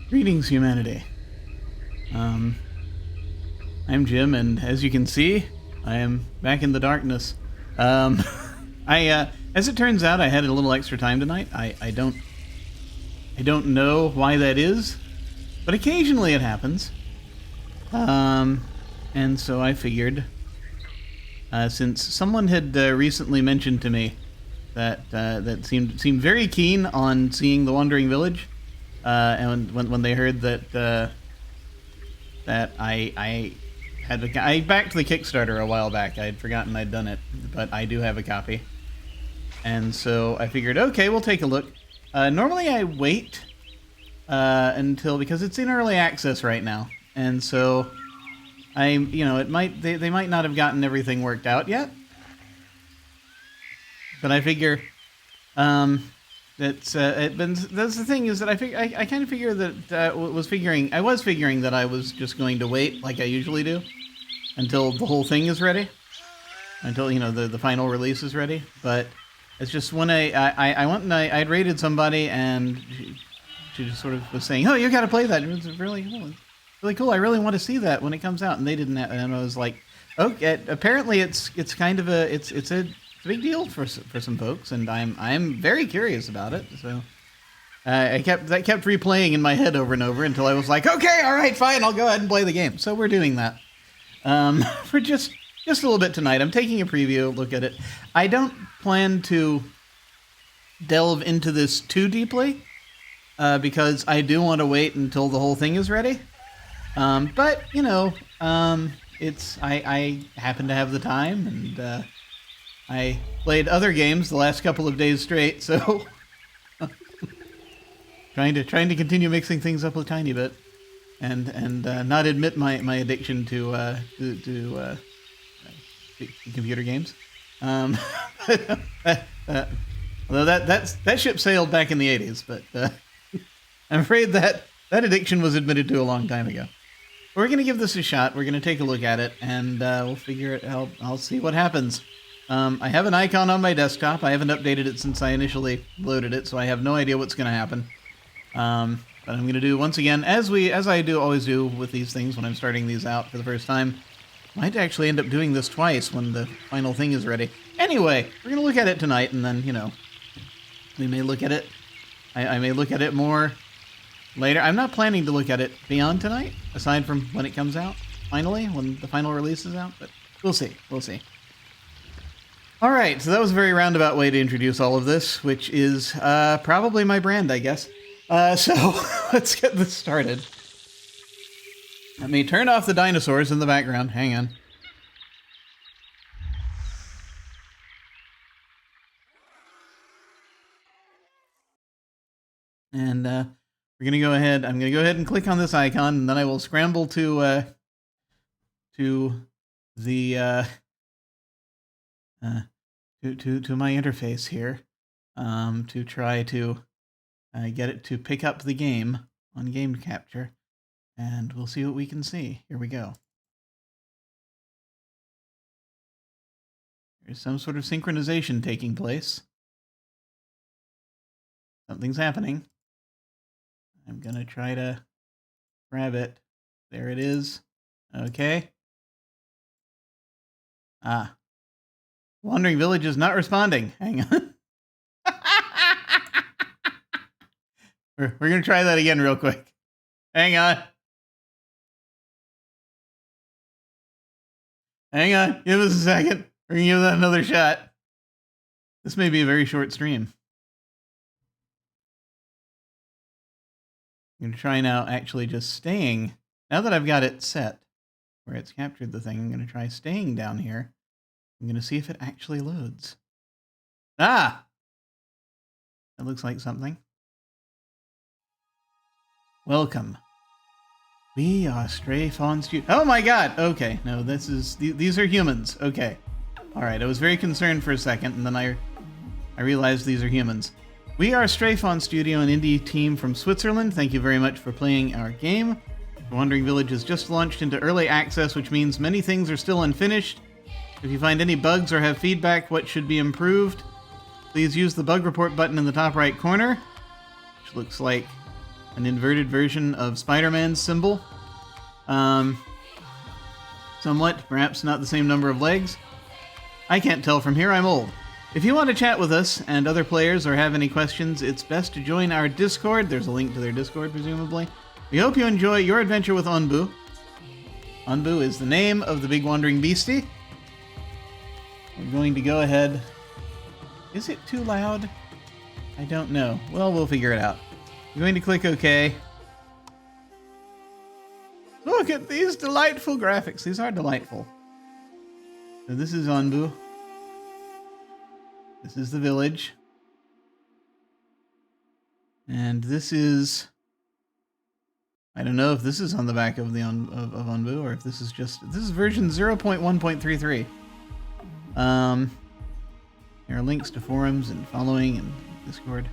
Greetings, humanity. I'm Jim, and as you can see, I am back in the darkness. As it turns out, I had a little extra time tonight. I don't know why that is, but occasionally it happens. And so I figured, since someone had recently mentioned to me that seemed very keen on seeing the Wandering Village, and when they heard that I backed the Kickstarter a while back. I had forgotten I'd done it, but I do have a copy, and so I figured, okay, we'll take a look. Normally I wait because it's in early access right now, and so they might not have gotten everything worked out yet, but I figure that's the thing is that I kind of figure that I was figuring that I was just going to wait like I usually do until the whole thing is ready, until the final release is ready. But it's just when I went and I'd raided somebody, and she just sort of was saying, "Oh, you got to play that. It's really cool. Really cool. I really want to see that when it comes out." And they didn't. And I was like, "Okay." Apparently, it's kind of it's a big deal for some folks, and I'm very curious about it. So that kept replaying in my head over and over until I was like, "Okay, all right, fine. I'll go ahead and play the game." So we're doing that for just a little bit tonight. I'm taking a preview look at it. I don't plan to delve into this too deeply because I do want to wait until the whole thing is ready. But I happen to have the time, and I played other games the last couple of days straight, so trying to continue mixing things up a tiny bit, and not admit my addiction to computer games. Although that ship sailed back in the 80s, but I'm afraid that addiction was admitted to a long time ago. We're going to give this a shot. We're going to take a look at it, and we'll figure it out. I'll see what happens. I have an icon on my desktop. I haven't updated it since I initially loaded it, so I have no idea what's going to happen. But I'm going to do, once again, as I always do with these things when I'm starting these out for the first time. Might actually end up doing this twice when the final thing is ready. Anyway, we're going to look at it tonight, and then, we may look at it. I may look at it more later. I'm not planning to look at it beyond tonight, aside from when it comes out, finally, when the final release is out, but we'll see. All right, so that was a very roundabout way to introduce all of this, which is probably my brand, I guess. So let's get this started. Let me turn off the dinosaurs in the background. Hang on. And we're going to go ahead. I'm going to go ahead and click on this icon, and then I will scramble to the to my interface here to try to get it to pick up the game on game capture, and we'll see what we can see. Here we go. There's some sort of synchronization taking place. Something's happening. I'm gonna try to grab it. There it is. Okay. Wandering Village is not responding. Hang on. We're going to try that again real quick. Hang on. Hang on. Give us a second. We're going to give that another shot. This may be a very short stream. I'm going to try now actually just staying. Now that I've got it set where it's captured the thing, I'm going to try staying down here. I'm going to see if it actually loads. That looks like something. Welcome. We are Stray Fawn Studio. Oh my god! Okay, no, these are humans. Okay. Alright, I was very concerned for a second, and then I realized these are humans. We are Stray Fawn Studio, an indie team from Switzerland. Thank you very much for playing our game. The Wandering Village has just launched into early access, which means many things are still unfinished. If you find any bugs or have feedback what should be improved, please use the bug report button in the top right corner, which looks like an inverted version of Spider-Man's symbol. Somewhat, perhaps not the same number of legs. I can't tell from here, I'm old. If you want to chat with us and other players or have any questions, it's best to join our Discord. There's a link to their Discord, presumably. We hope you enjoy your adventure with Onbu. Onbu is the name of the big wandering beastie. We're going to go ahead. Is it too loud? I don't know. Well, we'll figure it out. I'm going to click OK. Look at these delightful graphics. These are delightful. So this is Onbu. This is the village. And this is... I don't know if this is on the back of the of Onbu or if this is just... This is version 0.1.33. There are links to forums and following and Discord.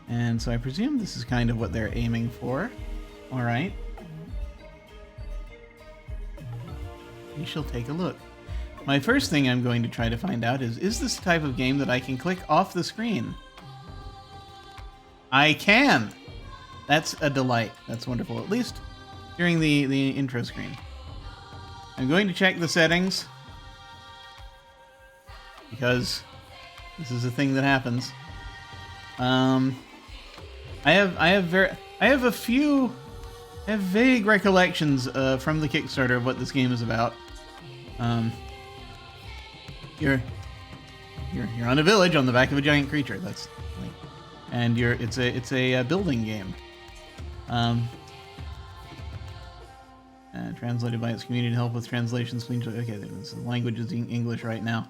And so I presume this is kind of what they're aiming for. Alright. We shall take a look. My first thing I'm going to try to find out is this the type of game that I can click off the screen? I can! That's a delight. That's wonderful. At least during the intro screen. I'm going to check the settings. Because this is a thing that happens. I have vague recollections from the Kickstarter of what this game is about. You're on a village on the back of a giant creature. That's like, and it's a building game. Translated by its community to help with translations. Okay, the language is English right now.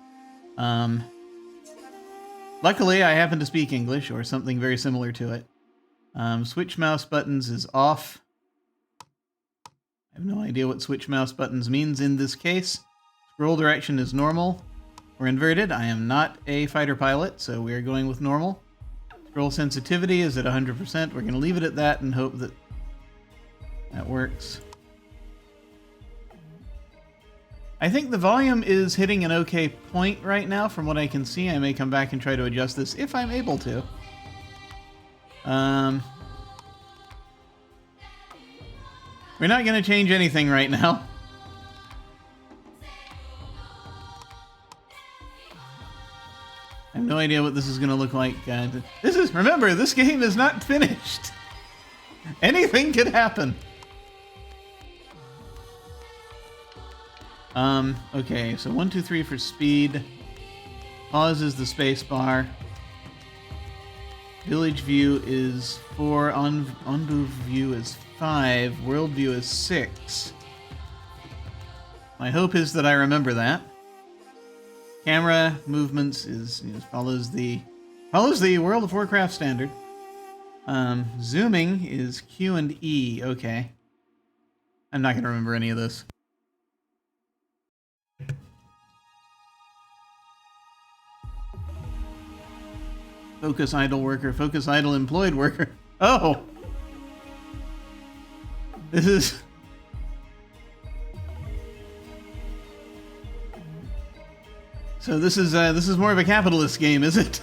Luckily, I happen to speak English or something very similar to it. Switch mouse buttons is off. I have no idea what switch mouse buttons means in this case. Scroll direction is normal or inverted. I am not a fighter pilot, so we are going with normal. Scroll sensitivity is at 100%. We're going to leave it at that and hope that that works. I think the volume is hitting an okay point right now from what I can see. I may come back and try to adjust this if I'm able to. We're not going to change anything right now. I have no idea what this is going to look like. Remember, this game is not finished. Anything could happen. Okay, so 1, 2, 3 for speed. Pause is the space bar. Village view is 4. Onbu view is 5. World view is 6. My hope is that I remember that. Camera movements follows the World of Warcraft standard. Zooming is Q and E. Okay. I'm not going to remember any of this. Focus idle worker. Focus idle employed worker. Oh! This is... So this is more of a capitalist game, is it?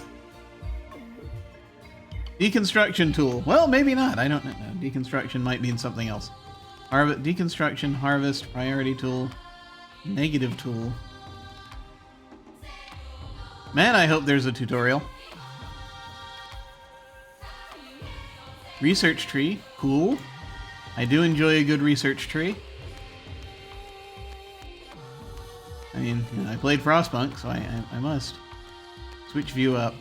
Deconstruction tool. Well, maybe not. I don't know. Deconstruction might mean something else. Deconstruction, harvest, priority tool, negative tool. Man, I hope there's a tutorial. Research tree. Cool. I do enjoy a good research tree. I mean, I played Frostpunk, so I must. Switch view up.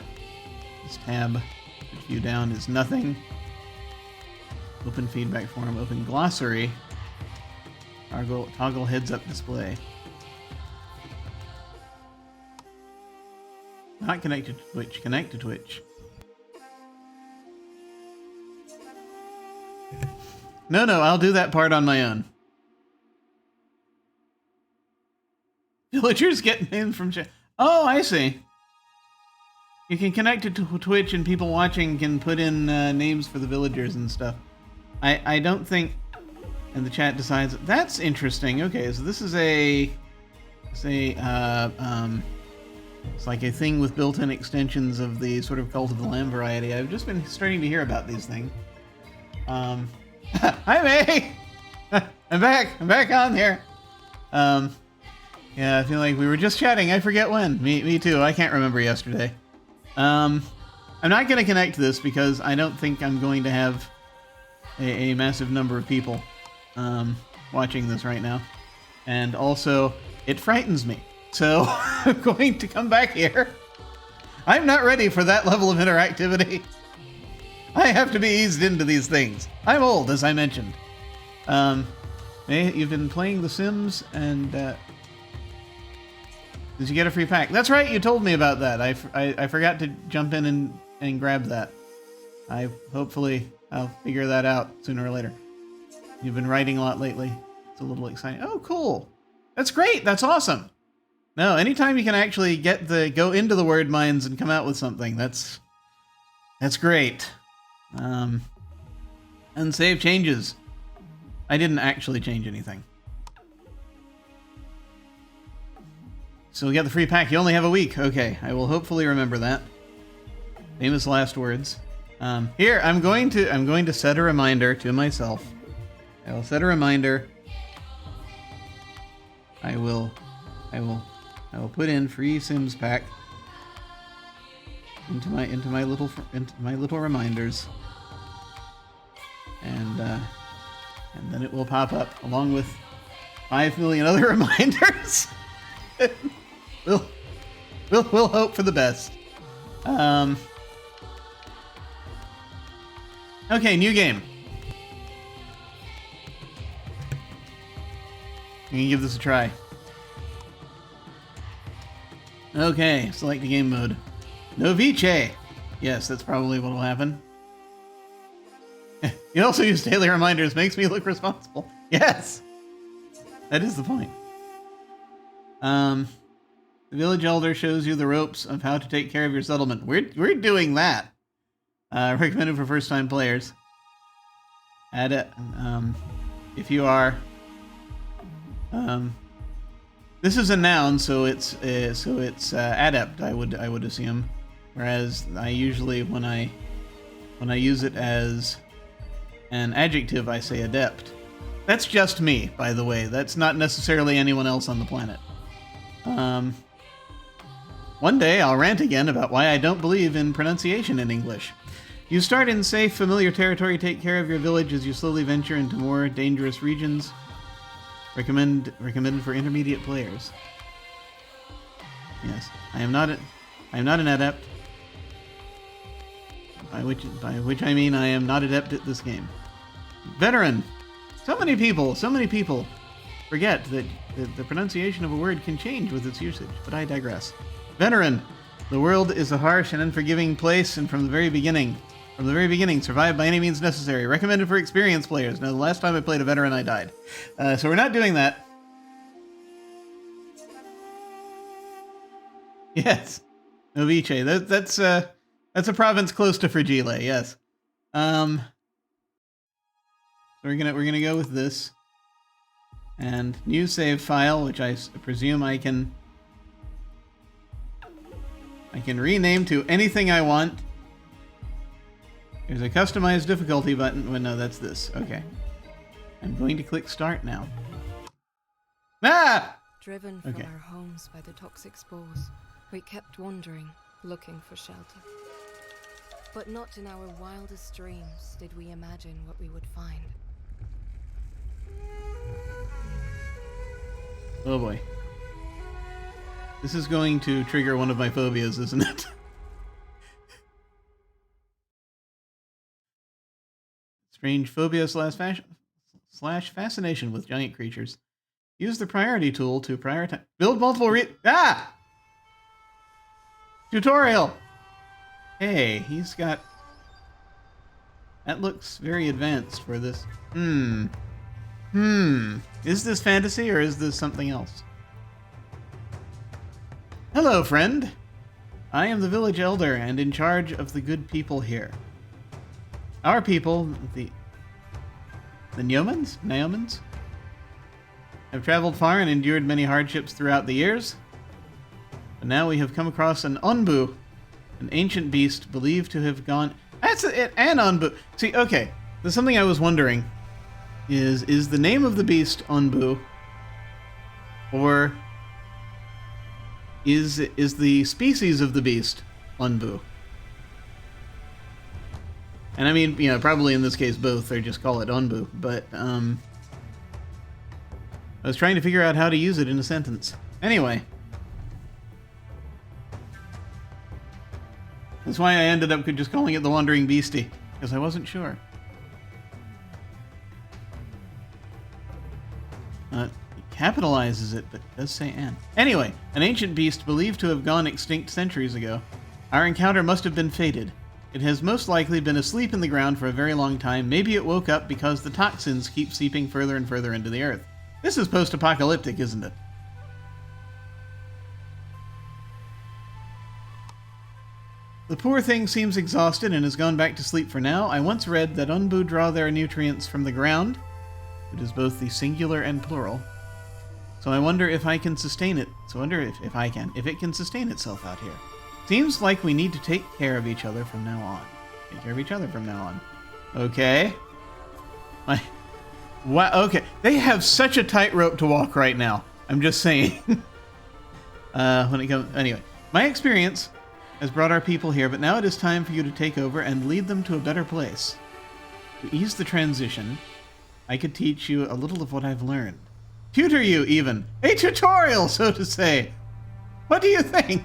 This tab. Switch view down is nothing. Open feedback forum. Open glossary. Toggle heads up display. Not connected to Twitch. Connect to Twitch. No, I'll do that part on my own. Villagers get names from chat. Oh, I see. You can connect it to Twitch and people watching can put in names for the villagers and stuff. I don't think... And the chat decides... That's interesting. Okay, so this is it's like a thing with built-in extensions of the sort of Cult of the Lamb variety. I've just been starting to hear about these things. Hi, May! I'm back on here. Yeah, I feel like we were just chatting. I forget when. Me too. I can't remember yesterday. I'm not going to connect to this because I don't think I'm going to have a massive number of people watching this right now. And also, it frightens me. So I'm going to come back here. I'm not ready for that level of interactivity. I have to be eased into these things. I'm old, as I mentioned. May, you've been playing The Sims, and did you get a free pack? That's right, you told me about that. I forgot to jump in and grab that. Hopefully I'll figure that out sooner or later. You've been writing a lot lately. It's a little exciting. Oh, cool. That's great. That's awesome. No, anytime you can actually go into the word mines and come out with something, that's great. Unsave changes. I didn't actually change anything. So we got the free pack. You only have a week. Okay, I will hopefully remember that. Famous last words. Here, I'm going to set a reminder to myself. I will set a reminder. I will put in free Sims pack into my little reminders, and then it will pop up along with 5 million other reminders. We'll hope for the best. Okay, new game. I'm gonna give this a try. Okay, select the game mode. No Vice! Yes, that's probably what will happen. You also use daily reminders, makes me look responsible. Yes! That is the point. The village elder shows you the ropes of how to take care of your settlement. We're doing that. Recommended for first-time players. Add it. If you are... this is a noun, so it's adept. I would assume, whereas I usually when I use it as an adjective, I say adept. That's just me, by the way. That's not necessarily anyone else on the planet. One day I'll rant again about why I don't believe in pronunciation in English. You start in safe, familiar territory. Take care of your village as you slowly venture into more dangerous regions. Recommended for intermediate players. Yes, I am not an adept. By which I mean I am not adept at this game. Veteran. So many people forget that the pronunciation of a word can change with its usage, but I digress. Veteran. The world is a harsh and unforgiving place, and from the very beginning, survive by any means necessary. Recommended for experienced players. Now, the last time I played a veteran, I died. So we're not doing that. Yes. Novice. That's a province close to Fragile, yes. We're gonna go with this. And new save file, which I presume I can rename to anything I want. There's a customized difficulty button. Well, no, that's this. Okay. I'm going to click start now. Ah! Driven from our homes by the toxic spores, we kept wandering, looking for shelter. But not in our wildest dreams did we imagine what we would find. Oh boy. This is going to trigger one of my phobias, isn't it? Strange phobia slash fascination with giant creatures. Use the priority tool to prioritize. Build multiple tutorial! Hey, he's got... That looks very advanced for this. Is this fantasy or is this something else? Hello, friend. I am the village elder and in charge of the good people here. Our people, the Naomans, have traveled far and endured many hardships throughout the years. But now we have come across an Onbu, an ancient beast believed to have gone... That's it, an Onbu. See, okay. There's something I was wondering. Is the name of the beast Onbu? Or is the species of the beast Onbu? And I mean, probably in this case both. They just call it Onbu. But I was trying to figure out how to use it in a sentence. Anyway. That's why I ended up just calling it the Wandering Beastie. Because I wasn't sure. It capitalizes it, but it does say "an." Anyway, an ancient beast believed to have gone extinct centuries ago. Our encounter must have been fated. It has most likely been asleep in the ground for a very long time. Maybe it woke up because the toxins keep seeping further and further into the earth. This is post-apocalyptic, isn't it? The poor thing seems exhausted and has gone back to sleep for now. I once read that Onbu draw their nutrients from the ground. It is both the singular and plural. So I wonder if I can sustain it. So I wonder if I can. If it can sustain itself out here. Seems like we need to take care of each other from now on. Take care of each other from now on. Okay. Wow, okay. They have such a tightrope to walk right now. I'm just saying. When it comes... Anyway. My experience has brought our people here, but now it is time for you to take over and lead them to a better place. To ease the transition, I could teach you a little of what I've learned. Tutor you, even. A tutorial, so to say. What do you think?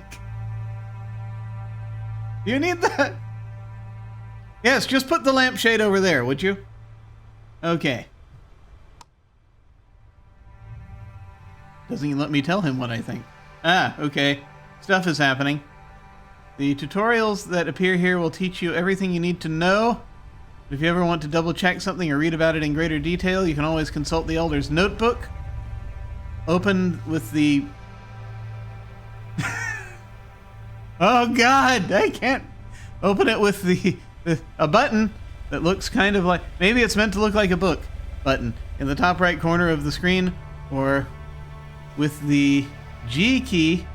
Do you need that? Yes, just put the lampshade over there, would you? Okay. Doesn't let me tell him what I think. Ah, okay. Stuff is happening. The tutorials that appear here will teach you everything you need to know. If you ever want to double check something or read about it in greater detail, you can always consult the Elder's Notebook. Open with the... Oh God, I can't open it with a button that looks kind of like... Maybe it's meant to look like a book button in the top right corner of the screen, or with the G key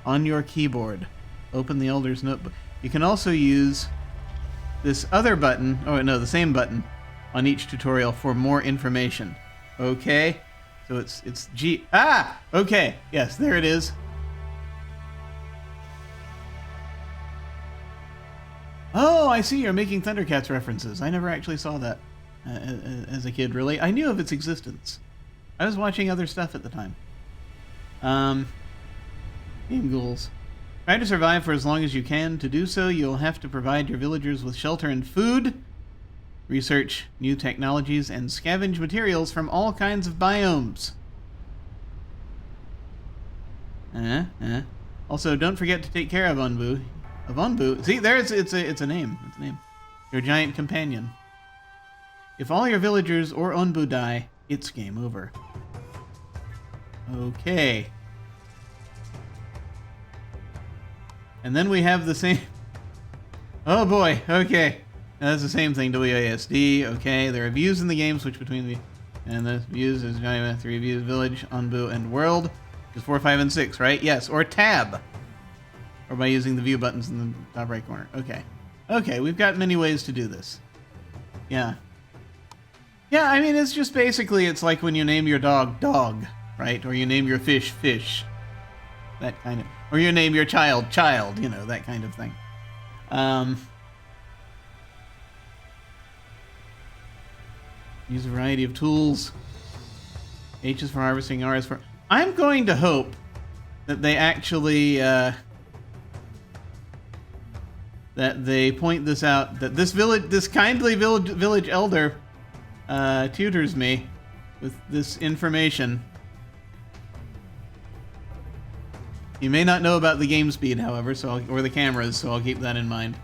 on your keyboard. Open the Elder's Notebook. You can also use this other button, oh no, the same button on each tutorial for more information. Okay, so it's G. Ah, okay, yes, there it is. Oh, I see. You're making Thundercats references. I never actually saw that as a kid. Really, I knew of its existence. I was watching other stuff at the time. Game ghouls. Try to survive for as long as you can. To do so, you'll have to provide your villagers with shelter and food, research new technologies, and scavenge materials from all kinds of biomes. Also, don't forget to take care of Onbu. See, there's it's a name. It's a name. Your giant companion. If all your villagers or Onbu die, it's game over. Okay. And then we have the same... Oh boy, okay. That's the same thing, WASD, okay. There are views in the game, switch between the... And the views is 3 views, village, Onbu, and world. Which is 4, 5, and 6, right? Yes, or tab. Or by using the view buttons in the top right corner. Okay. Okay, we've got many ways to do this. Yeah. Yeah, I mean, it's just basically, it's like when you name your dog, dog, right? Or you name your fish, fish. That kind of... Or you name your child, child, you know, that kind of thing. Use a variety of tools. H is for harvesting, R is for... I'm going to hope that they actually... that they point this out, that this kindly village elder tutors me with this information. You may not know about the game speed, however, or the cameras, so I'll keep that in mind.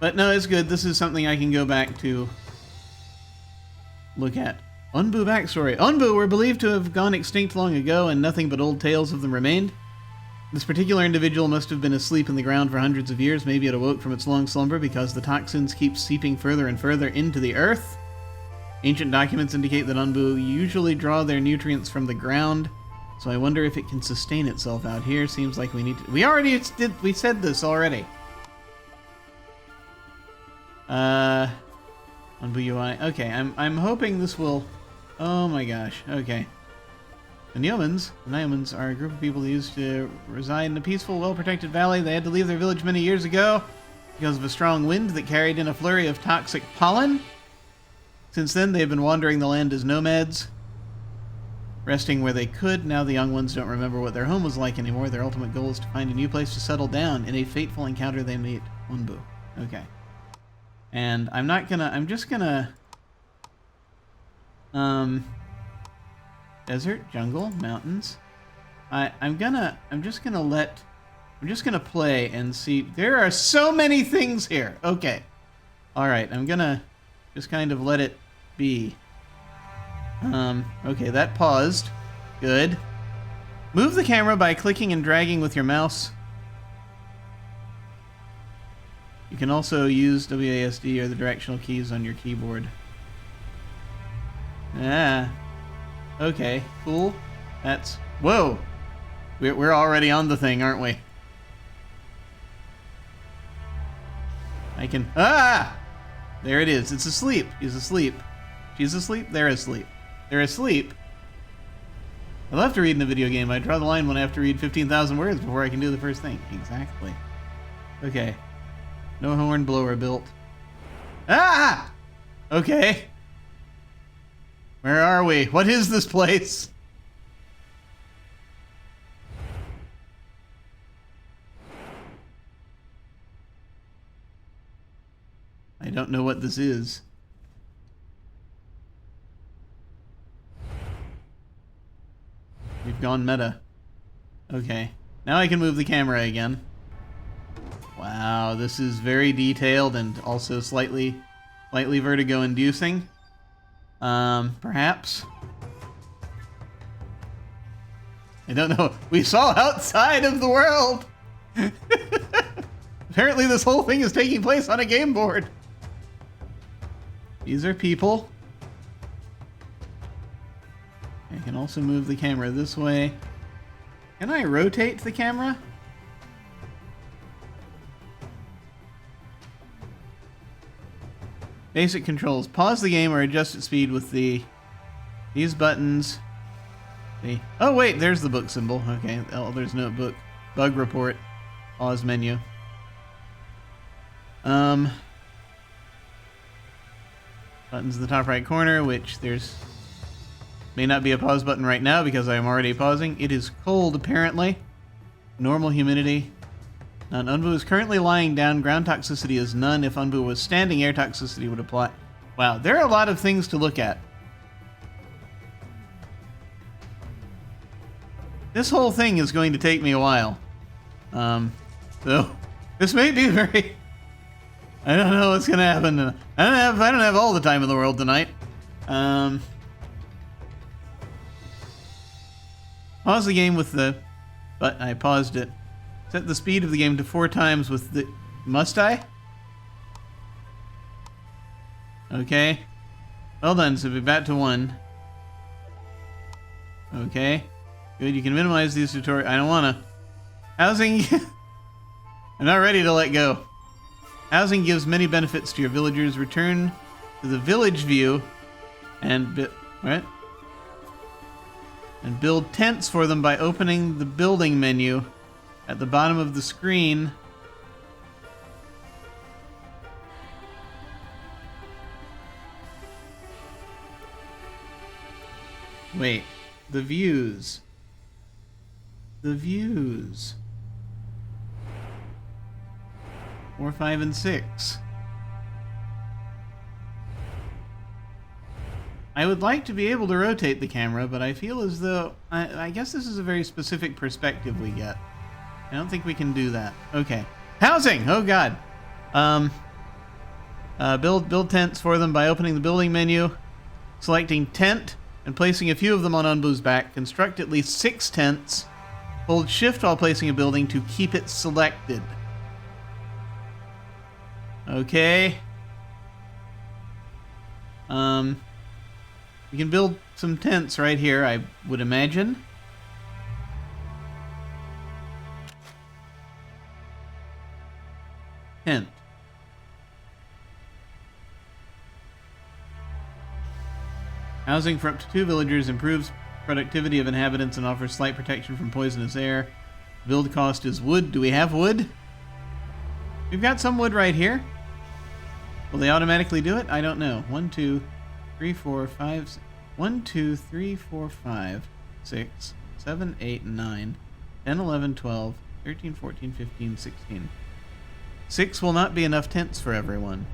But no, it's good. This is something I can go back to look at. Onbu backstory. Onbu were believed to have gone extinct long ago, and nothing but old tales of them remained. This particular individual must have been asleep in the ground for hundreds of years. Maybe it awoke from its long slumber because the toxins keep seeping further and further into the earth. Ancient documents indicate that Onbu usually draw their nutrients from the ground. So I wonder if it can sustain itself out here. Seems like we need to... We said this already. On BUI. Okay, I'm hoping this will... Oh my gosh, okay. The Neomans are a group of people who used to reside in a peaceful, well-protected valley. They had to leave their village many years ago because of a strong wind that carried in a flurry of toxic pollen. Since then, they've been wandering the land as nomads, resting where they could. Now the young ones don't remember what their home was like anymore. Their ultimate goal is to find a new place to settle down. In a fateful encounter, they meet Unbu. Okay. And I'm just gonna... Desert, jungle, mountains. I'm just gonna play and see. There are so many things here. Okay. Alright, I'm gonna just kind of let it be. Okay, that paused. Good. Move the camera by clicking and dragging with your mouse. You can also use WASD or the directional keys on your keyboard. Ah. Okay, cool. That's... Whoa! We're already on the thing, aren't we? I can... Ah! There it is. It's asleep. He's asleep. She's asleep. They're asleep. They're asleep. I love to read in a video game. I draw the line when I have to read 15,000 words before I can do the first thing. Exactly. Okay. No horn blower built. Ah! Okay. Where are we? What is this place? I don't know what this is. We've gone meta. Okay. Now I can move the camera again. Wow, this is very detailed and also slightly vertigo-inducing. Perhaps. I don't know. We saw outside of the world! Apparently this whole thing is taking place on a game board. These are people. I can also move the camera this way. Can I rotate the camera? Basic controls. Pause the game or adjust its speed with these buttons. Oh wait, there's the book symbol. Okay, Elder's Notebook. Bug report. Pause menu. Buttons in the top right corner, which there's... May not be a pause button right now because I am already pausing. It is cold, apparently. Normal humidity. None. Unbu is currently lying down. Ground toxicity is none. If Unbu was standing, air toxicity would apply. Wow, there are a lot of things to look at. This whole thing is going to take me a while. So this may be very... I don't know what's gonna happen. I don't have all the time in the world tonight. Pause the game with the... But I paused it. Set the speed of the game to 4 times with the... Must I? Okay. Well done, so we're back to 1. Okay. Good, you can minimize these tutorials. I don't wanna. Housing... I'm not ready to let go. Housing gives many benefits to your villagers. Return to the village view and... What? And build tents for them by opening the building menu at the bottom of the screen. Wait, the views. The views. 4, 5, and 6. I would like to be able to rotate the camera, but I feel as though... I guess this is a very specific perspective we get. I don't think we can do that. Okay. Housing! Oh god! Build tents for them by opening the building menu, selecting tent, and placing a few of them on Unbu's back. Construct at least 6 tents. Hold shift while placing a building to keep it selected. Okay. We can build some tents right here, I would imagine. tent. Housing for up to 2 villagers improves productivity of inhabitants and offers slight protection from poisonous air. Build cost is wood. Do we have wood? We've got some wood right here. Will they automatically do it? I don't know. 1, 2, 3, 4, 5. 1, 2, 3, 4, 5, 6, 7, 8, 9, 10, 11, 12, 13, 14, 15, 16. 6 will not be enough tents for everyone.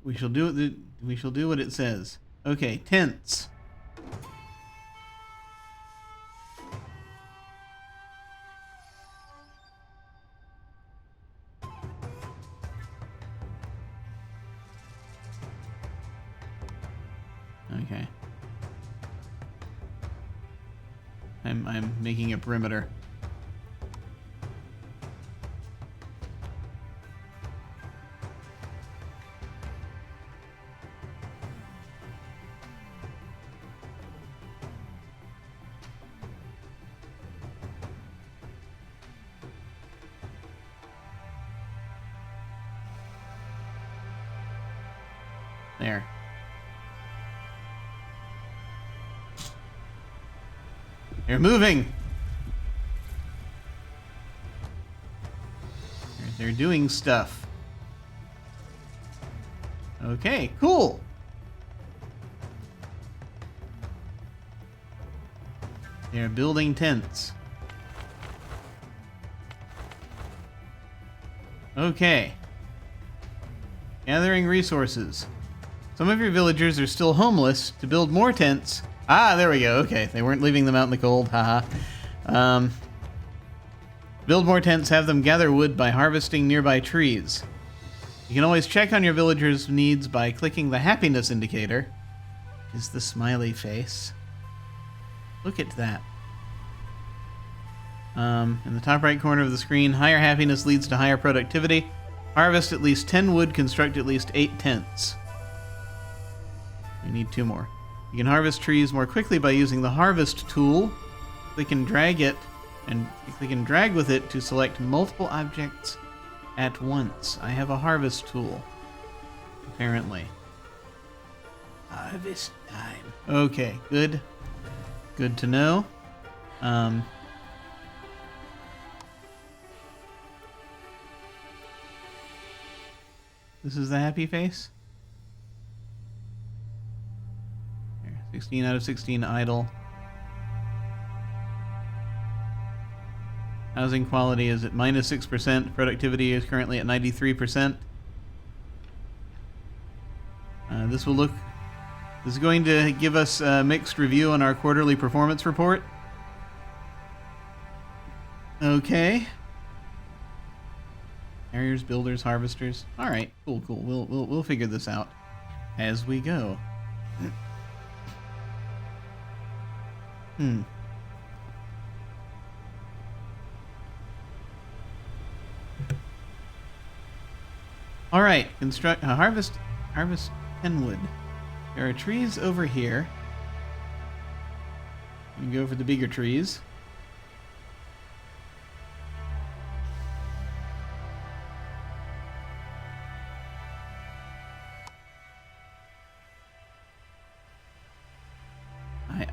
We shall do what it says. Okay, tents. Okay. I'm making a perimeter. There. They're moving. They're doing stuff. Okay, cool. They're building tents. Okay. Gathering resources. Some of your villagers are still homeless. To build more tents... Ah, there we go. Okay, they weren't leaving them out in the cold. Haha. Build more tents. Have them gather wood by harvesting nearby trees. You can always check on your villagers' needs by clicking the happiness indicator. Is the smiley face. Look at that. In the top right corner of the screen, higher happiness leads to higher productivity. Harvest at least 10 wood, construct at least 8 tents. We need 2 more. You can harvest trees more quickly by using the harvest tool. Click and drag it, and click and drag with it to select multiple objects at once. I have a harvest tool, apparently. Harvest time. Okay, good. Good to know. This is the happy face. 16 out of 16 idle. Housing quality is at -6%. Productivity is currently at 93%. This is going to give us a mixed review on our quarterly performance report. Okay. Carriers, builders, harvesters. All right, cool. We'll figure this out as we go. All right, construct harvest 10 wood. There are trees over here. We can go for the bigger trees.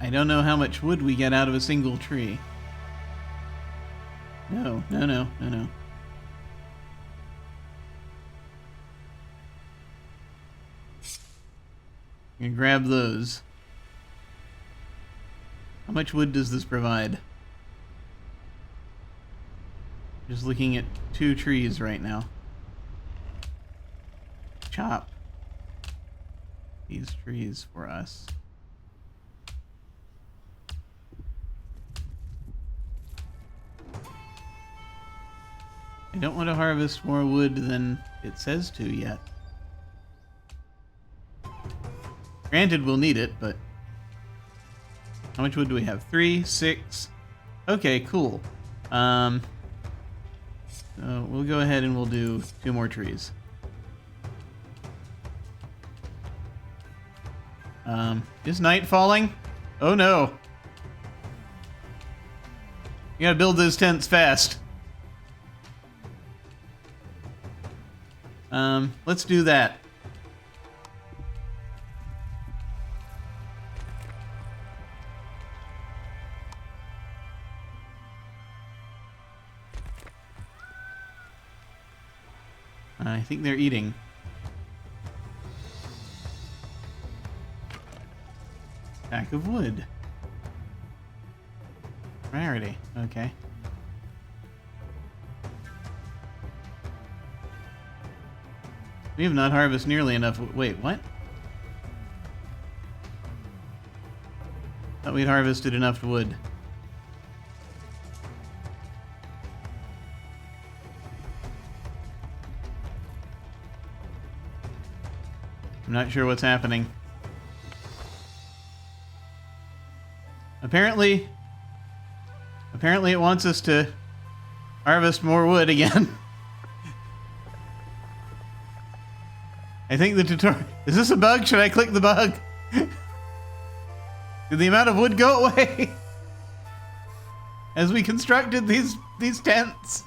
I don't know how much wood we get out of a single tree. No. You can grab those. How much wood does this provide? Just looking at 2 trees right now. Chop these trees for us. I don't want to harvest more wood than it says to yet. Granted, we'll need it, but... How much wood do we have? 3, 6... Okay, cool. So we'll go ahead and we'll do 2 more trees. Is night falling? Oh no. You gotta build those tents fast. Let's do that. I think they're eating. Pack of wood. Rarity. Okay. We have not harvested nearly enough. Wait, what? Thought we'd harvested enough wood. I'm not sure what's happening. Apparently it wants us to harvest more wood again. I think the tutorial... Is this a bug? Should I click the bug? Did the amount of wood go away? As we constructed these tents.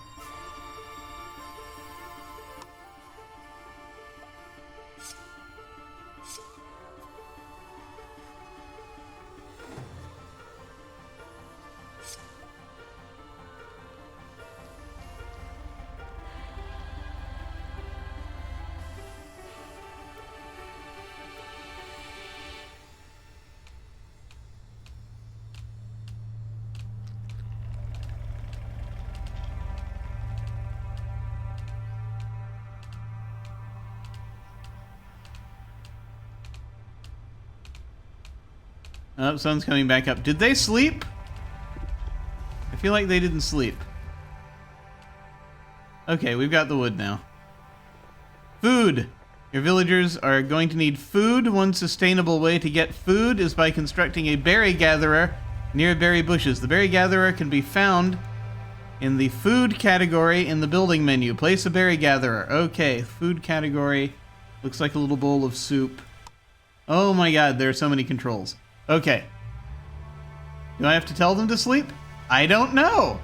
Oh, sun's coming back up. Did they sleep? I feel like they didn't sleep. Okay, we've got the wood now. Food! Your villagers are going to need food. One sustainable way to get food is by constructing a berry gatherer near berry bushes. The berry gatherer can be found in the food category in the building menu. Place a berry gatherer. Okay, food category. Looks like a little bowl of soup. Oh my god, there are so many controls. Okay. Do I have to tell them to sleep? I don't know.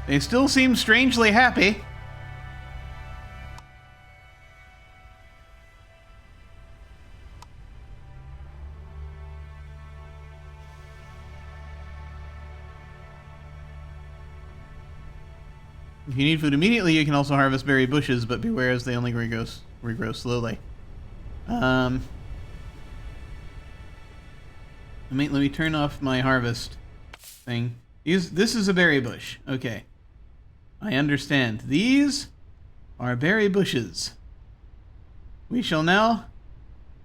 They still seem strangely happy. If you need food immediately, you can also harvest berry bushes, but beware as they only regrow slowly. Let me turn off my harvest thing. This is a berry bush. Okay. I understand. These are berry bushes. We shall now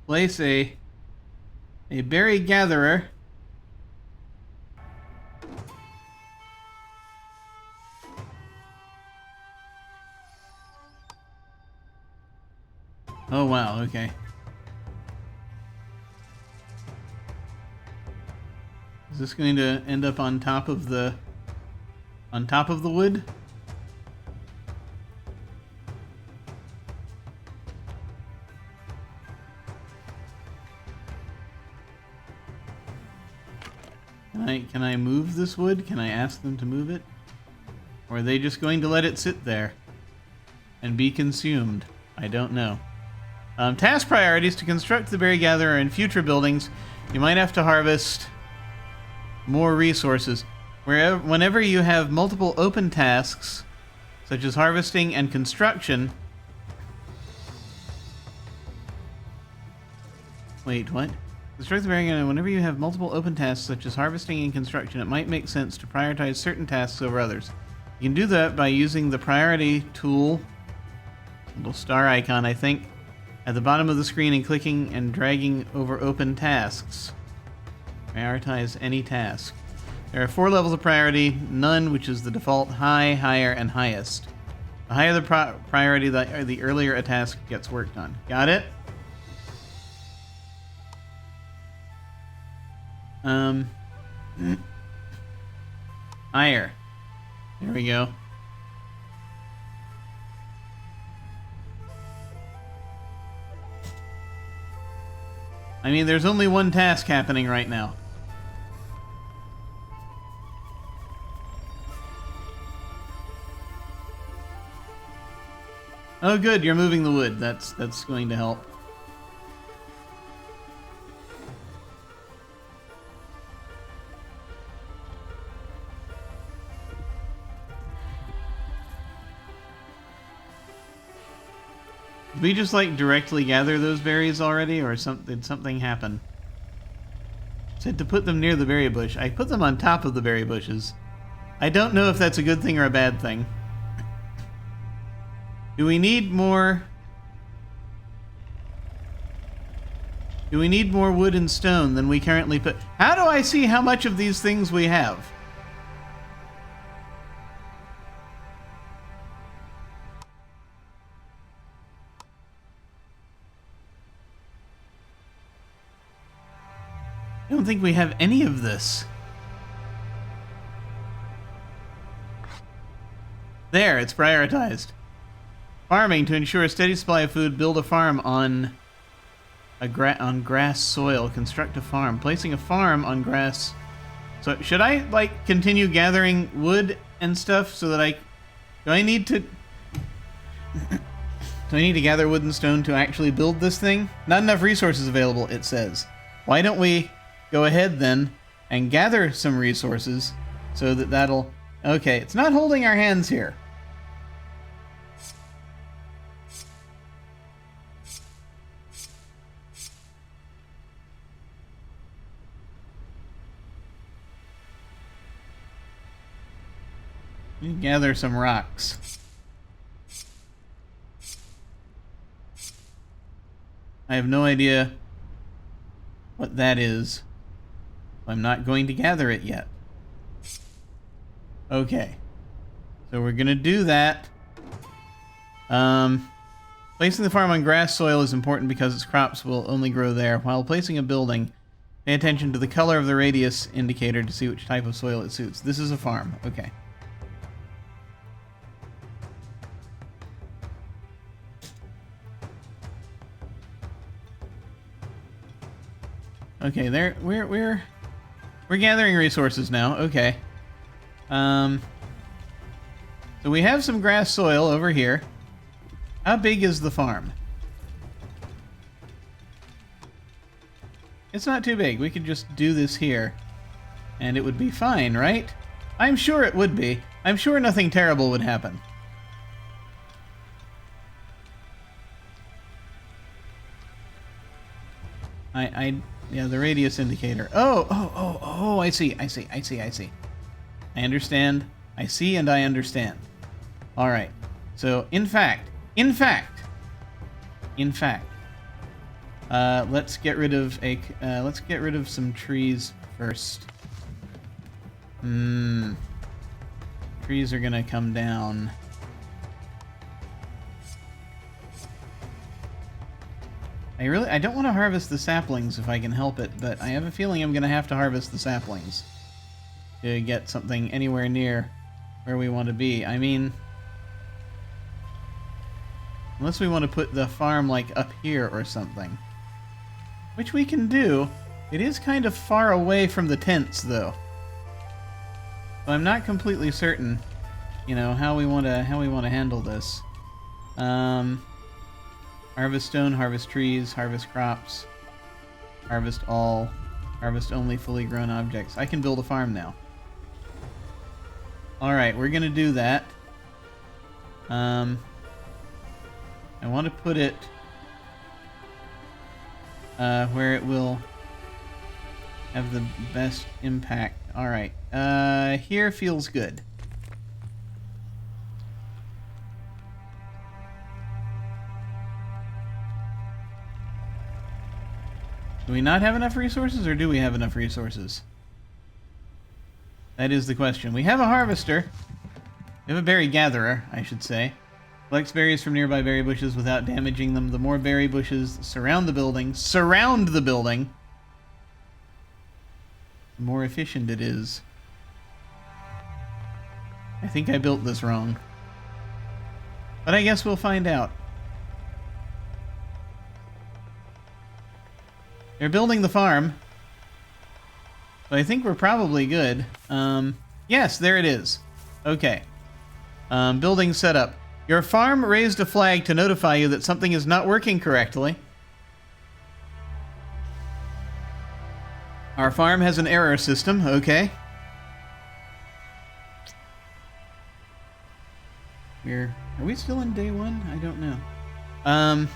place a berry gatherer . Oh wow, okay. Is this going to end up on top of the wood? Can I move this wood? Can I ask them to move it? Or are they just going to let it sit there and be consumed? I don't know. Task priorities: to construct the berry gatherer in future buildings, you might have to harvest more resources. Whenever you have multiple open tasks, such as harvesting and construction... Wait, what? Construct the berry gatherer. Whenever you have multiple open tasks, such as harvesting and construction, it might make sense to prioritize certain tasks over others. You can do that by using the priority tool, little star icon, I think, at the bottom of the screen, and clicking and dragging over open tasks. Prioritize any task. There are 4 levels of priority: none, which is the default; high, higher, and highest. The higher the priority, the earlier a task gets worked on. Got it? Higher. There we go. I mean, there's only one task happening right now. Oh, good, you're moving the wood. That's going to help. Did we just, like, directly gather those berries already, or did something happen? It said to put them near the berry bush. I put them on top of the berry bushes. I don't know if that's a good thing or a bad thing. Do we need more... Do we need more wood and stone than we currently put... How do I see how much of these things we have? I don't think we have any of this. There, it's prioritized. Farming to ensure a steady supply of food. Build a farm on grass soil. Construct a farm. Placing a farm on grass. So should I like continue gathering wood and stuff so that I? Do I need to gather wood and stone to actually build this thing? Not enough resources available, it says. Why don't we go ahead then and gather some resources so that that'll... Okay, it's not holding our hands here. We gather some rocks. I have no idea what that is. I'm not going to gather it yet. Okay. So we're going to do that. Placing the farm on grass soil is important because its crops will only grow there. While placing a building, pay attention to the color of the radius indicator to see which type of soil it suits. This is a farm. Okay. Okay, there we're gathering resources now. Okay. So we have some grass soil over here. How big is the farm? It's not too big. We could just do this here and it would be fine, right? I'm sure it would be. I'm sure nothing terrible would happen. Yeah, the radius indicator. Oh, I see. I understand. I see and I understand. All right. So, in fact, let's get rid of some trees first. Trees are going to come down. I don't want to harvest the saplings if I can help it, but I have a feeling I'm going to have to harvest the saplings to get something anywhere near where we want to be. I mean, unless we want to put the farm, like, up here or something. Which we can do. It is kind of far away from the tents, though. So I'm not completely certain, you know, how we want to handle this. Harvest stone, harvest trees, harvest crops, harvest all, harvest only fully grown objects. I can build a farm now. Alright, we're going to do that. I want to put it where it will have the best impact. Alright, here feels good. Do we not have enough resources, or do we have enough resources? That is the question. We have a harvester. We have a berry gatherer, I should say. Collects berries from nearby berry bushes without damaging them. The more berry bushes surround the building, the more efficient it is. I think I built this wrong. But I guess we'll find out. They're building the farm. So I think we're probably good. Yes, there it is. Okay. Building setup. Your farm raised a flag to notify you that something is not working correctly. Our farm has an error system. Okay. Are we still in day one? I don't know.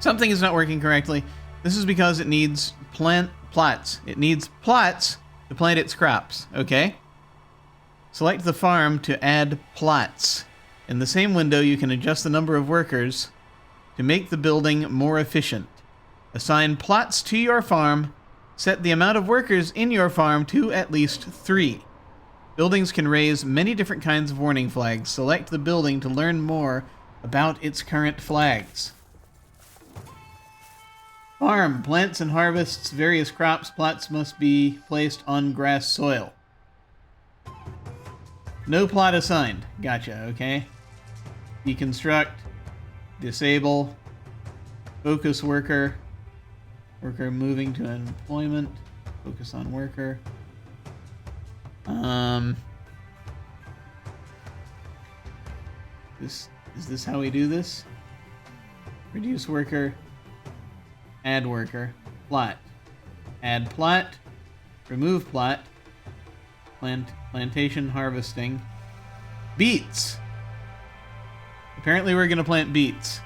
Something is not working correctly. This is because it needs plots. It needs plots to plant its crops. Okay. Select the farm to add plots. In the same window, you can adjust the number of workers to make the building more efficient. Assign plots to your farm. Set the amount of workers in your farm to at least 3. Buildings can raise many different kinds of warning flags. Select the building to learn more about its current flags. Farm. Plants and harvests various crops. Plots must be placed on grass soil. No plot assigned. Gotcha, okay. Deconstruct. Disable. Focus worker. Worker moving to employment. Focus on worker. Is this how we do this? Reduce worker. Add worker. Plot. Add plot. Remove plot. Plantation harvesting. Beets. Apparently we're going to plant beets.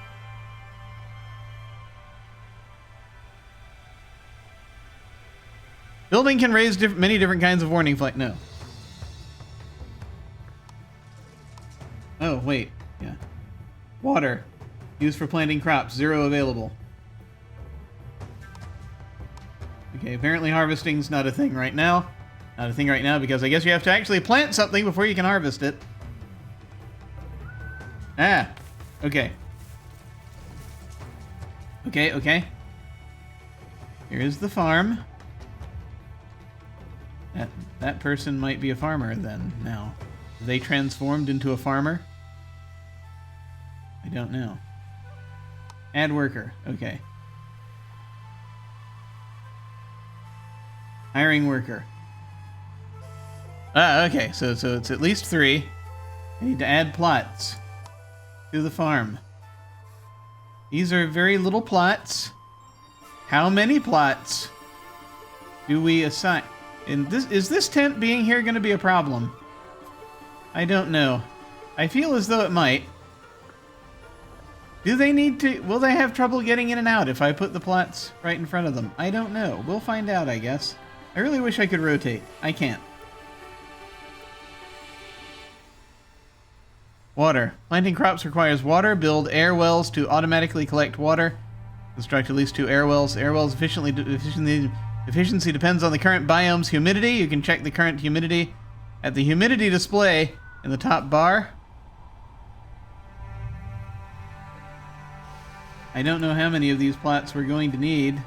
Building can raise many different kinds of warning flag. No. Oh, wait. Yeah. Water. Used for planting crops. 0 available. Okay, apparently harvesting's not a thing right now. Not a thing right now because I guess you have to actually plant something before you can harvest it. Ah. Okay. Okay. Here's the farm. That person might be a farmer then now. They transformed into a farmer? I don't know. Add worker. Okay. Hiring worker. Ah, okay. So it's at least 3. I need to add plots to the farm. These are very little plots. How many plots do we assign? Is this tent being here going to be a problem? I don't know. I feel as though it might. Do they need to... Will they have trouble getting in and out if I put the plots right in front of them? I don't know. We'll find out, I guess. I really wish I could rotate. I can't. Water. Planting crops requires water. Build air wells to automatically collect water. Construct at least 2 air wells. Air wells efficiency depends on the current biome's humidity. You can check the current humidity at the humidity display in the top bar. I don't know how many of these plots we're going to need.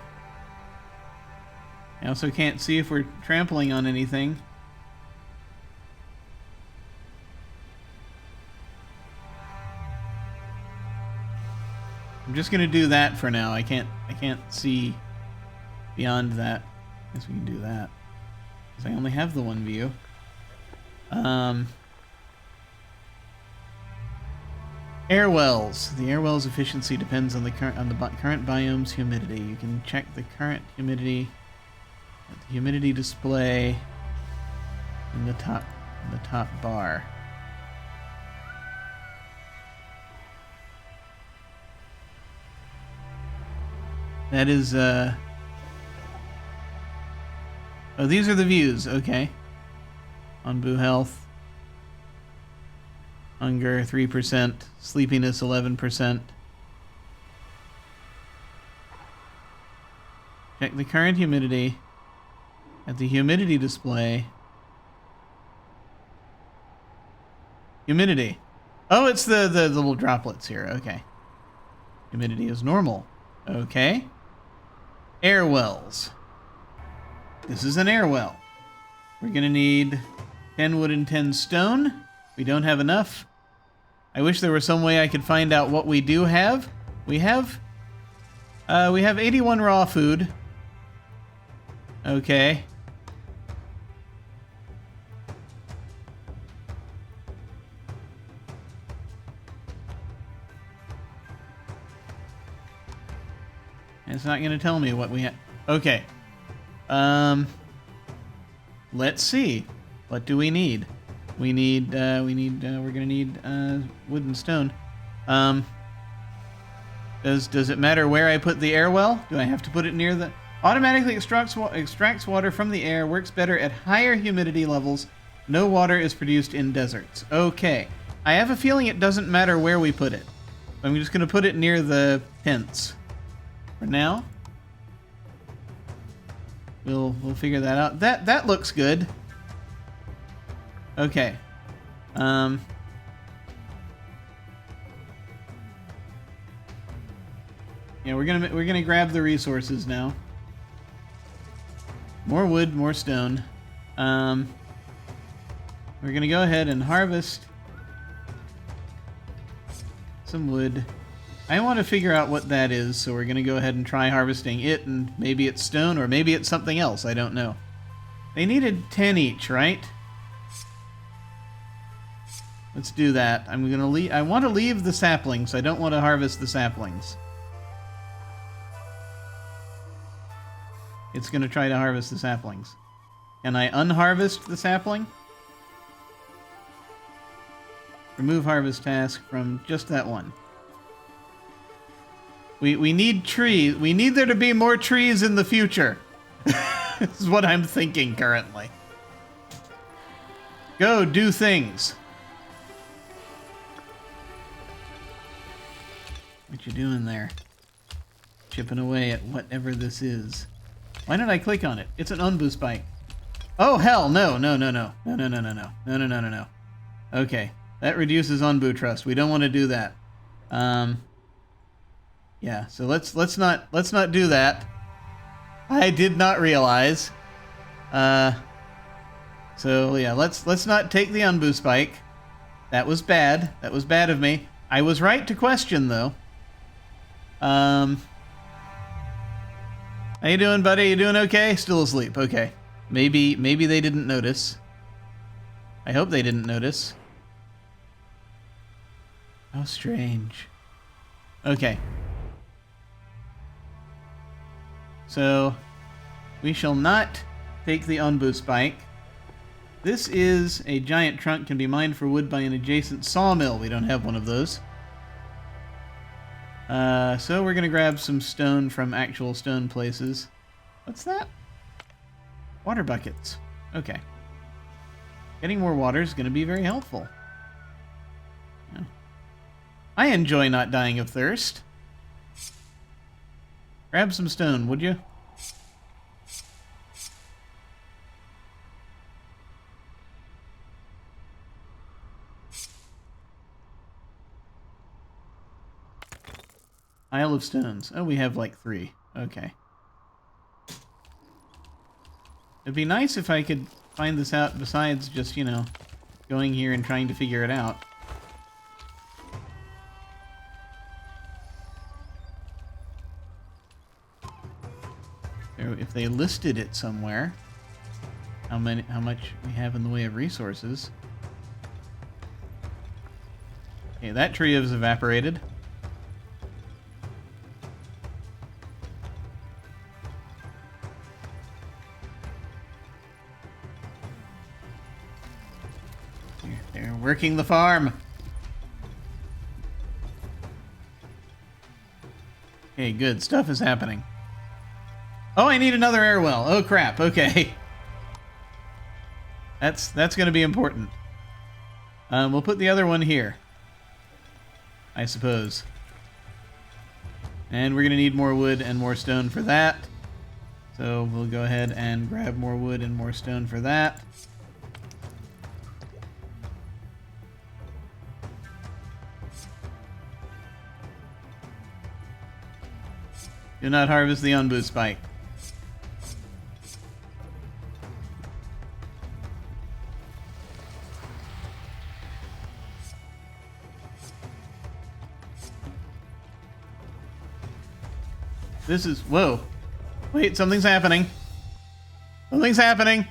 I also can't see if we're trampling on anything. I'm just gonna do that for now. I can't see beyond that. I guess we can do that. Because I only have the one view. Air wells. The air wells efficiency depends on the current biome's humidity. You can check the current humidity at the humidity display in the top bar. That is oh, these are the views. Okay. Anbu health. Hunger 3%, sleepiness 11%. Check the current humidity at the humidity display. Humidity. Oh, it's the little droplets here. Okay. Humidity is normal. Okay. Air wells. This is an air well. We're gonna need 10 wood and 10 stone. We don't have enough. I wish there was some way I could find out what we do have. We have We have 81 raw food. Okay. It's not going to tell me what we have. Okay. Let's see. What do we need? We're going to need wood and stone. Does it matter where I put the air well? Do I have to put it near the... Automatically extracts water from the air, works better at higher humidity levels. No water is produced in deserts. Okay. I have a feeling it doesn't matter where we put it. I'm just going to put it near the tents. For now. We'll figure that out. That looks good. Okay. Yeah, we're gonna grab the resources now. More wood, more stone. We're gonna go ahead and harvest some wood. I want to figure out what that is, so we're gonna go ahead and try harvesting it, and maybe it's stone or maybe it's something else. I don't know. They needed 10 each, right? Let's do that. I'm gonna leave. I want to leave the saplings. I don't want to harvest the saplings. It's gonna try to harvest the saplings. Can I unharvest the sapling? Remove harvest task from just that one. We need trees. We need there to be more trees in the future. This is what I'm thinking currently. Go do things. What you doing there? Chipping away at whatever this is. Why did I click on it? It's an unboost spike. Oh hell no, no, no, no. No, no, no, no, no. No, no, no, no, no. Okay. That reduces unboo trust. We don't want to do that. Yeah, so let's not do that. I did not realize. So yeah, let's not take the unboo spike. That was bad. That was bad of me. I was right to question though. How you doing, buddy? You doing okay? Still asleep. Okay. Maybe they didn't notice. I hope they didn't notice. How strange. Okay. So, we shall not take the unboo spike. This is a giant trunk, can be mined for wood by an adjacent sawmill. We don't have one of those. So we're going to grab some stone from actual stone places. What's that? Water buckets. Okay. Getting more water is going to be very helpful. Yeah. I enjoy not dying of thirst. Grab some stone, would you? Isle of Stones. Oh, we have like 3. Okay. It'd be nice if I could find this out besides just, you know, going here and trying to figure it out. If they listed it somewhere, how much we have in the way of resources. Okay, that tree has evaporated. They're working the farm. Okay, good. Stuff is happening. Oh, I need another air well. Oh, crap. Okay. That's going to be important. We'll put the other one here, I suppose. And we're going to need more wood and more stone for that. So we'll go ahead and grab more wood and more stone for that. Do not harvest the unboost spike. This is... Whoa. Wait, something's happening. Something's happening.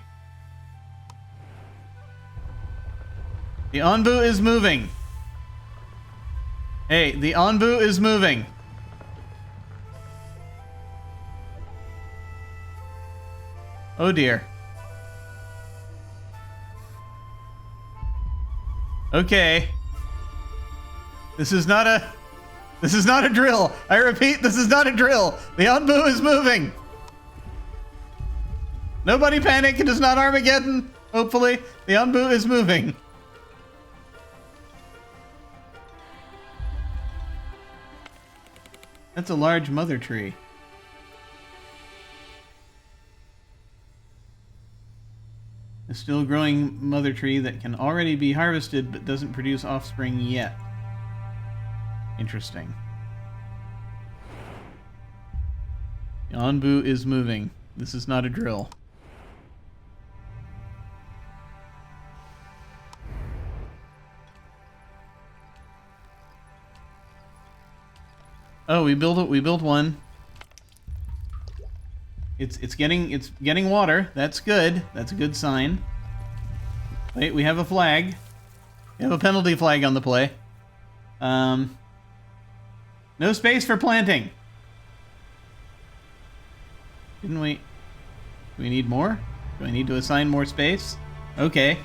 The Onbu is moving. Hey, the Onbu is moving. Oh dear. Okay. This is not a drill. I repeat, this is not a drill. The Onbu is moving. Nobody panic. It is not Armageddon. Hopefully, the Onbu is moving. That's a large mother tree. A still growing mother tree that can already be harvested but doesn't produce offspring yet. Interesting. The Onbu is moving. This is not a drill. Oh, we built one. It's getting water. That's good. That's a good sign. Wait, we have a flag. We have a penalty flag on the play. No space for planting. Didn't we? Do we need more? Do I need to assign more space? Okay.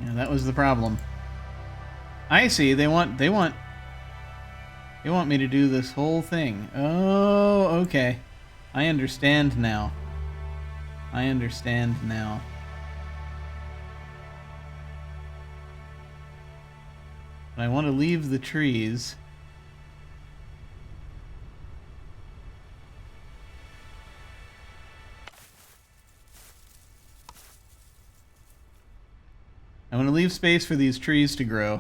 Yeah, that was the problem. I see. They want me to do this whole thing. Oh, okay. I understand now. I understand now. But I want to leave the trees. I want to leave space for these trees to grow.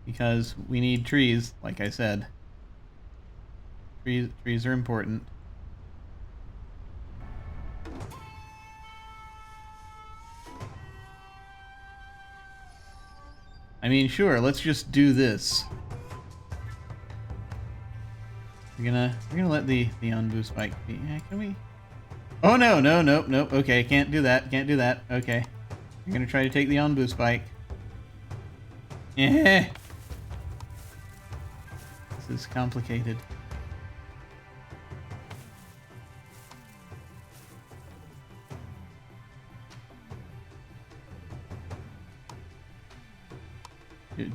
Because we need trees, like I said. Trees are important. I mean, sure, let's just do this. We're gonna let the Onbu spike be. Yeah, can we? Oh no, nope. Okay, can't do that. Okay. You're gonna try to take the Onbu spike. Yeah. This is complicated.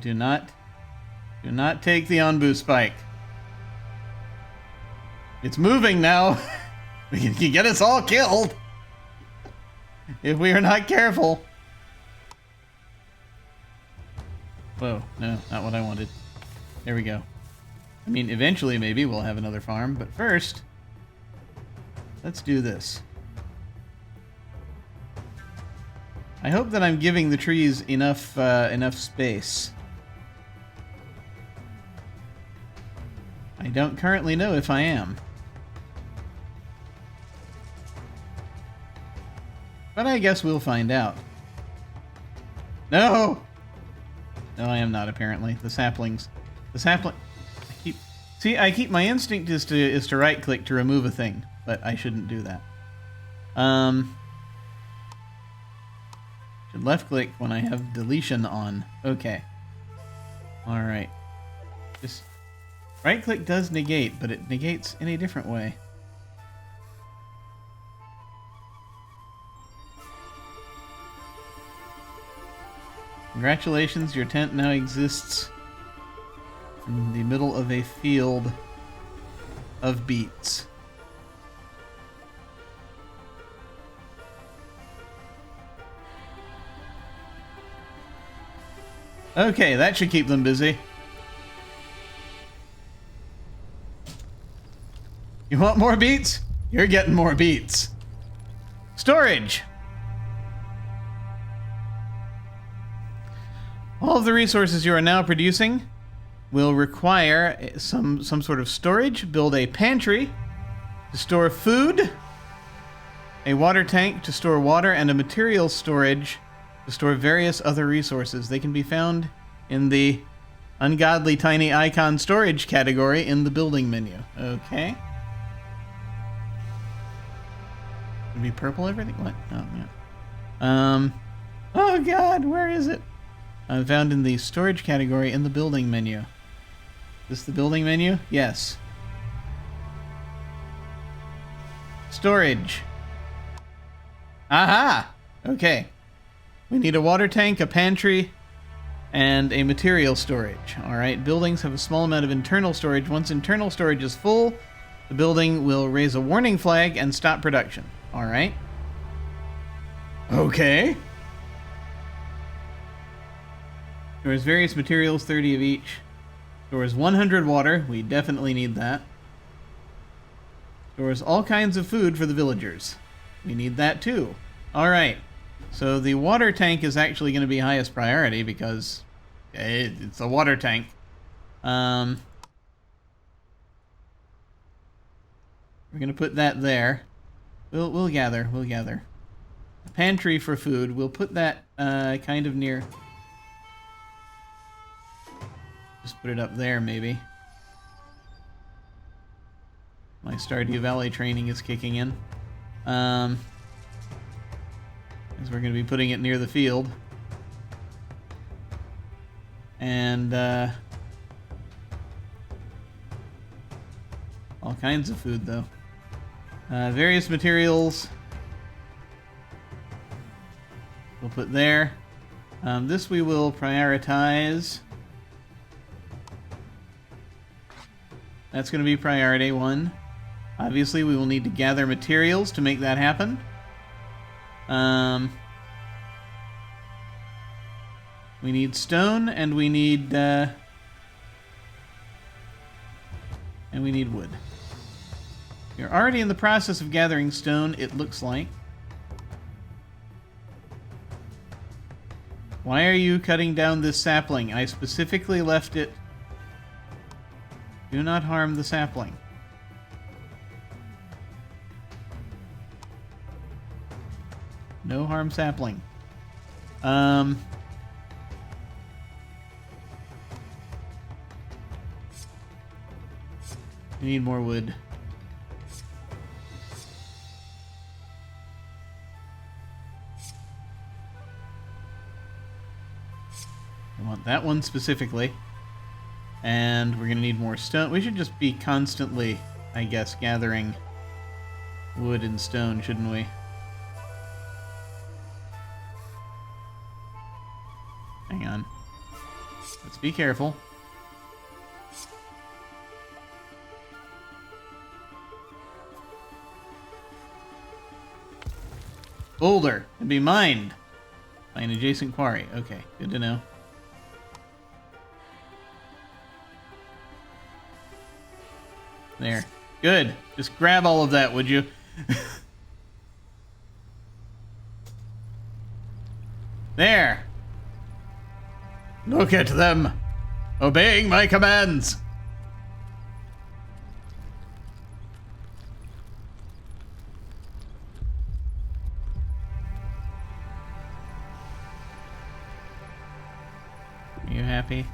Do not take the Onbu spike. It's moving now. It can get us all killed if we are not careful. Whoa, no, not what I wanted. There we go. I mean, eventually maybe we'll have another farm, but first, let's do this. I hope that I'm giving the trees enough space. I don't currently know if I am. But I guess we'll find out. No! No, I am not, apparently. The saplings. I keep my instinct is to right click to remove a thing, but I shouldn't do that. Should left click when I have deletion on. Okay. Alright. Just right click does negate, but it negates in a different way. Congratulations, your tent now exists in the middle of a field of beets. Okay, that should keep them busy. You want more beets? You're getting more beets. Storage! All of the resources you are now producing will require some sort of storage. Build a pantry to store food. a water tank to store water, and a material storage to store various other resources. They can be found in the ungodly tiny icon storage category in the building menu. Okay. It'd be purple everything? What? Oh, yeah. Oh god, where is it? Found in the storage category in the building menu. Is this the building menu? Yes. Storage. Aha! Okay. We need a water tank, a pantry, and a material storage. Alright, buildings have a small amount of internal storage. Once internal storage is full, the building will raise a warning flag and stop production. Alright. Okay. Stores various materials, 30 of each. Stores 100 water. We definitely need that. Stores all kinds of food for the villagers. We need that too. Alright. So the water tank is actually going to be highest priority because it's a water tank. We're going to put that there. We'll gather. A pantry for food. We'll put that kind of near. Just put it up there, maybe. My Stardew Valley training is kicking in. As we're going to be putting it near the field. And all kinds of food, though. Various materials. We'll put there. This we will prioritize. That's going to be priority 1. Obviously, we will need to gather materials to make that happen. We need stone, and we need wood. You're already in the process of gathering stone, it looks like. Why are you cutting down this sapling? I specifically left it. Do not harm the sapling. No harm sapling. We need more wood. I want that one specifically. And we're going to need more stone. We should just be constantly, I guess, gathering wood and stone, shouldn't we? Hang on. Let's be careful. Boulder can be mined by an adjacent quarry. Okay, good to know. There. Good. Just grab all of that, would you? There. Look at them. Obeying my commands. Are you happy?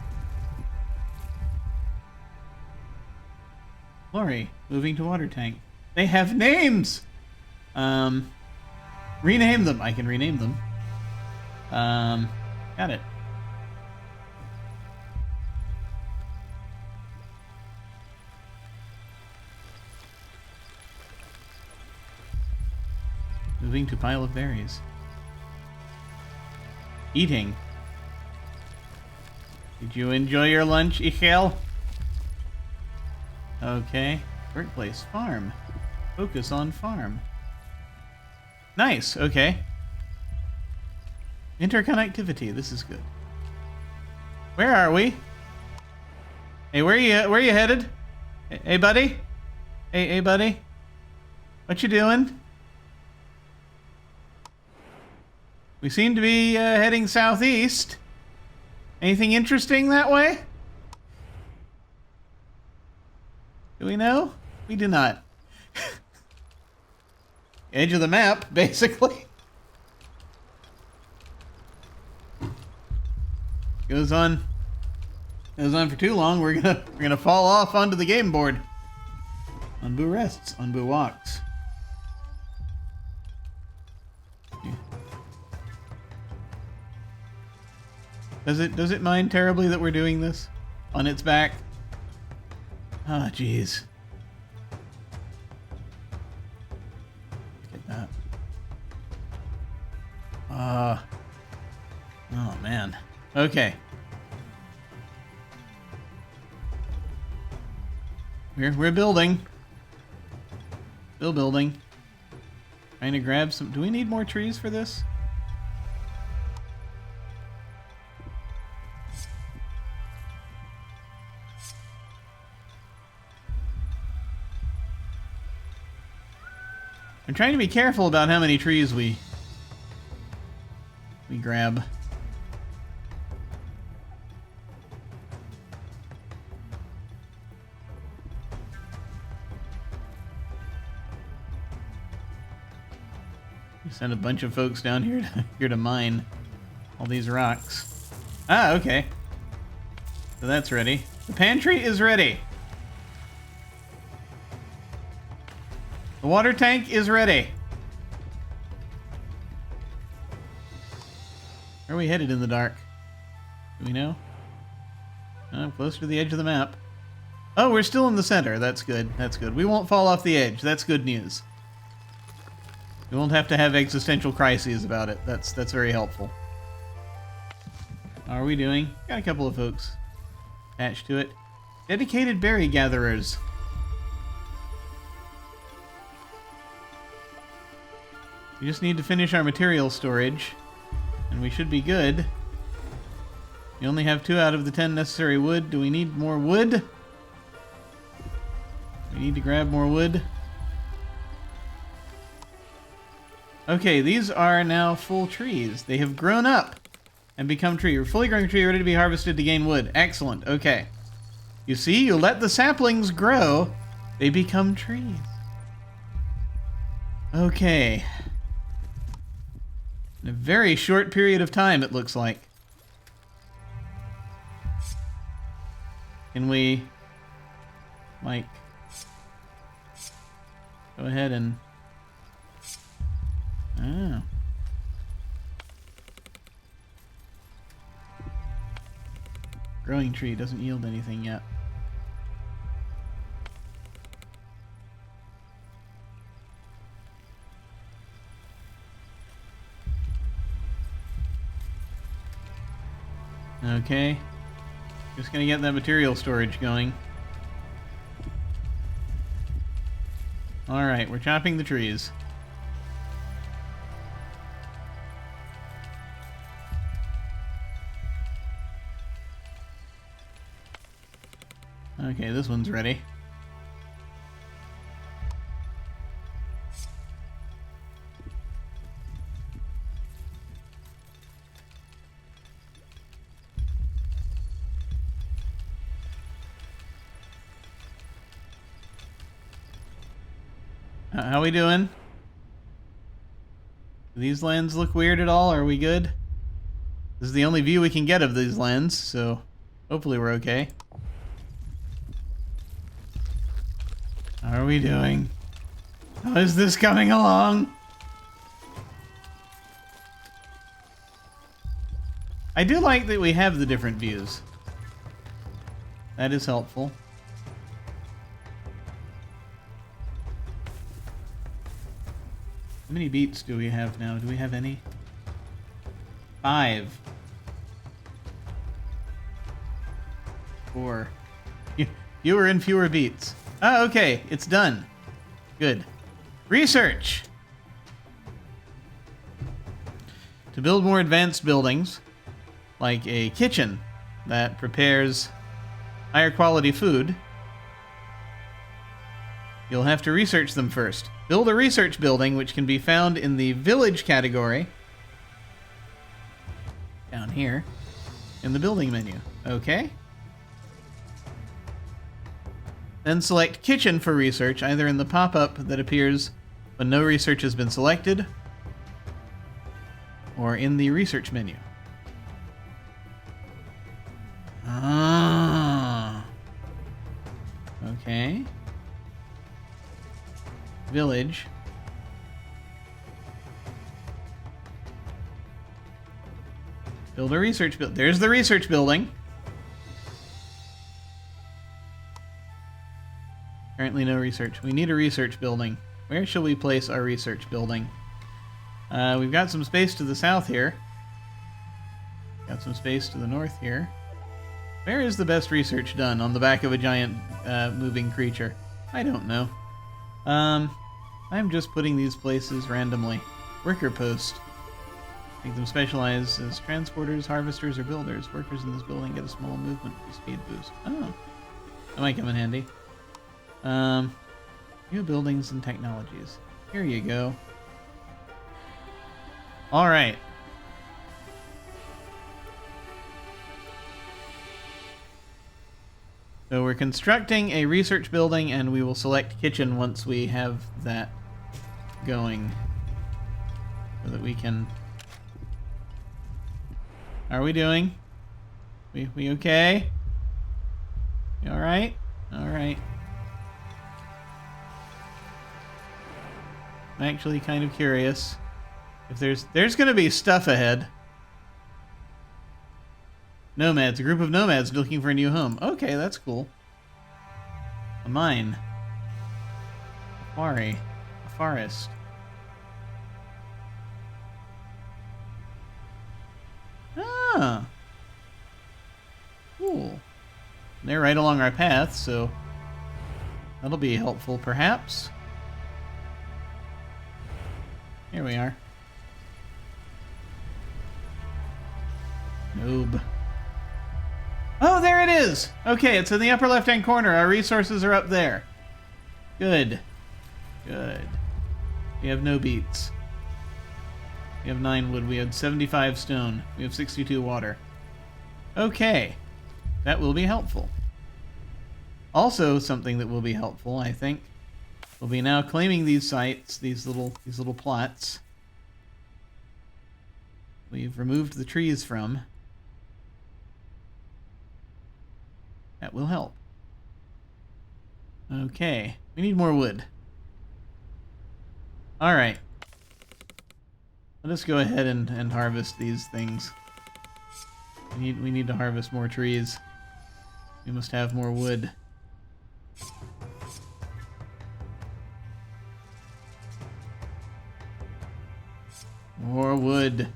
Lori, moving to water tank. They have names! Rename them. I can rename them. Got it. Moving to pile of berries. Eating. Did you enjoy your lunch, Ichel? Okay. Workplace. Farm. Focus on farm. Nice. Okay. Interconnectivity. This is good. Where are we? Hey, where you headed? Hey, buddy? Hey, buddy? What you doing? We seem to be heading southeast. Anything interesting that way? Do we know? We do not. edge of the map, basically. Goes on for too long, we're gonna fall off onto the game board. Unbu rests, Unbu walks. Does it mind terribly that we're doing this on its back? Ah, jeez. Get that. Oh man. Okay. We're building. Still building. Trying to grab some. Do we need more trees for this? I'm trying to be careful about how many trees we grab. We send a bunch of folks down here to mine all these rocks. Ah, okay. So that's ready. The pantry is ready. The water tank is ready. Where are we headed in the dark? Do we know? Oh, close to the edge of the map. Oh, we're still in the center. That's good. That's good. We won't fall off the edge. That's good news. We won't have to have existential crises about it. That's very helpful. How are we doing? Got a couple of folks attached to it. Dedicated berry gatherers. We just need to finish our material storage, and we should be good. We only have 2 out of the 10 necessary wood. Do we need more wood? We need to grab more wood. Okay, these are now full trees. They have grown up and become tree. You're fully grown tree, ready to be harvested to gain wood. Excellent. Okay. You see, you let the saplings grow, they become trees. Okay. In a very short period of time, it looks like. Can we, like, go ahead and... Oh. Growing tree doesn't yield anything yet. Okay. Just gonna get that material storage going. Alright, we're chopping the trees. Okay, this one's ready. How we doing? Do these lands look weird at all? Are we good? This is the only view we can get of these lands, so hopefully we're okay. How are we doing? How is this coming along? I do like that we have the different views. That is helpful. How many beats do we have now? Do we have any? 5. 4. Fewer and fewer beats. Oh, okay. It's done. Good. Research! To build more advanced buildings, like a kitchen that prepares higher quality food, you'll have to research them first. Build a research building, which can be found in the village category, down here, in the building menu. Okay. Then select kitchen for research, either in the pop-up that appears But no research has been selected or in the research menu. Ah. Okay. Village. Build a research building. There's the research building. Currently no research. We need a research building. Where shall we place our research building? We've got some space to the south here. Got some space to the north here. Where is the best research done? On the back of a giant moving creature? I don't know. I'm just putting these places randomly. Worker post. Make them specialize as transporters, harvesters, or builders. Workers in this building get a small movement speed boost. Oh. That might come in handy. New buildings and technologies. Here you go. Alright. So we're constructing a research building, and we will select kitchen once we have that going. So that we can... How are we doing? We okay? You alright? Alright. I'm actually kind of curious if there's gonna be stuff ahead. Nomads, a group of nomads looking for a new home. Okay, that's cool. A mine. A quarry. A forest. Ah. Cool. They're right along our path, so that'll be helpful, perhaps. Here we are. Noob. Oh, there it is! Okay, it's in the upper left-hand corner. Our resources are up there. Good. Good. We have no beets. We have 9 wood. We had 75 stone. We have 62 water. Okay. That will be helpful. Also, something that will be helpful, I think, will be now claiming these sites, these little plots. We've removed the trees from. That will help. Okay. We need more wood. Alright. Let us go ahead and harvest these things. We need to harvest more trees. We must have more wood. More wood.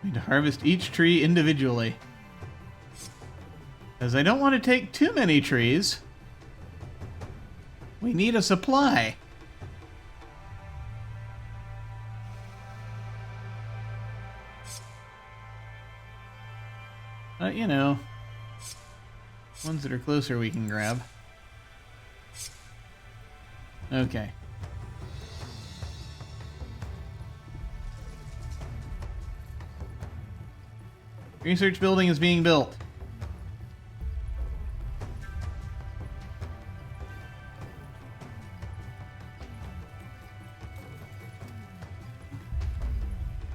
We need to harvest each tree individually. Because I don't want to take too many trees. We need a supply. But, you know, ones that are closer we can grab. Okay. Research building is being built.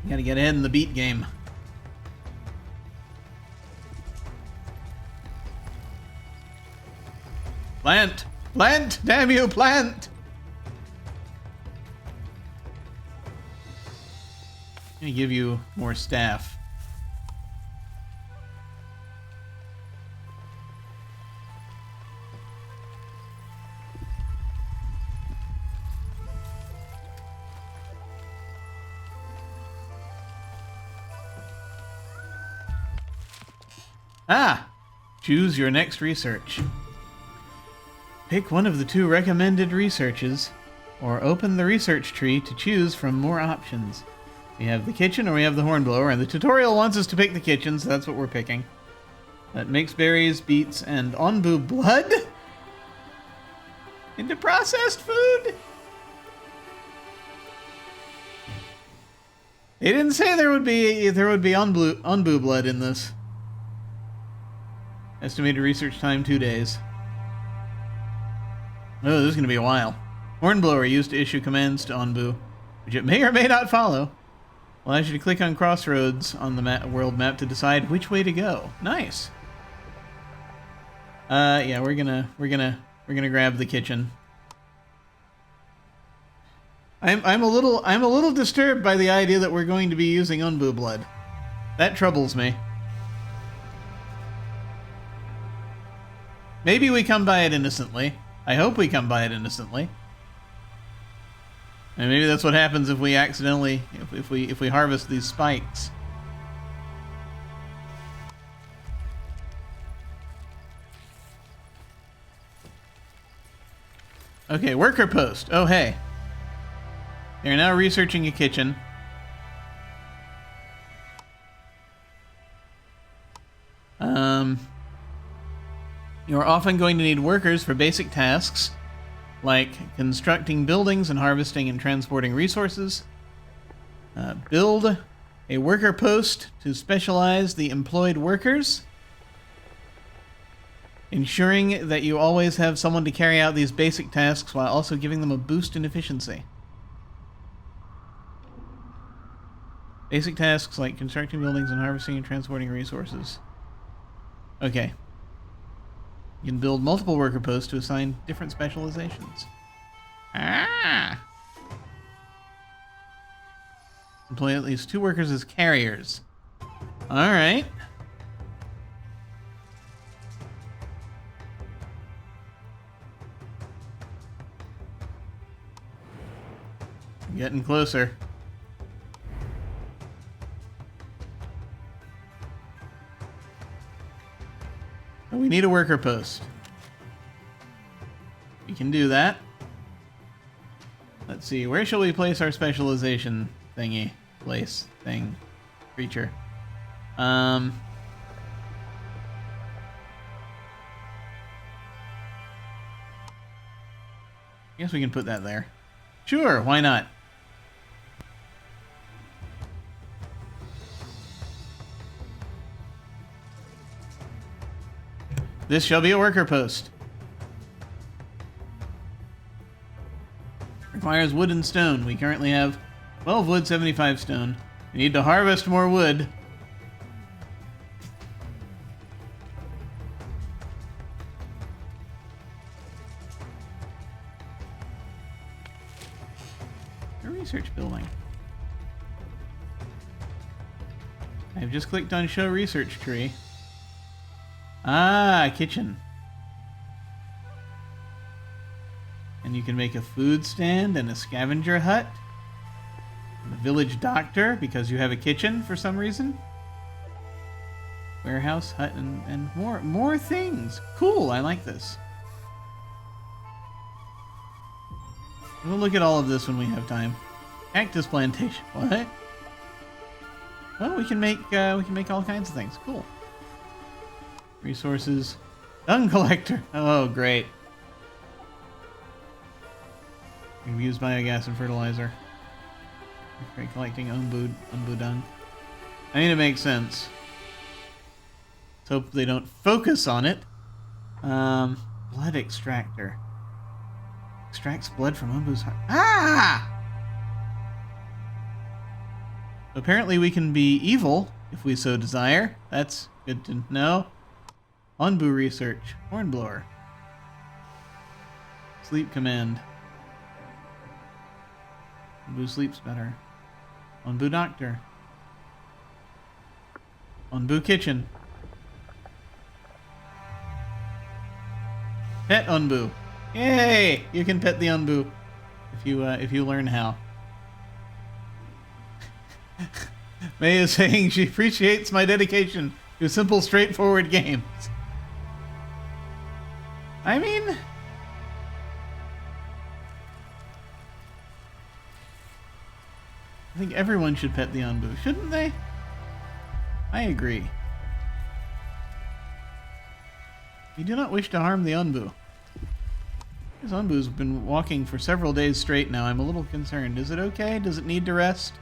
Gotta get ahead in the beat game. Plant! Plant! Damn you, plant! I'm gonna give you more staff. Ah! Choose your next research. Pick one of the 2 recommended researches, or open the research tree to choose from more options. We have the kitchen or we have the hornblower, and the tutorial wants us to pick the kitchen, so that's what we're picking. That makes berries, beets, and onbu blood into processed food. They didn't say there would be Unbu blood in this. Estimated research time 2 days. Oh, this is going to be a while. Hornblower used to issue commands to Unbu, which it may or may not follow. Allows you to click on crossroads on the world map to decide which way to go. Nice. Yeah, we're gonna grab the kitchen. I'm a little disturbed by the idea that we're going to be using Unbu blood. That troubles me. Maybe we come by it innocently. I hope we come by it innocently. And maybe that's what happens if we accidentally, if we harvest these spikes. Okay, worker post. Oh, hey. They're now researching a kitchen. You're often going to need workers for basic tasks, like constructing buildings and harvesting and transporting resources. Build a worker post to specialize the employed workers, ensuring that you always have someone to carry out these basic tasks while also giving them a boost in efficiency. Basic tasks like constructing buildings and harvesting and transporting resources. Okay. You can build multiple worker posts to assign different specializations. Ah! Employ at least 2 workers as carriers. Alright. Getting closer. We need a worker post. We can do that. Let's see, where shall we place our specialization thingy? Place, thing, creature. I guess we can put that there. Sure, why not? This shall be a worker post. Requires wood and stone. We currently have 12 wood, 75 stone. We need to harvest more wood. A research building. I've just clicked on show research tree. Ah, kitchen. And you can make a food stand and a scavenger hut. And a village doctor, because you have a kitchen for some reason. Warehouse, hut, and more things. Cool, I like this. We'll look at all of this when we have time. Cactus plantation. What? Well, we can make all kinds of things. Cool. Resources. Dung collector. Oh, great. You can use biogas and fertilizer. Great, collecting Unbu dung. I mean, it makes sense. Let's hope they don't focus on it. Blood extractor. Extracts blood from Unbu's heart. Ah! Apparently we can be evil if we so desire. That's good to know. Unbu research. Hornblower. Sleep command. Unbu sleeps better. Unbu doctor. Unbu kitchen. Pet Unbu. Yay! You can pet the Unbu if you learn how. May is saying she appreciates my dedication to simple, straightforward games. I mean, I think everyone should pet the Unbu, shouldn't they? I agree. We do not wish to harm the Unbu. This Unbu's been walking for several days straight now. I'm a little concerned. Is it okay? Does it need to rest?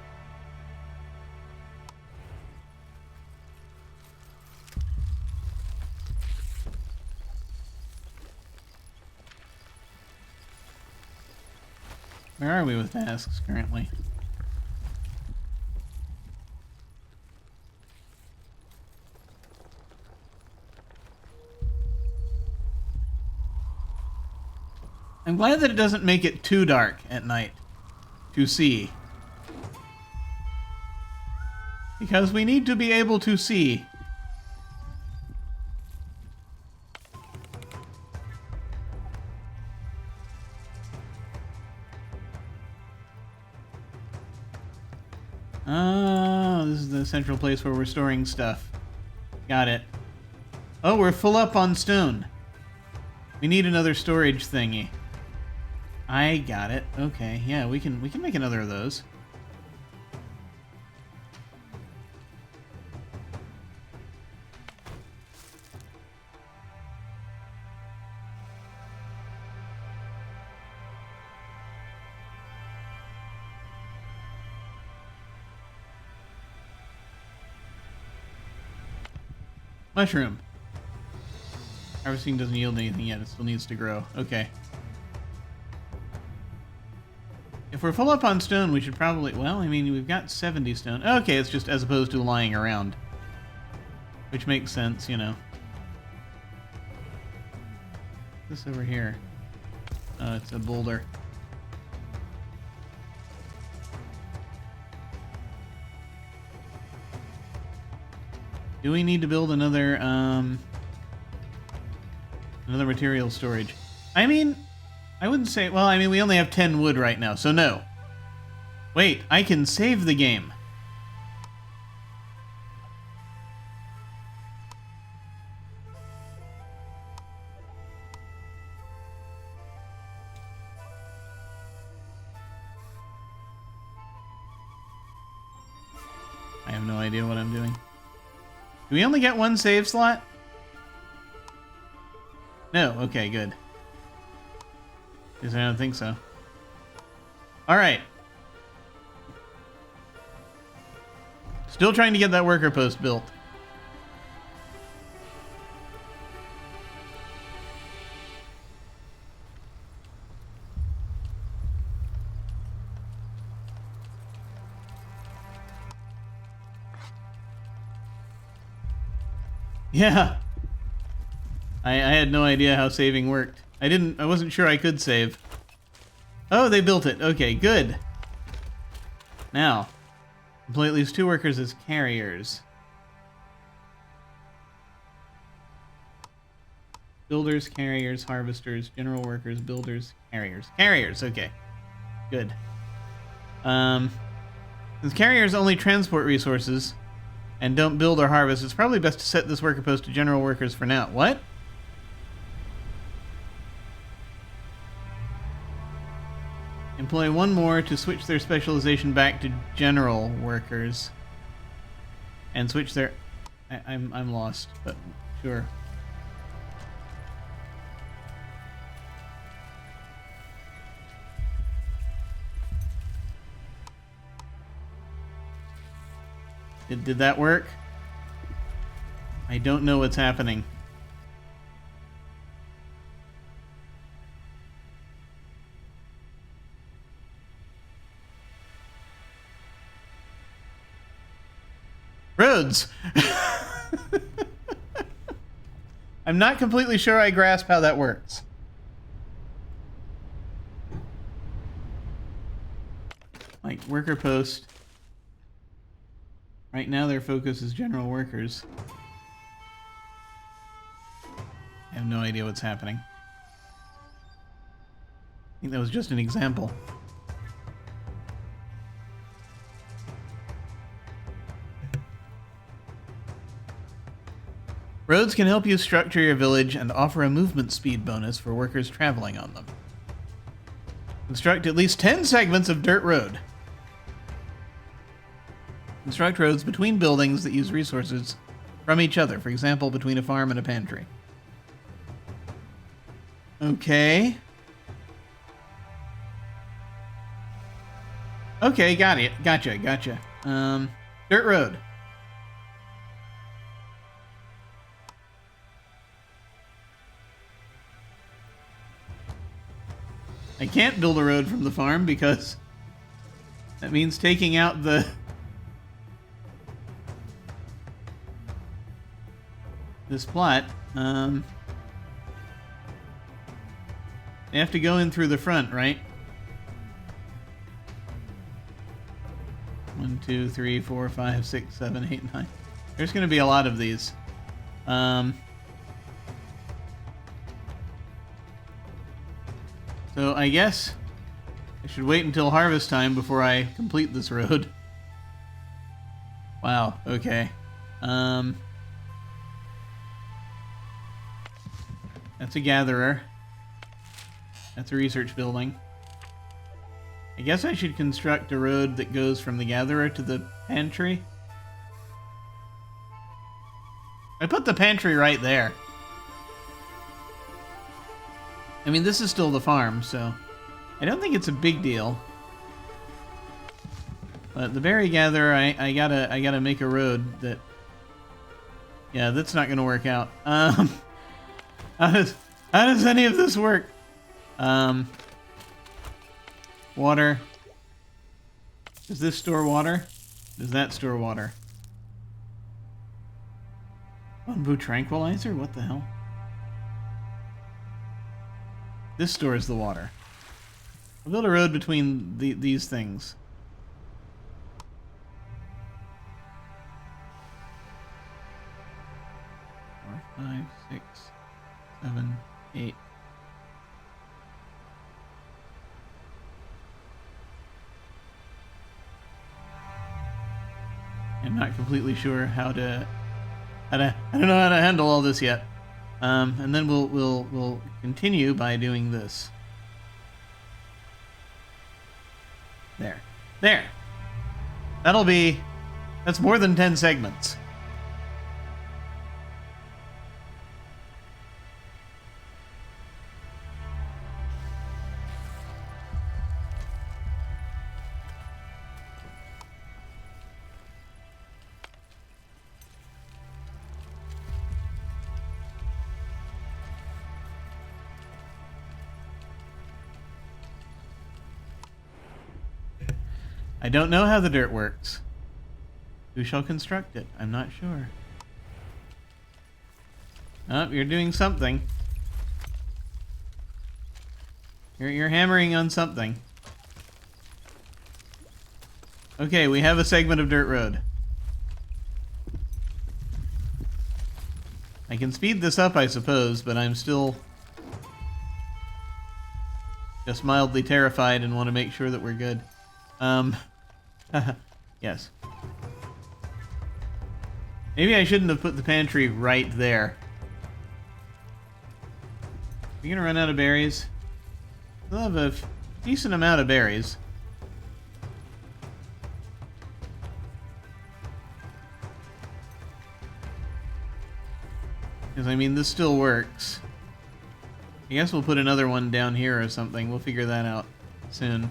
Where are we with tasks currently? I'm glad that it doesn't make it too dark at night to see. Because we need to be able to see. Oh, this is the central place where we're storing stuff. Got it. Oh, we're full up on stone. We need another storage thingy. I got it. Okay, yeah, we can make another of those. Mushroom. Harvesting doesn't yield anything yet. It still needs to grow. Okay. If we're full up on stone, we should probably... Well, I mean, we've got 70 stone. Okay, it's just as opposed to lying around. Which makes sense, you know. What's this over here? Oh, it's a boulder. Do we need to build another, another material storage? I mean, I wouldn't say... Well, I mean, we only have 10 wood right now, so no. Wait, I can save the game. I have no idea what I'm doing. Do we only get one save slot? No, okay, good. Because I don't think so. Alright. Still trying to get that worker post built. Yeah. I had no idea how saving worked. I wasn't sure I could save. Oh, they built it. Okay, good. Now, employ at least 2 workers as carriers. Builders, carriers, harvesters, general workers, builders, carriers. Carriers, okay. Good. Since carriers only transport resources and don't build or harvest, it's probably best to set this worker post to general workers for now. What? Employ 1 more to switch their specialization back to general workers. And switch their... I'm lost, but sure. Did that work? I don't know what's happening. Roads! I'm not completely sure I grasp how that works. Like, worker post. Right now their focus is general workers. I have no idea what's happening. I think that was just an example. Roads can help you structure your village and offer a movement speed bonus for workers traveling on them. Construct at least 10 segments of dirt road. Construct roads between buildings that use resources from each other, for example, between a farm and a pantry. Okay. Okay, got it. Gotcha. Dirt road. I can't build a road from the farm because that means taking out this plot. They have to go in through the front, right? 1, 2, 3, 4, 5, 6, 7, 8, 9. There's going to be a lot of these. So I guess I should wait until harvest time before I complete this road. Wow, okay. That's a gatherer. That's a research building. I guess I should construct a road that goes from the gatherer to the pantry. I put the pantry right there. I mean, this is still the farm, so I don't think it's a big deal. But the berry gatherer, I gotta make a road that. Yeah, that's not gonna work out. How does any of this work? Water. Does this store water? Does that store water? Bamboo tranquilizer? What the hell? This stores the water. I'll build a road between these things. Four, 5, 6, 7, 8. I'm not completely sure how to. I don't know how to handle all this yet. And then we'll continue by doing this. There. That's more than 10 segments. I don't know how the dirt works. Who shall construct it? I'm not sure. Oh, you're doing something. You're hammering on something. Okay, we have a segment of dirt road. I can speed this up, I suppose, but I'm still just mildly terrified and want to make sure that we're good. Yes. Maybe I shouldn't have put the pantry right there. We're gonna run out of berries. We'll have a decent amount of berries. Because, I mean, this still works. I guess we'll put another one down here or something. We'll figure that out soon.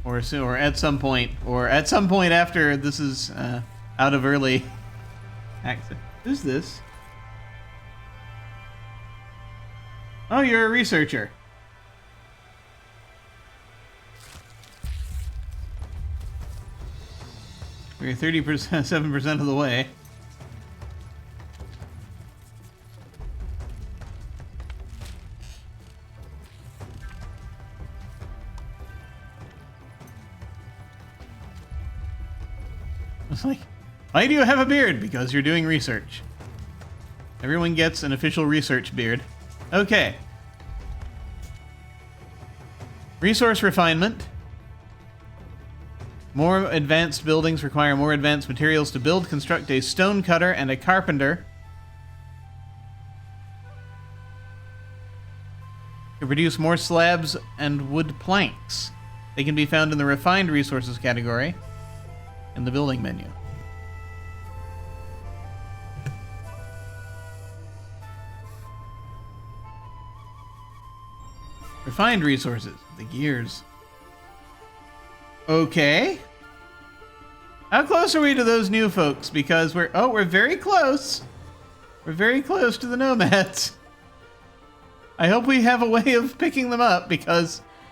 Or at some point after this is out of early access. Who's this? Oh, you're a researcher. We're 7% of the way. It's like, why do you have a beard? Because you're doing research. Everyone gets an official research beard. Okay. Resource refinement. More advanced buildings require more advanced materials to build. Construct a stone cutter and a carpenter to produce more slabs and wood planks. They can be found in the refined resources category in the building menu. Refined resources, the gears. Okay. How close are we to those new folks? Because we're very close. We're very close to the nomads. I hope we have a way of picking them up because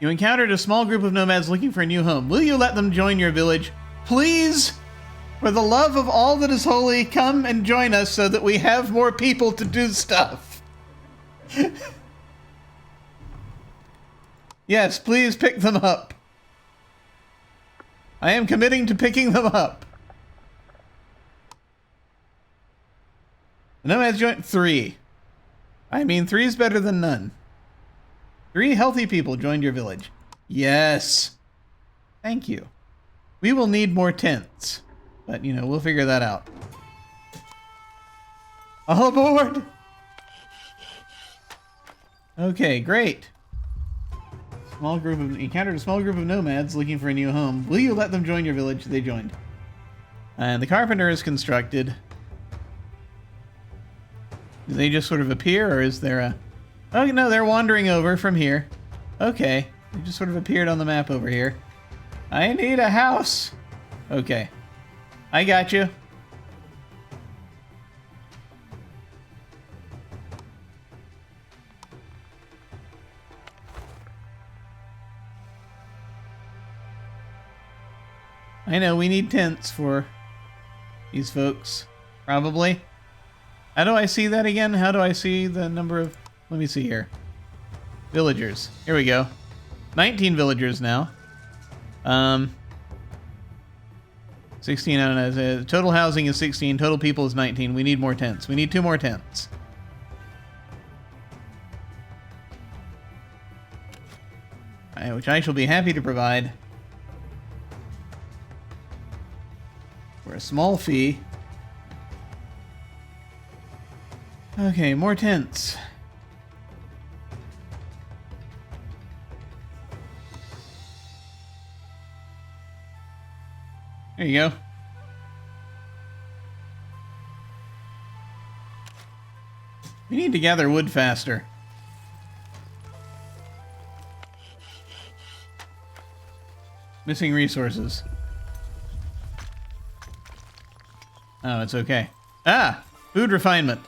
You encountered a small group of nomads looking for a new home. Will you let them join your village? Please, for the love of all that is holy, come and join us so that we have more people to do stuff. Yes, please pick them up. I am committing to picking them up. The nomads joined 3. I mean, 3 is better than none. 3 healthy people joined your village. Yes. Thank you. We will need more tents. But, you know, we'll figure that out. All aboard! Okay, great. Encountered a small group of nomads looking for a new home. Will you let them join your village? They joined. And the carpenter is constructed. Do they just sort of appear, or is there a... Oh, no, they're wandering over from here. Okay. They just sort of appeared on the map over here. I need a house. Okay. I got you. I know, we need tents for these folks. Probably. How do I see that again? How do I see the number of... Let me see here. Villagers. Here we go. 19 villagers now. 16, I don't know. Total housing is 16. Total people is 19. We need more tents. We need 2 more tents. Which I shall be happy to provide. For a small fee. Okay, more tents. There you go. We need to gather wood faster. Missing resources. Oh, it's okay. Ah! Food refinement.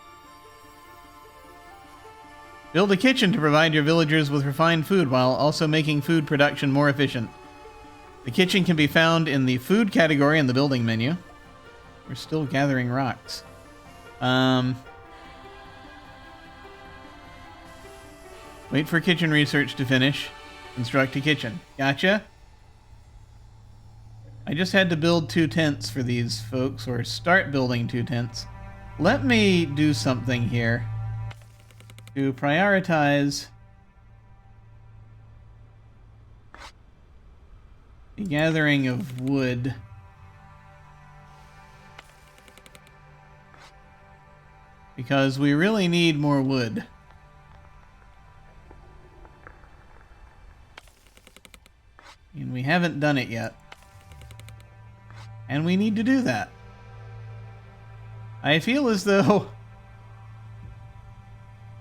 Build a kitchen to provide your villagers with refined food while also making food production more efficient. The kitchen can be found in the food category in the building menu. We're still gathering rocks. Wait for kitchen research to finish. Construct a kitchen. Gotcha. I just had to build 2 tents for these folks, or start building 2 tents. Let me do something here to prioritize the gathering of wood. Because we really need more wood. And we haven't done it yet. And we need to do that. I feel as though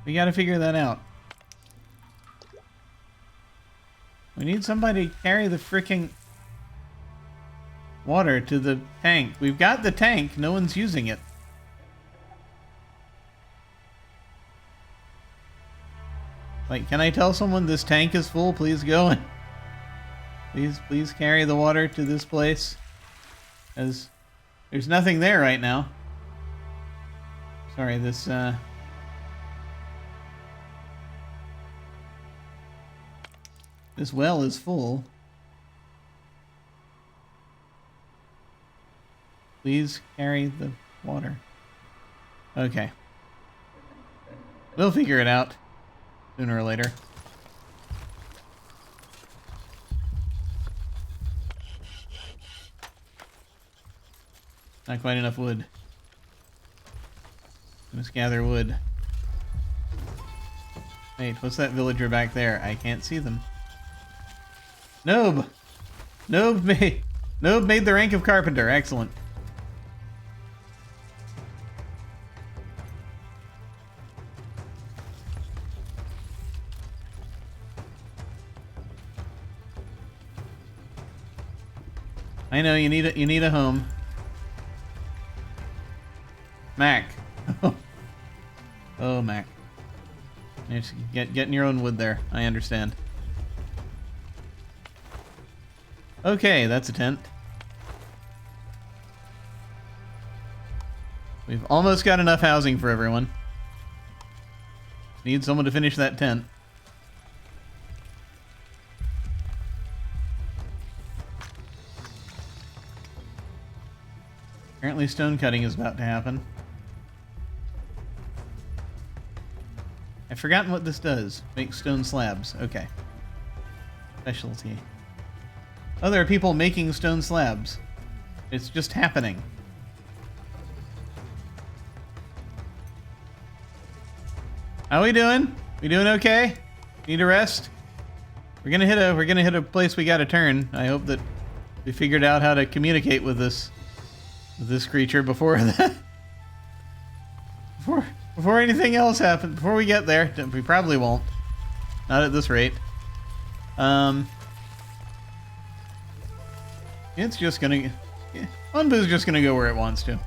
we gotta figure that out. We need somebody to carry the frickin' water to the tank. We've got the tank, no one's using it. Like, can I tell someone this tank is full? Please go and please carry the water to this place. As there's nothing there right now. Sorry, this well is full. Please carry the water. Okay. We'll figure it out sooner or later. Not quite enough wood. Let's gather wood. Wait, what's that villager back there? I can't see them. Noob! Noob made the rank of carpenter. Excellent. I know you need a home. Mac. Oh, Mac. Getting your own wood there. I understand. Okay, that's a tent. We've almost got enough housing for everyone. Need someone to finish that tent. Apparently stone cutting is about to happen. I've forgotten what this does. Make stone slabs. Okay. Specialty. Oh, there are people making stone slabs. It's just happening. How we doing? We doing okay? Need a rest? We're gonna hit a place we gotta turn. I hope that we figured out how to communicate with this creature before that. Before anything else happens, before we get there. We probably won't. Not at this rate. It's just gonna... Yeah, Onbu's just gonna go where it wants to.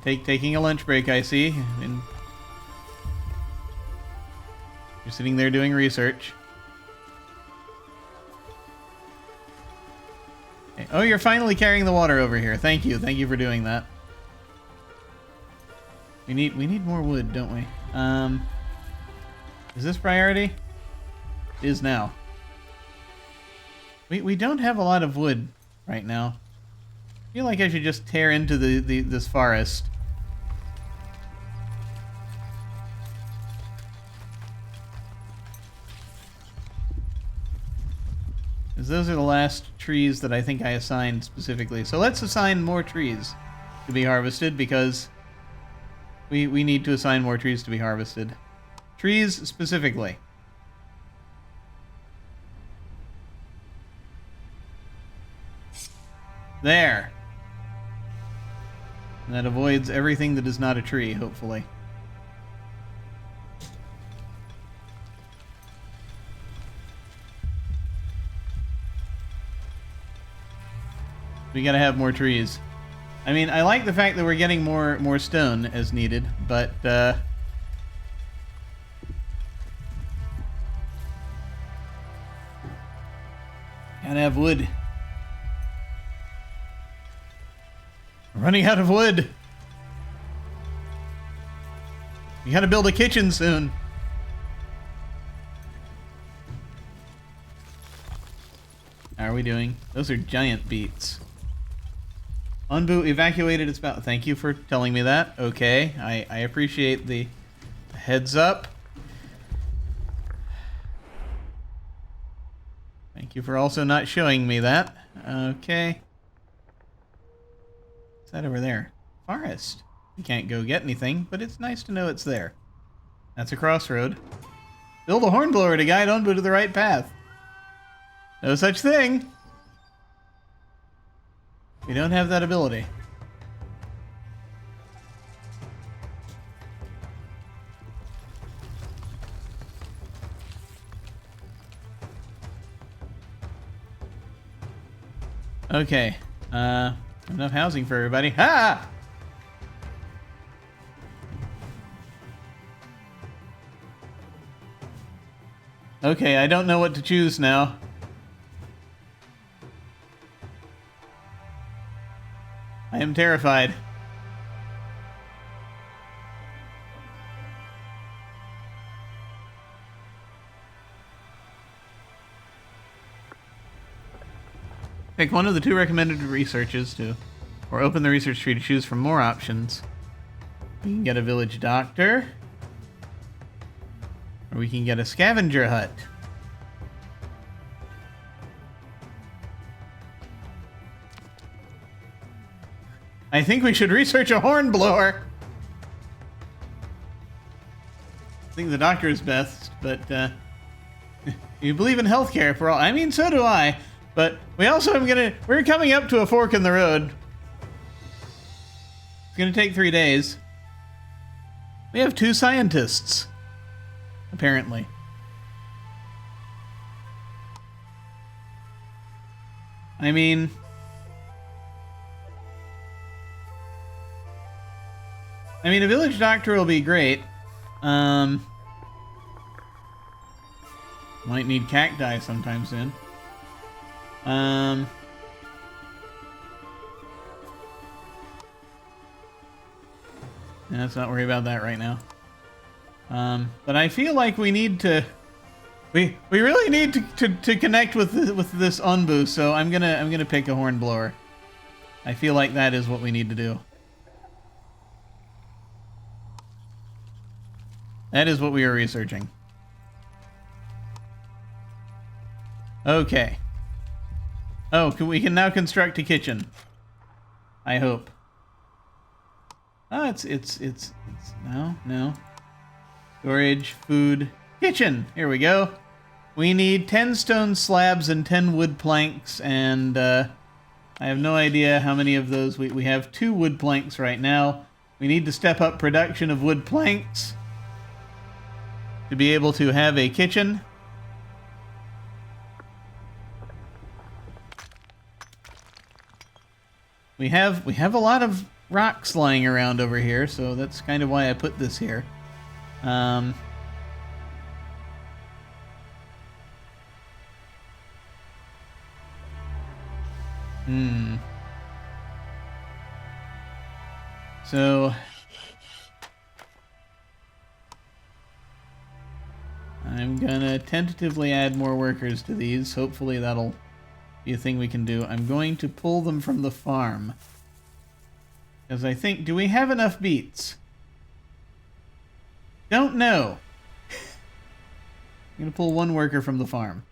Taking a lunch break, I see. And you're sitting there doing research. Okay. Oh, you're finally carrying the water over here. Thank you. Thank you for doing that. We need more wood, don't we? Is this priority? It is now. We don't have a lot of wood right now. I feel like I should just tear into this forest. Because those are the last trees that I think I assigned specifically. So let's assign more trees to be harvested because we need to assign more trees to be harvested. Trees specifically. There. And that avoids everything that is not a tree, hopefully. We gotta have more trees. I mean, I like the fact that we're getting more stone as needed, but gotta have wood. We're running out of wood. We gotta build a kitchen soon. How are we doing? Those are giant beets. Onbu evacuated its bow. Thank you for telling me that. Okay, I appreciate the heads up. Thank you for also not showing me that. Okay. What's that over there? Forest. We can't go get anything, but it's nice to know it's there. That's a crossroad. Build a hornblower to guide Onbu to the right path. No such thing. We don't have that ability. Okay. Enough housing for everybody. Ha! Okay, I don't know what to choose now. I am terrified. Pick one of the two recommended researches to, or open the research tree to choose from more options. We can get a village doctor, or we can get a scavenger hut. I think we should research a hornblower. I think the doctor is best, but you believe in healthcare for all. I mean, so do I. But we also we're coming up to a fork in the road. It's gonna take 3 days. We have 2 scientists, apparently. I mean, a village doctor will be great. Might need cacti sometime soon. Let's not worry about that right now. But I feel like we need to... We really need to connect with this Onbu, so I'm gonna pick a hornblower. I feel like that is what we need to do. That is what we are researching. Okay. Oh, we can now construct a kitchen. I hope. Oh, it's no. Storage, food, kitchen. Here we go. We need 10 stone slabs and 10 wood planks, and I have no idea how many of those. We have 2 wood planks right now. We need to step up production of wood planks to be able to have a kitchen. We have a lot of rocks lying around over here, so that's kind of why I put this here. So I'm gonna tentatively add more workers to these. Hopefully that'll be a thing we can do. I'm going to pull them from the farm. Because I think... Do we have enough beets? Don't know. I'm gonna pull 1 worker from the farm.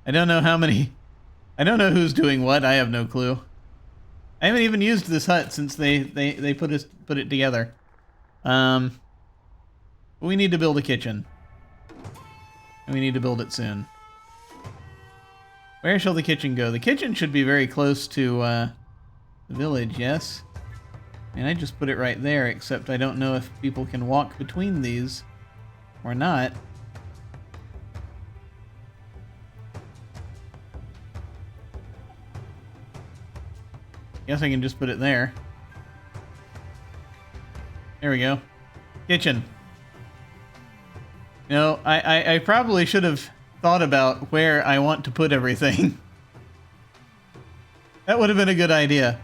I don't know how many... I don't know who's doing what. I have no clue. I haven't even used this hut since they put it together. We need to build a kitchen. And we need to build it soon. Where shall the kitchen go? The kitchen should be very close to the village, yes? And I just put it right there, except I don't know if people can walk between these or not. Guess I can just put it there. There we go. Kitchen. No, I probably should have thought about where I want to put everything. That would have been a good idea.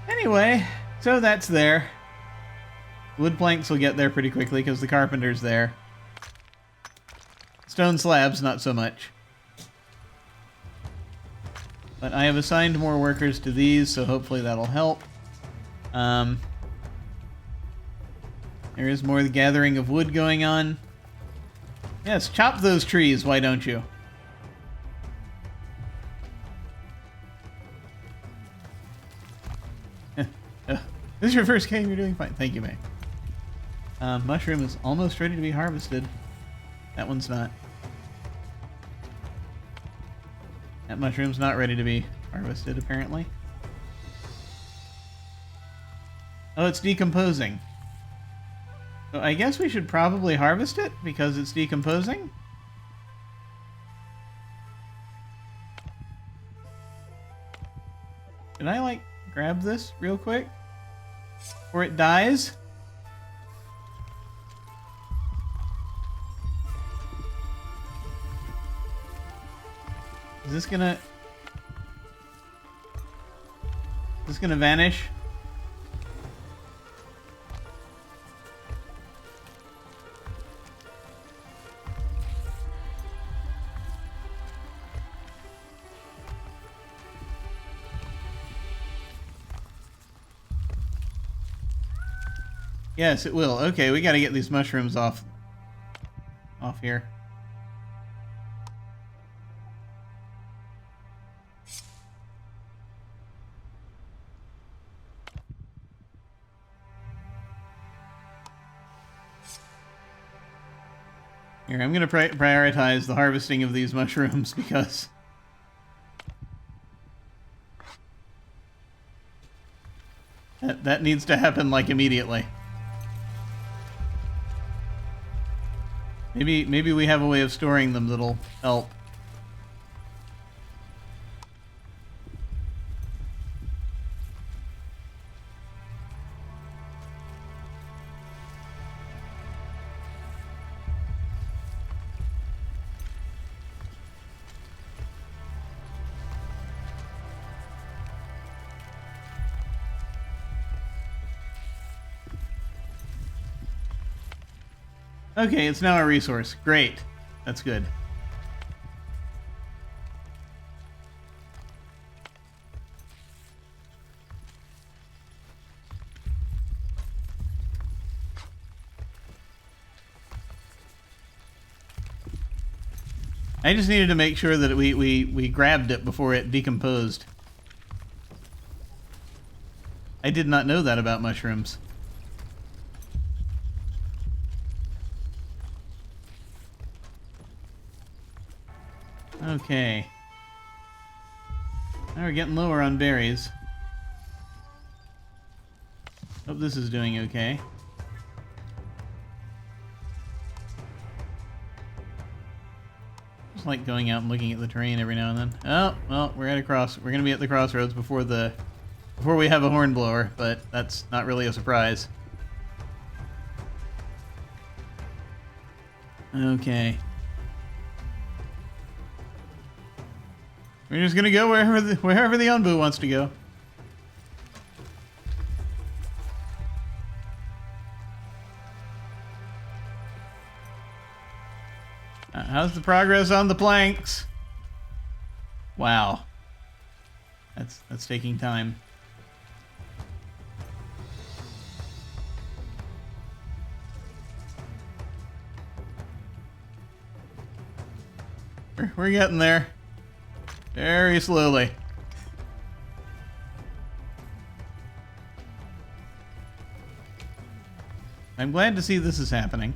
Anyway, so that's there. Wood planks will get there pretty quickly because the carpenter's there. Stone slabs, not so much. But I have assigned more workers to these, so hopefully that'll help. There is more gathering of wood going on. Yes, chop those trees, why don't you? This is your first game, you're doing fine. Thank you, May. Mushroom is almost ready to be harvested. That one's not. That mushroom's not ready to be harvested, apparently. Oh, it's decomposing. So I guess we should probably harvest it because it's decomposing. Can I, like, grab this real quick before it dies? Is this gonna vanish? Yes, it will. Okay, we gotta get these mushrooms off here. Here, I'm gonna prioritize the harvesting of these mushrooms because that needs to happen like immediately. Maybe we have a way of storing them that'll help. Okay, it's now a resource. Great. That's good. I just needed to make sure that we grabbed it before it decomposed. I did not know that about mushrooms. Okay. Now we're getting lower on berries. Hope this is doing okay. Just like going out and looking at the terrain every now and then. Oh, well, we're gonna be at the crossroads before we have a hornblower, but that's not really a surprise. Okay. We're just gonna go wherever the Onbu wants to go. How's the progress on the planks? Wow. That's taking time. We're getting there. Very slowly. I'm glad to see this is happening.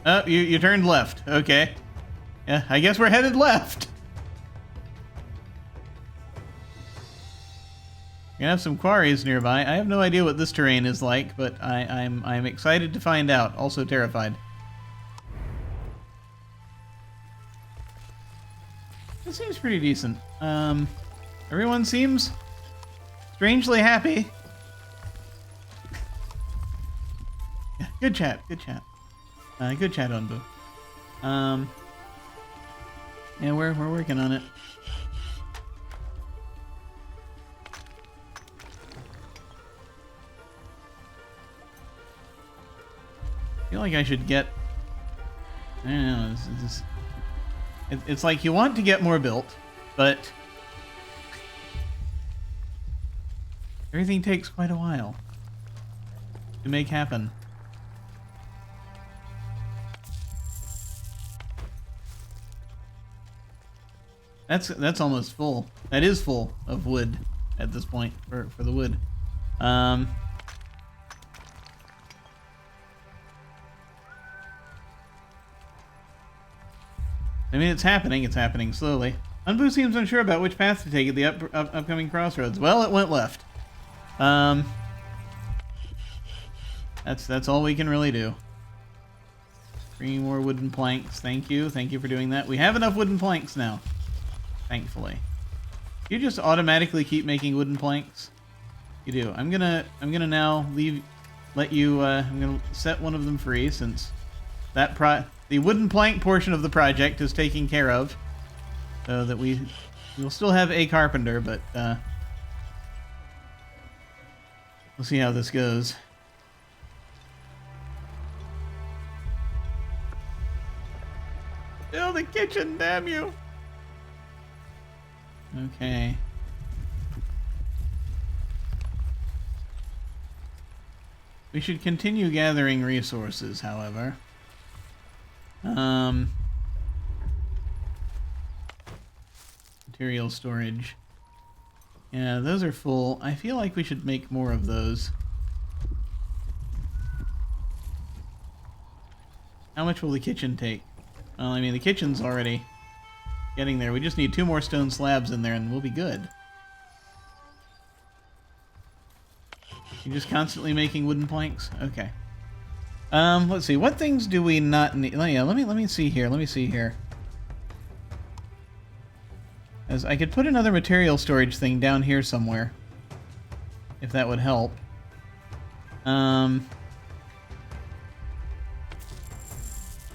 Oh, you turned left. Okay. Yeah, I guess we're headed left. We're gonna have some quarries nearby. I have no idea what this terrain is like, but I'm excited to find out. Also terrified. This seems pretty decent. Everyone seems strangely happy. Yeah, good chat. Good chat. Good chat, Onbu. Yeah, we're working on it. I feel like I should get... I don't know, it's like you want to get more built, but everything takes quite a while to make happen. That's almost full. That is full of wood at this point for the wood. I mean, it's happening. It's happening slowly. Onbu seems unsure about which path to take at the upcoming crossroads. Well, it went left. That's all we can really do. Bringing more wooden planks. Thank you. Thank you for doing that. We have enough wooden planks now. Thankfully. You just automatically keep making wooden planks? You do. I'm gonna now let you I'm gonna set one of them free since the wooden plank portion of the project is taken care of. So that we'll still have a carpenter, but we'll see how this goes. Build a kitchen, damn you! Okay. We should continue gathering resources, however. Material storage. Yeah, those are full. I feel like we should make more of those. How much will the kitchen take? Well, I mean, the kitchen's already getting there. We just need 2 more stone slabs in there and we'll be good. You're just constantly making wooden planks? Okay. Let's see. What things do we not need? Oh, yeah, let me see here. Let me see here. As I could put another material storage thing down here somewhere. If that would help.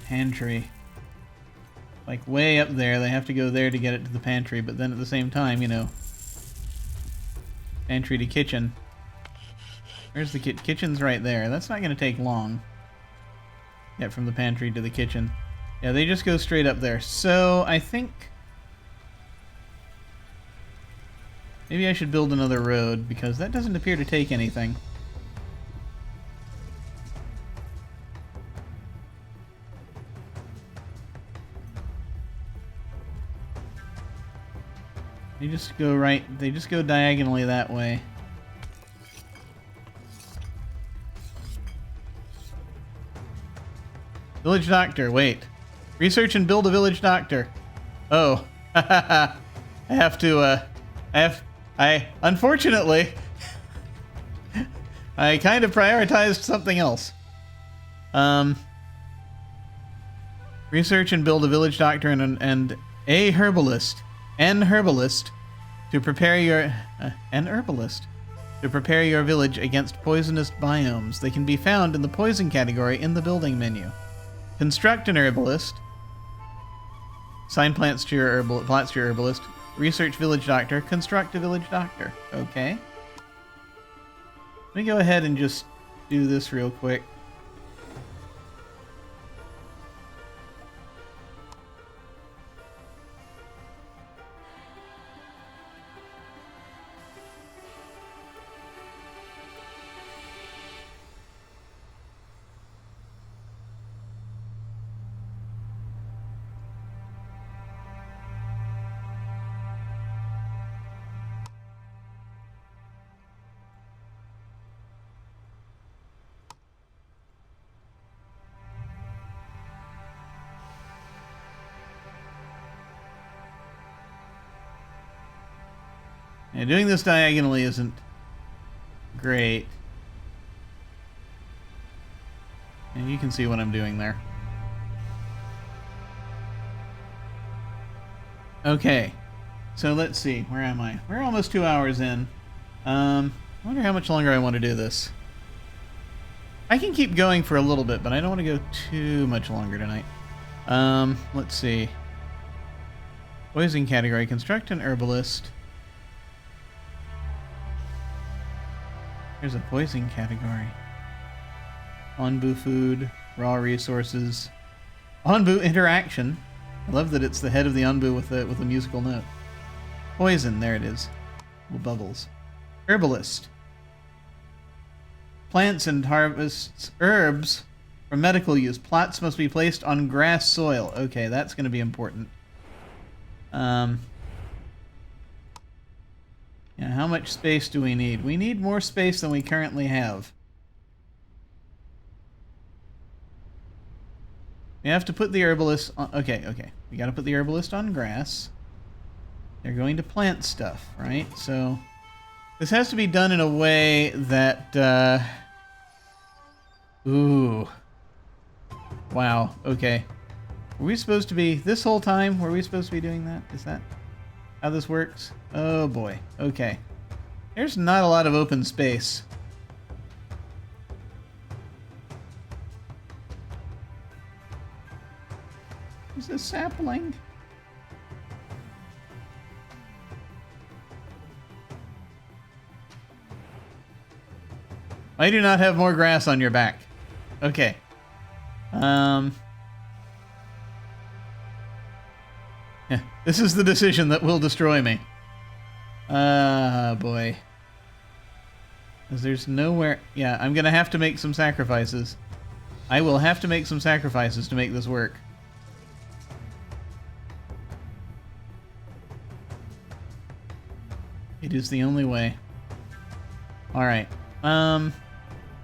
Pantry. Like way up there. They have to go there to get it to the pantry, but then at the same time, you know. Pantry to kitchen. Where's the kitchen's right there. That's not going to take long. Yeah, from the pantry to the kitchen. Yeah, they just go straight up there. So, I think... maybe I should build another road, because that doesn't appear to take anything. They just go right... they just go diagonally that way. Village doctor, wait. Research and build a village doctor. Oh. I have to, unfortunately, I kind of prioritized something else. Research and build a village doctor and a herbalist. An herbalist to prepare your... an herbalist to prepare your village against poisonous biomes. They can be found in the poison category in the building menu. Construct an herbalist. Assign plants to your herbalist. Research village doctor. Construct a village doctor. Okay. Let me go ahead and just do this real quick. Yeah, doing this diagonally isn't great. And you can see what I'm doing there. Okay. So let's see. Where am I? We're almost 2 hours in. I wonder how much longer I want to do this. I can keep going for a little bit, but I don't want to go too much longer tonight. Let's see. Poison category. Construct an herbalist. Here's a poison category. Onbu food, raw resources, Onbu interaction. I love that it's the head of the Onbu with a musical note. Poison, there it is. Little bubbles. Herbalist. Plants and harvests herbs for medical use. Plots must be placed on grass soil. Okay, that's going to be important. Yeah, how much space do we need? We need more space than we currently have. We have to put the herbalist on... Okay. We gotta put the herbalist on grass. They're going to plant stuff, right? So, this has to be done in a way that, ooh. Wow, okay. Were we supposed to be... this whole time, were we supposed to be doing that? Is that how this works? Oh boy. Okay. There's not a lot of open space. Is a sapling? Why do you not have more grass on your back? Okay. Yeah, this is the decision that will destroy me. Boy. 'Cause there's nowhere... yeah, I'm gonna have to make some sacrifices. I will have to make some sacrifices to make this work. It is the only way. Alright. You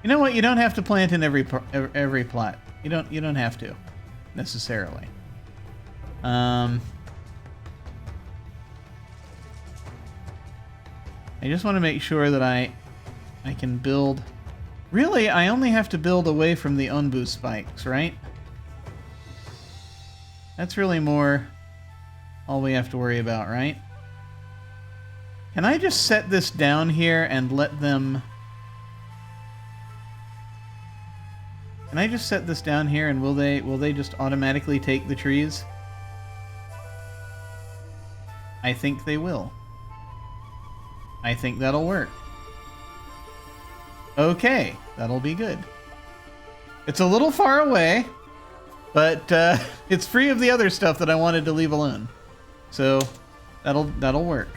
know what? You don't have to plant in every plot. You don't have to, necessarily. I just want to make sure that I can build... really, I only have to build away from the Onbu spikes, right? That's really more all we have to worry about, right? Can I just set this down here and let them... can I just set this down here and will they just automatically take the trees? I think they will. I think that'll work. Okay, that'll be good. It's a little far away, but it's free of the other stuff that I wanted to leave alone. So that'll work.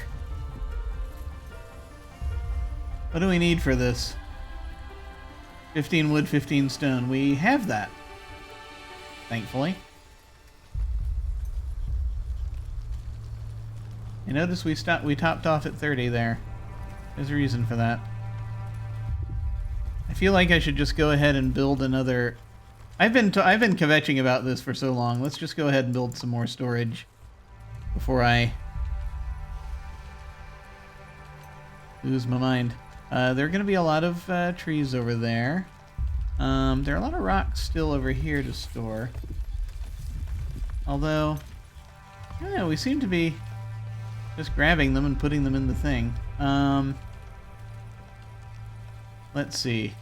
What do we need for this? 15 wood, 15 stone. We have that, thankfully. You notice we topped off at 30 there. There's a reason for that. I feel like I should just go ahead and build another. I've been kvetching about this for so long. Let's just go ahead and build some more storage before I lose my mind. There are going to be a lot of trees over there. There are a lot of rocks still over here to store. Although, I don't know, we seem to be just grabbing them and putting them in the thing. Let's see.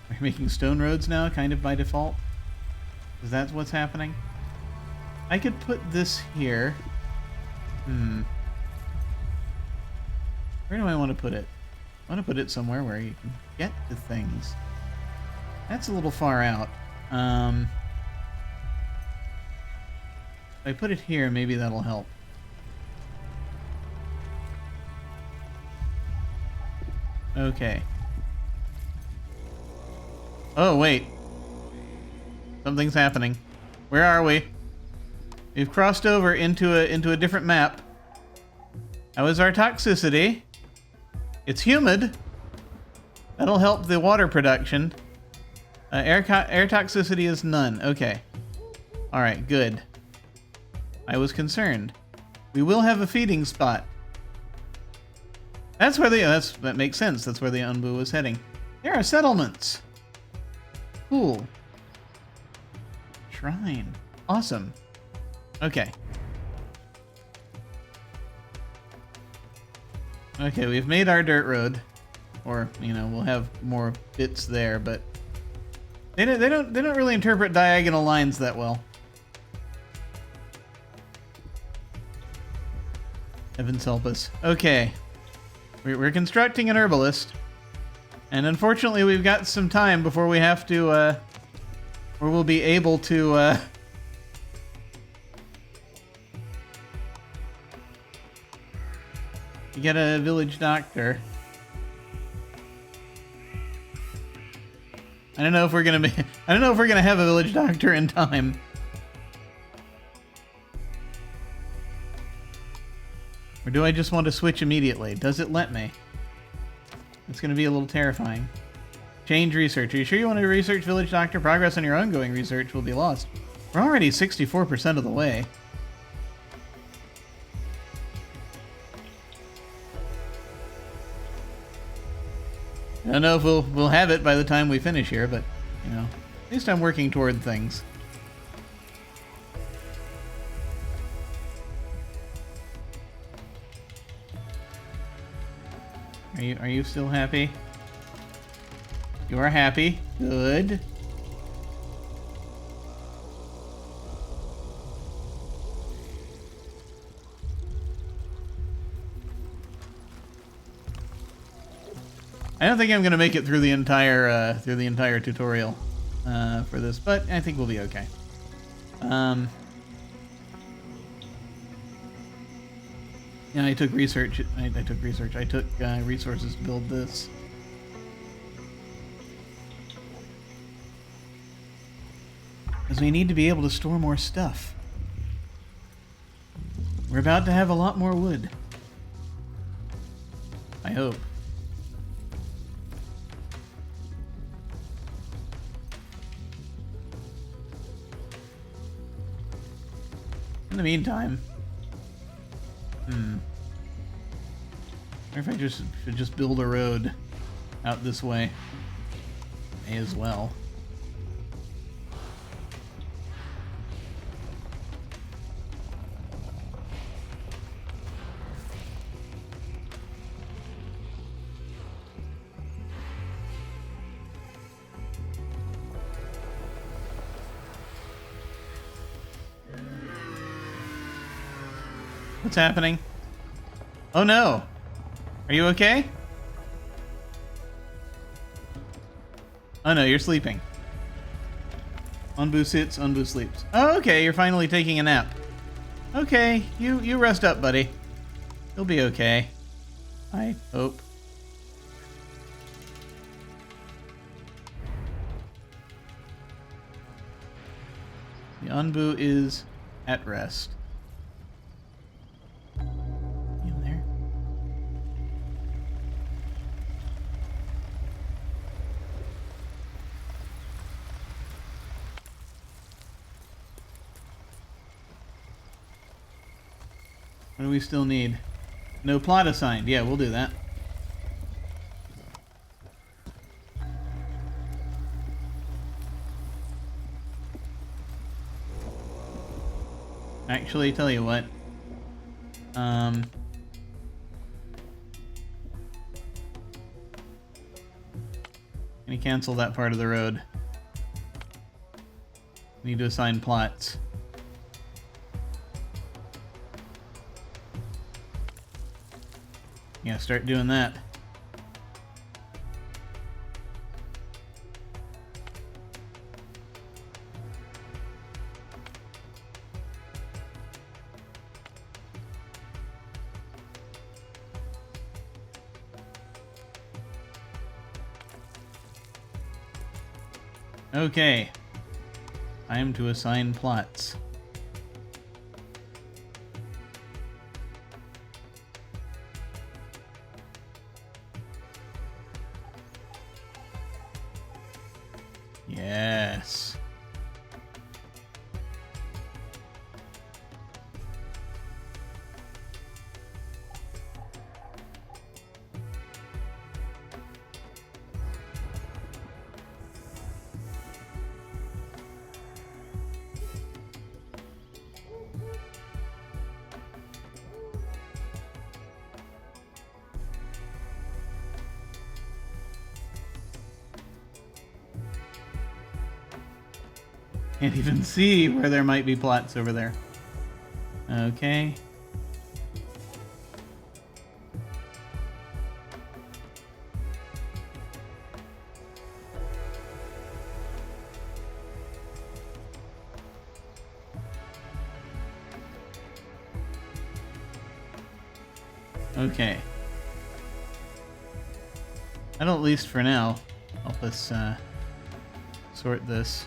Are we making stone roads now, kind of by default? Is that what's happening? I could put this here. Where do I want to put it? I want to put it somewhere where you can get to things. That's a little far out. If I put it here, maybe that'll help. Okay. Oh, wait. Something's happening. Where are we? We've crossed over into a different map. How is our toxicity? It's humid. That'll help the water production. Air toxicity is none. Okay. Alright, good. I was concerned. We will have a feeding spot. That's where that makes sense. That's where the Unbu was heading. There are settlements. Cool. Shrine. Awesome. Okay. Okay, we've made our dirt road. Or, you know, we'll have more bits there, but they don't really interpret diagonal lines that well. Heavens help us. Okay. We're constructing an herbalist. And unfortunately, we've got some time before we have to, or we'll be able to, get a village doctor. I don't know if we're gonna have a village doctor in time. Or do I just want to switch immediately? Does it let me? It's going to be a little terrifying. Change research. Are you sure you want to research village doctor? Progress on your ongoing research will be lost. We're already 64% of the way. I don't know if we'll have it by the time we finish here, but, you know, at least I'm working toward things. Are you still happy? You are happy. Good. I don't think I'm gonna make it through the entire tutorial for this, but I think we'll be okay. Yeah, I took research. I took research. I took resources to build this. Because we need to be able to store more stuff. We're about to have a lot more wood. I hope. In the meantime... Or if I should just build a road out this way. May as well. What's happening? Oh no! Are you okay? Oh no, you're sleeping. Unbu sits, Unbu sleeps. Oh, okay, you're finally taking a nap. Okay, you rest up, buddy. You'll be okay. I hope. The Unbu is at rest. In there. What do we still need? No plot assigned. Yeah, we'll do that. Actually, tell you what. Can you cancel that part of the road? Need to assign plots. Yeah, start doing that. Okay. Time to assign plots. Yes. Can't even see where there might be plots over there. Okay. Okay. That'll, at least for now, help us sort this.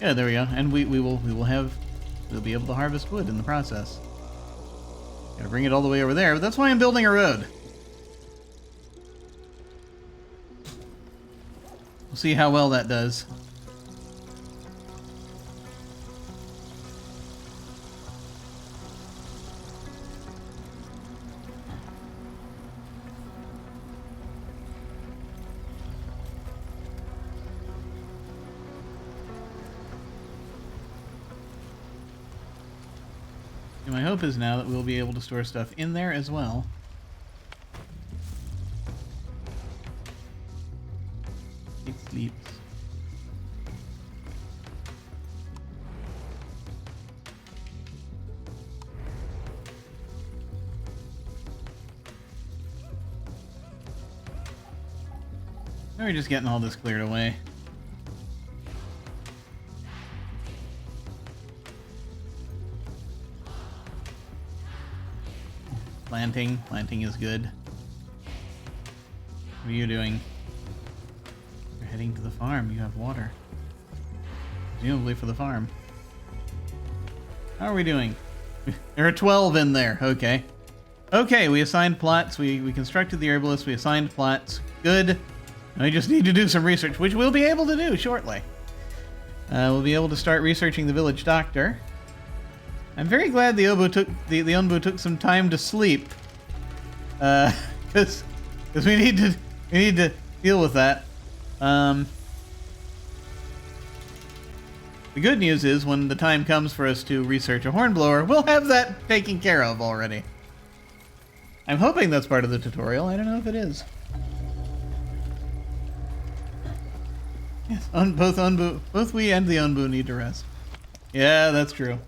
Yeah, there we go. And we'll be able to harvest wood in the process. Gotta bring it all the way over there, but that's why I'm building a road. We'll see how well that does. And my hope is now that we'll be able to store stuff in there as well. It sleeps. Now we're just getting all this cleared away. Planting is good. What are you doing? You're heading to the farm. You have water. Presumably for the farm. How are we doing? There are 12 in there. Okay. Okay, we assigned plots. We constructed the herbalist. We assigned plots. Good. Now we just need to do some research, which we'll be able to do shortly. We'll be able to start researching the village doctor. I'm very glad the Unbu took some time to sleep, because we need to deal with that. The good news is when the time comes for us to research a hornblower, we'll have that taken care of already. I'm hoping that's part of the tutorial. I don't know if it is. Yes, both we and the Unbu need to rest. Yeah, that's true.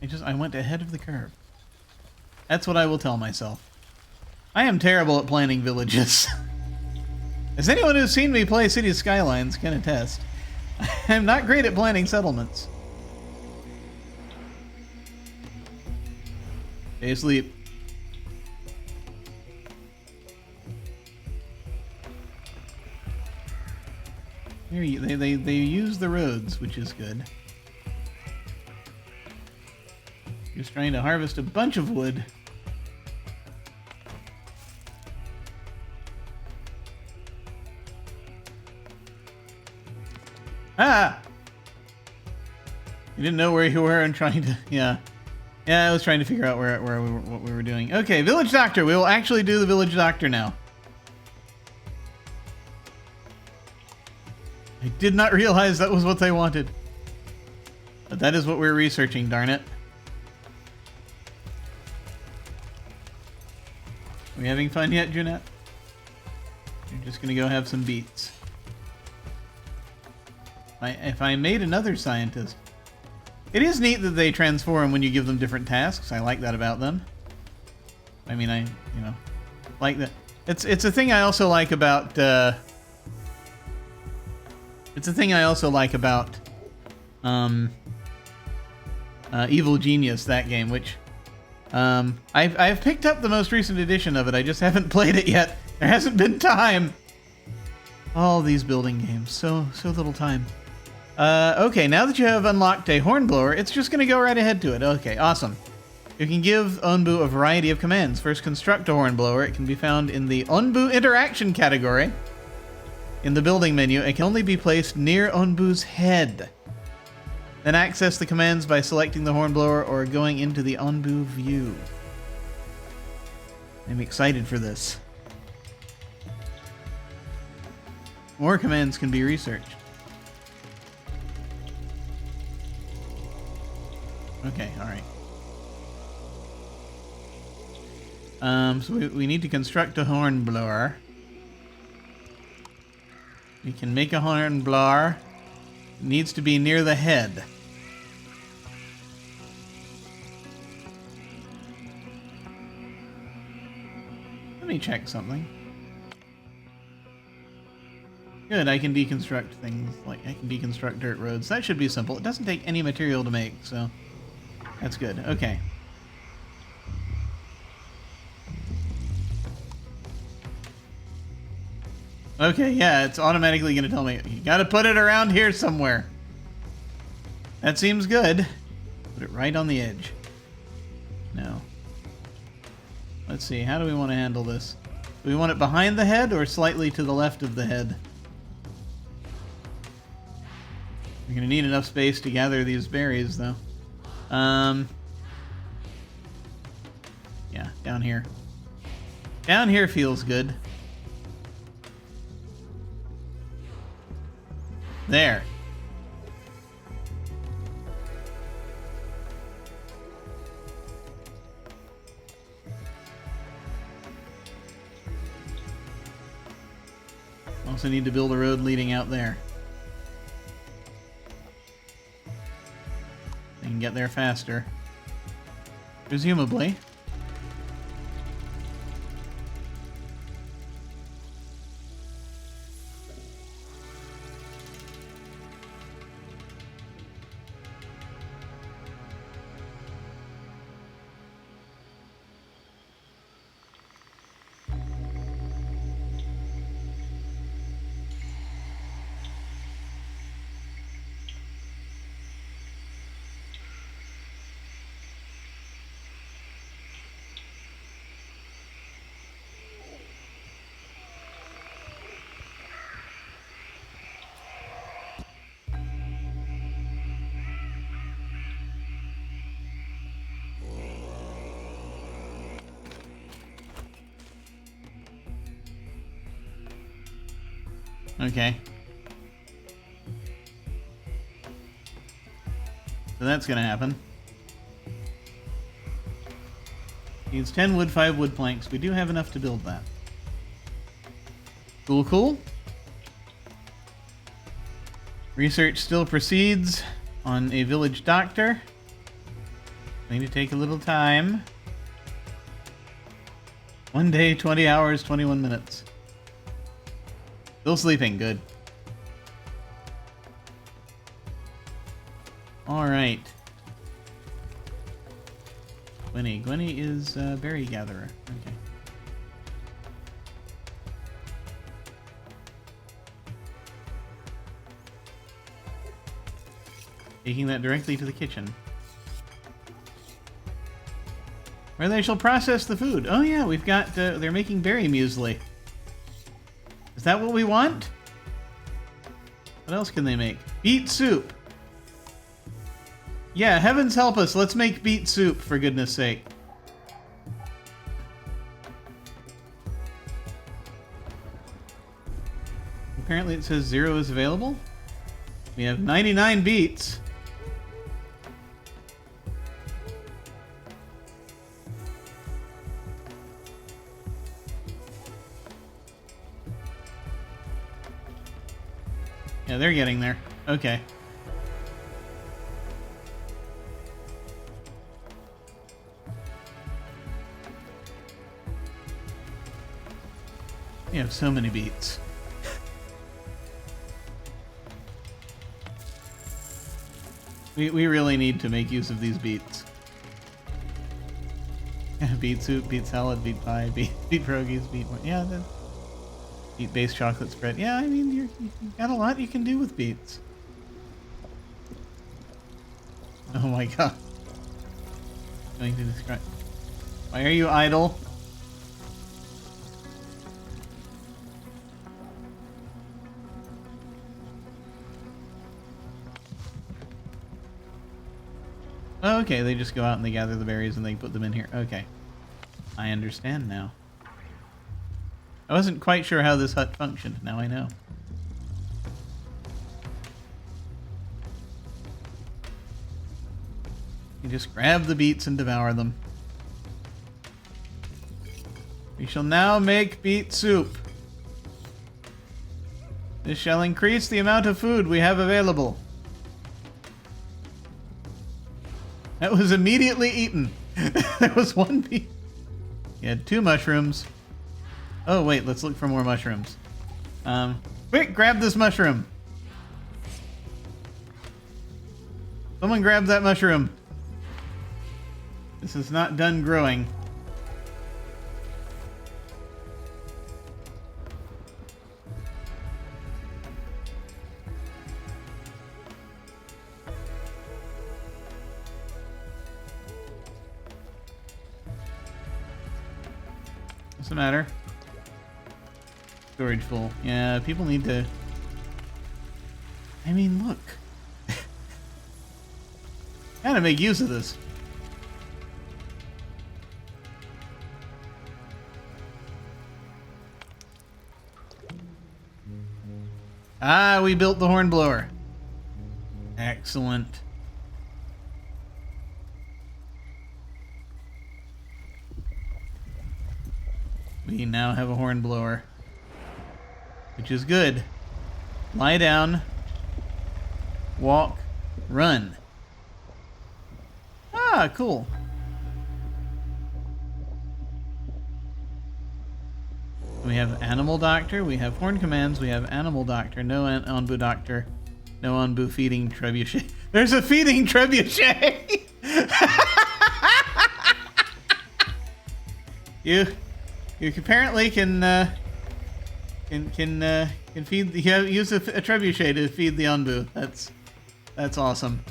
I went ahead of the curve. That's what I will tell myself. I am terrible at planning villages. As anyone who's seen me play Cities Skylines can attest, I'm not great at planning settlements. Stay asleep. They use the roads, which is good. Just trying to harvest a bunch of wood. Ah! You didn't know where you were and trying to... Yeah. Yeah, I was trying to figure out what we were doing. Okay, Village Doctor. We will actually do the Village Doctor now. I did not realize that was what they wanted. But that is what we're researching, darn it. Are we having fun yet, Junette? You're just gonna go have some beats. If I made another scientist... It is neat that they transform when you give them different tasks. I like that about them. I mean, like that. It's a thing I also like about... It's a thing I also like about Evil Genius, that game, which I've picked up the most recent edition of it. I just haven't played it yet. There hasn't been time. All these building games, so little time. Okay, now that you have unlocked a hornblower, it's just going to go right ahead to it. Okay, awesome. You can give Onbu a variety of commands. First, construct a hornblower. It can be found in the Onbu interaction category. In the building menu, it can only be placed near Onbu's head. Then access the commands by selecting the hornblower or going into the Onbu view. I'm excited for this. More commands can be researched. Okay, alright. So we need to construct a hornblower. We can make a hornblower. It needs to be near the head. Let me check something. Good, I can deconstruct things, like I can deconstruct dirt roads. That should be simple. It doesn't take any material to make, so that's good. Okay. Okay, yeah, it's automatically going to tell me, you got to put it around here somewhere. That seems good. Put it right on the edge. No. Let's see, how do we want to handle this? Do we want it behind the head or slightly to the left of the head? We're going to need enough space to gather these berries, though. Yeah, down here. Down here feels good. There. Also need to build a road leading out there. I can get there faster. Presumably. Okay. So that's gonna happen. Needs 10 wood, 5 wood planks. We do have enough to build that. Cool, cool. Research still proceeds on a village doctor. Need to take a little time. 1 day, 20 hours, 21 minutes. Still sleeping, good. Alright. Gwenny. Gwenny is a berry gatherer. Okay. Taking that directly to the kitchen. Where they shall process the food. Oh yeah, we've got, they're making berry muesli. Is that what we want? What else can they make? Beet soup. Yeah, heavens help us, let's make beet soup, for goodness sake. Apparently it says 0 is available. We have 99 beets. Yeah, they're getting there. Okay. We have so many beets. We really need to make use of these beets. Beet soup, beet salad, beet pie, beet pierogies, beet... Yeah, the beet-based chocolate spread. Yeah, I mean, you've got a lot you can do with beets. Oh my god. Going to describe... Why are you idle? Oh, okay, they just go out and they gather the berries and they put them in here. Okay. I understand now. I wasn't quite sure how this hut functioned. Now I know. You just grab the beets and devour them. We shall now make beet soup. This shall increase the amount of food we have available. That was immediately eaten. There was one beet. You had 2 mushrooms. Oh, wait, let's look for more mushrooms. Quick, grab this mushroom. Someone grab that mushroom. This is not done growing. What's the matter? Storage full. Yeah, people need to... I mean, look. Gotta make use of this. Ah, we built the hornblower. Excellent. We now have a hornblower, which is good. Lie down, walk, run. Ah, cool. We have Animal Doctor, we have Horn Commands, we have Animal Doctor, no Onbu Doctor, no Onbu feeding trebuchet. There's a feeding trebuchet! You apparently can feed. Use a trebuchet to feed the Onbu. That's awesome.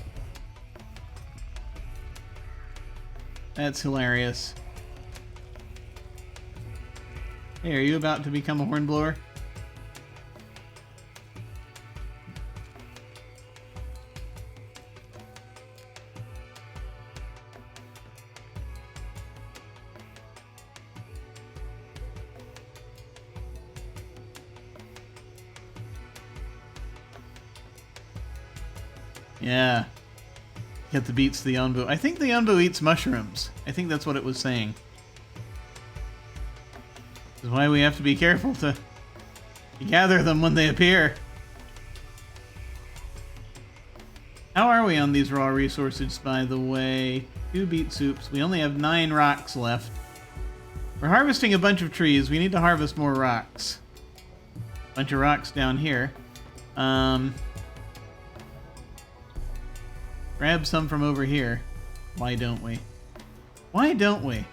That's hilarious. Hey, are you about to become a hornblower? Yeah. Get the beets to the Onbu. I think the Onbu eats mushrooms. I think that's what it was saying. This is why we have to be careful to gather them when they appear. How are we on these raw resources, by the way? 2 beet soups. We only have 9 rocks left. We're harvesting a bunch of trees. We need to harvest more rocks. Bunch of rocks down here. Grab some from over here. Why don't we? Why don't we?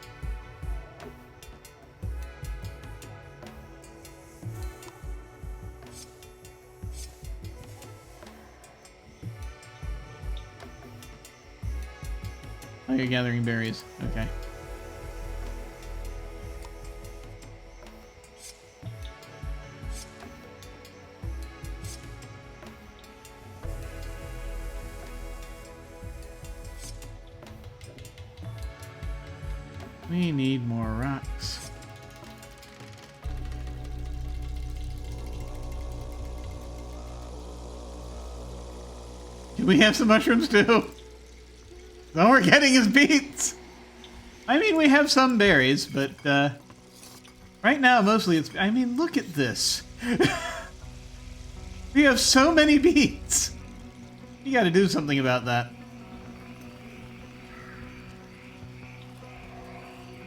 Oh, you're gathering berries. Okay. We need more rocks. Do we have some mushrooms too? All we're getting is beets. I mean, we have some berries, but right now mostly it's... I mean, look at this. We have so many beets. You got to do something about that.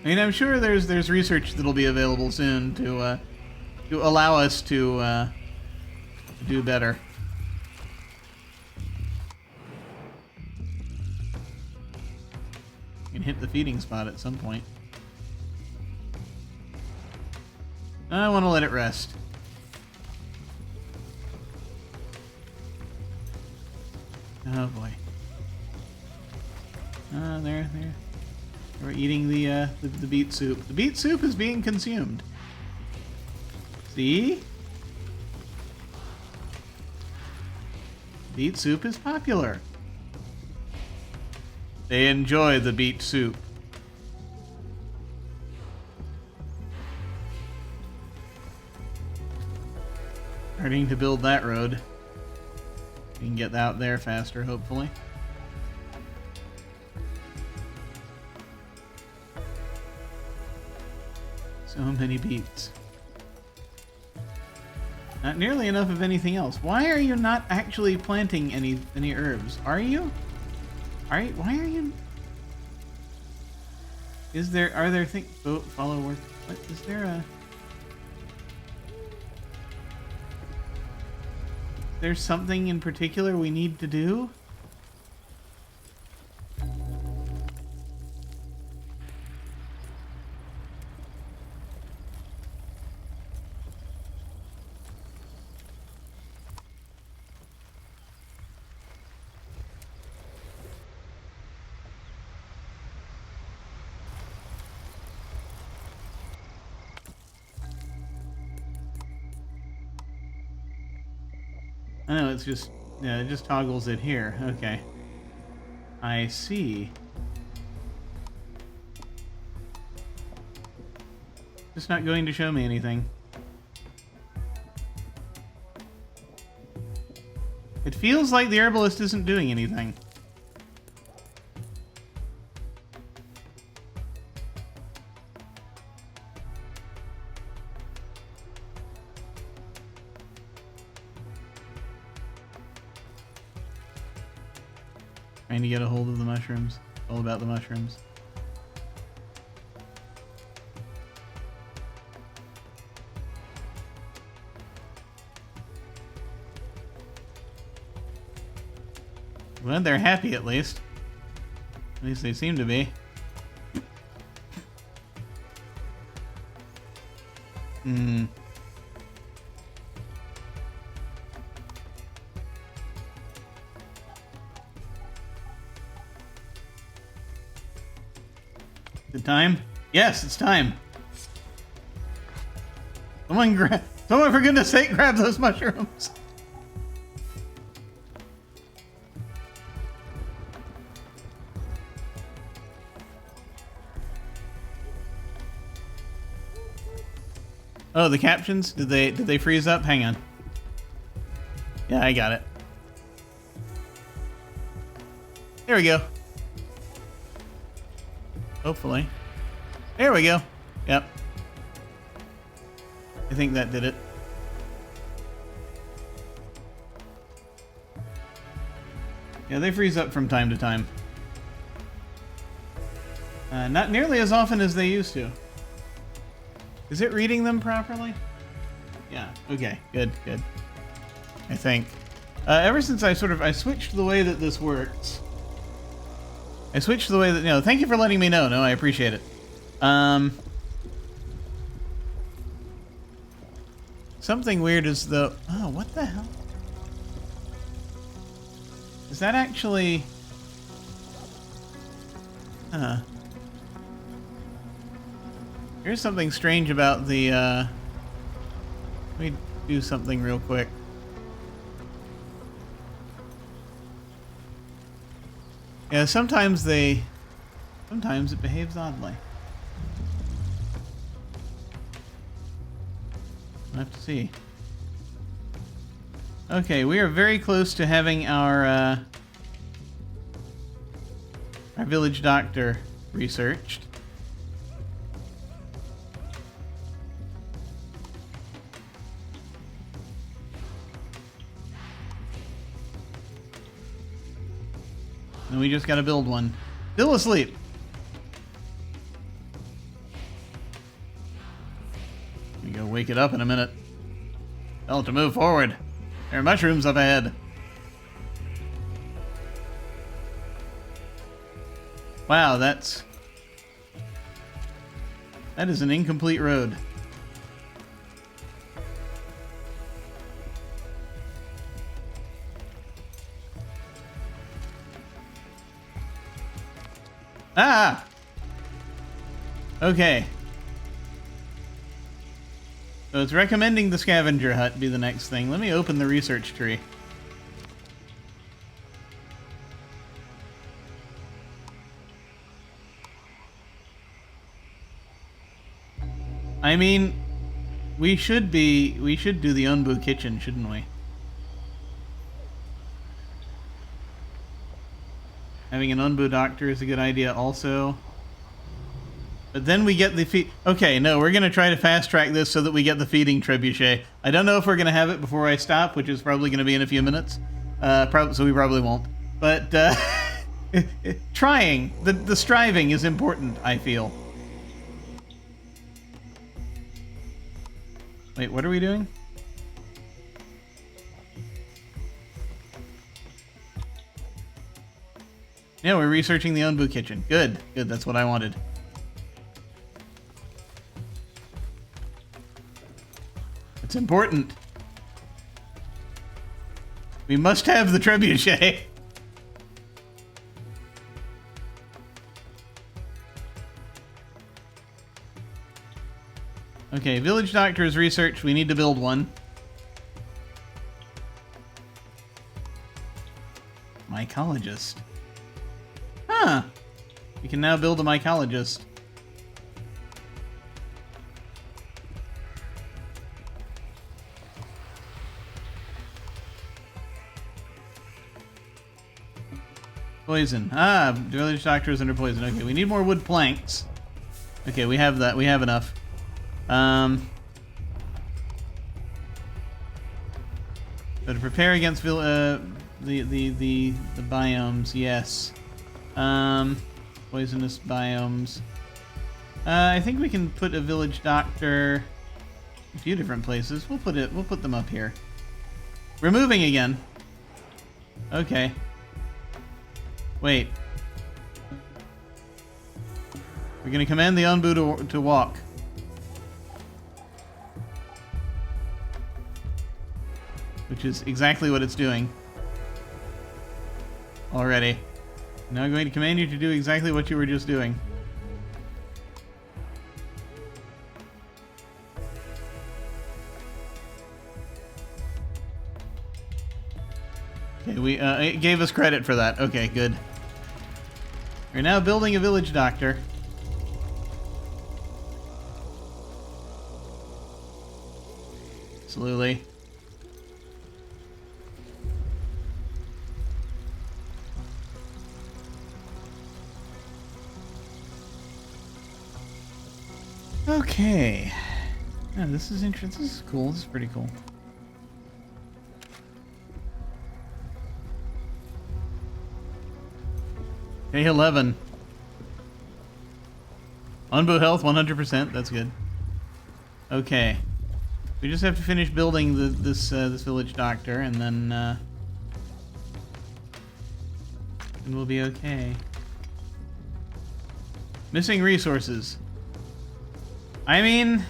I mean, I'm sure there's research that'll be available soon to allow us to do better. We can hit the feeding spot at some point. I want to let it rest. Oh boy. There. We're eating the beet soup. The beet soup is being consumed. See? Beet soup is popular. They enjoy the beet soup. Starting to build that road. We can get out there faster, hopefully. So many beets. Not nearly enough of anything else. Why are you not actually planting any herbs? Are you? Why are you? Are there things? Oh, follow work. What is there a? There's something in particular we need to do? Oh, it's just, yeah, it just toggles it here. Okay. I see. Just not going to show me anything. It feels like the herbalist isn't doing anything. Trying to get a hold of the mushrooms. All about the mushrooms. Well, they're happy at least. At least they seem to be. The time? Yes, it's time. Someone for goodness sake, grab those mushrooms. Oh, the captions? Did they freeze up? Hang on. Yeah, I got it. There we go. Hopefully. There we go. Yep. I think that did it. Yeah, they freeze up from time to time. Not nearly as often as they used to. Is it reading them properly? Yeah, okay, good, good. I think. Ever since I switched the way that this works. I switched the way that, thank you for letting me know. No, I appreciate it. Something weird is the, oh, what the hell? Is that actually, Here's something strange about the, let me do something real quick. Yeah, sometimes it behaves oddly. I'll have to see. Okay, we are very close to having our village doctor researched. And we just gotta build one. Still asleep. We go wake it up in a minute. Tell it to move forward. There are mushrooms up ahead. Wow, that is an incomplete road. Ah! Okay. So it's recommending the scavenger hut be the next thing. Let me open the research tree. I mean, we should do the Onbu kitchen, shouldn't we? Having an Onbu doctor is a good idea also. But then we get the feed. Okay, no, we're going to try to fast track this so that we get the feeding trebuchet. I don't know if we're going to have it before I stop, which is probably going to be in a few minutes. So we probably won't. But trying, the striving is important, I feel. Wait, what are we doing? Yeah, we're researching the Onbu kitchen. Good, good, that's what I wanted. It's important. We must have the trebuchet. Okay, village doctor is researched. We need to build one. Mycologist. Huh. We can now build a mycologist. Poison. Ah, village doctor is under poison. Okay, we need more wood planks. Okay, we have that. We have enough. So to prepare against the biomes, yes. Poisonous biomes. I think we can put a village doctor a few different places. We'll put them up here. We're moving again. Okay. Wait. We're gonna command the Onbu to walk. Which is exactly what it's doing. Already. Now I'm going to command you to do exactly what you were just doing. Okay, it gave us credit for that. Okay, good. We're now building a village doctor. Slowly. Okay. Yeah, this is interesting. This is cool. This is pretty cool. Day 11. Onbu health 100%. That's good. Okay. We just have to finish building this village doctor, and then we'll be okay. Missing resources. I mean,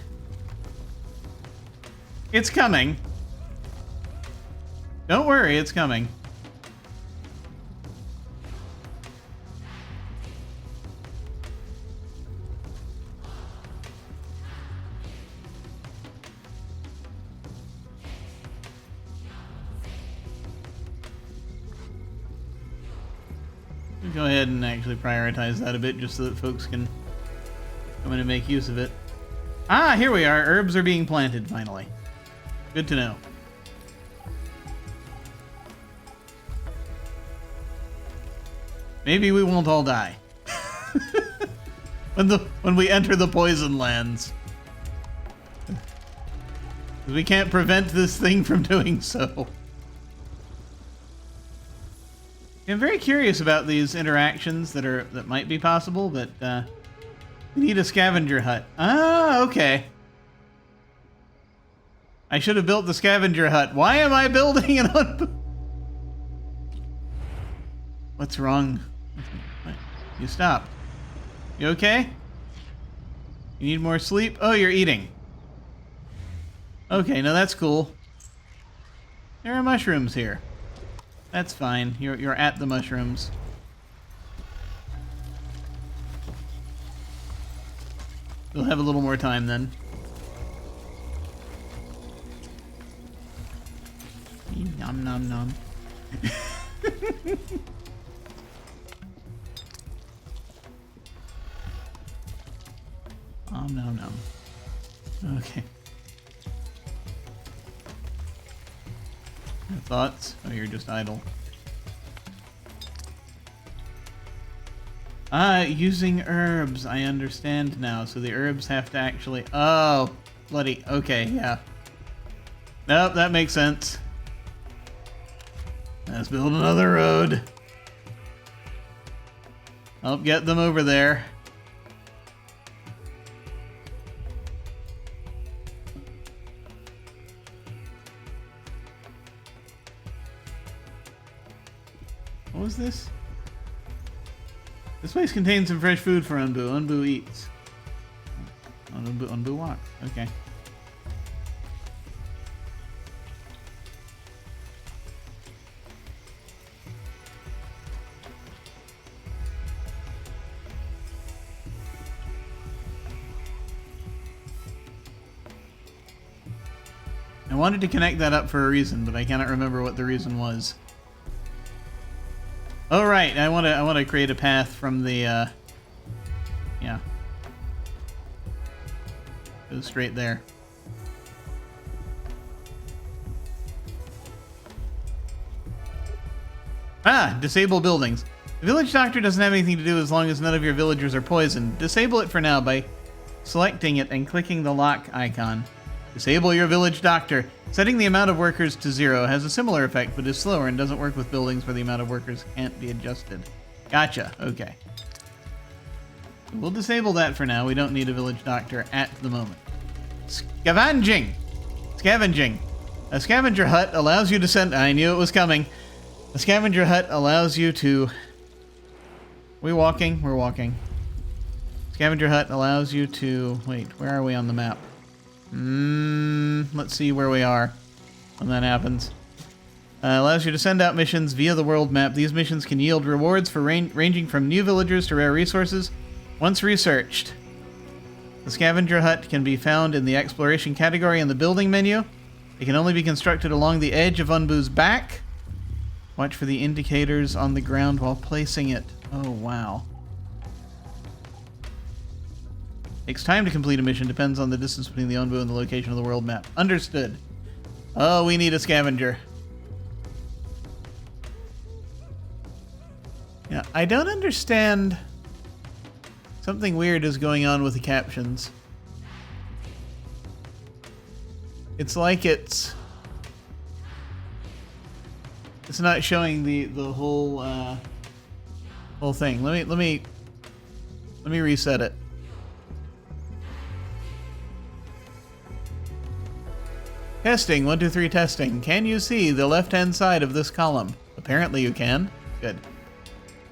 it's coming. Don't worry, it's coming. Go ahead and actually prioritize that a bit just so that folks can come in and make use of it. Ah, here we are. Herbs are being planted, finally. Good to know. Maybe we won't all die. when we enter the poison lands. We can't prevent this thing from doing so. I'm very curious about these interactions that might be possible, but we need a scavenger hut. Ah, okay. I should have built the scavenger hut. Why am I building an What's wrong? You stop. You okay? You need more sleep? Oh, you're eating. Okay, no, that's cool. There are mushrooms here. That's fine. You're at the mushrooms. We'll have a little more time then. Nom nom nom. Nom nom nom. Okay. Thoughts? Oh, you're just idle. Ah, using herbs. I understand now. So the herbs have to actually... Oh, bloody... Okay, yeah. Nope, that makes sense. Let's build another road. I'll get them over there. What was this? This place contains some fresh food for Unbu. Unbu eats. Unbu walks. Okay. I wanted to connect that up for a reason, but I cannot remember what the reason was. Oh right, I want to create a path from the yeah. Go straight there. Ah, disable buildings. The village doctor doesn't have anything to do as long as none of your villagers are poisoned. Disable it for now by selecting it and clicking the lock icon. Disable your village doctor. Setting the amount of workers to 0 has a similar effect, but is slower and doesn't work with buildings where the amount of workers can't be adjusted. Gotcha. Okay. We'll disable that for now. We don't need a village doctor at the moment. Scavenging! Scavenging. A scavenger hut allows you to send... I knew it was coming. A scavenger hut allows you to... We walking? We're walking. Scavenger hut allows you to... Wait, where are we on the map? Let's see where we are when that happens. Allows you to send out missions via the world map. These missions can yield rewards for ranging from new villagers to rare resources. Once researched, the scavenger hut can be found in the exploration category in the building menu. It can only be constructed along the edge of Unbu's back. Watch for the indicators on the ground while placing it. Oh, wow. Takes time to complete a mission, depends on the distance between the Onbu and the location of the world map. Understood. Oh, we need a scavenger. Yeah, I don't understand. Something weird is going on with the captions. It's like it's not showing the whole thing. Let me reset it. Testing, 1, 2, 3, testing. Can you see the left-hand side of this column? Apparently you can. Good.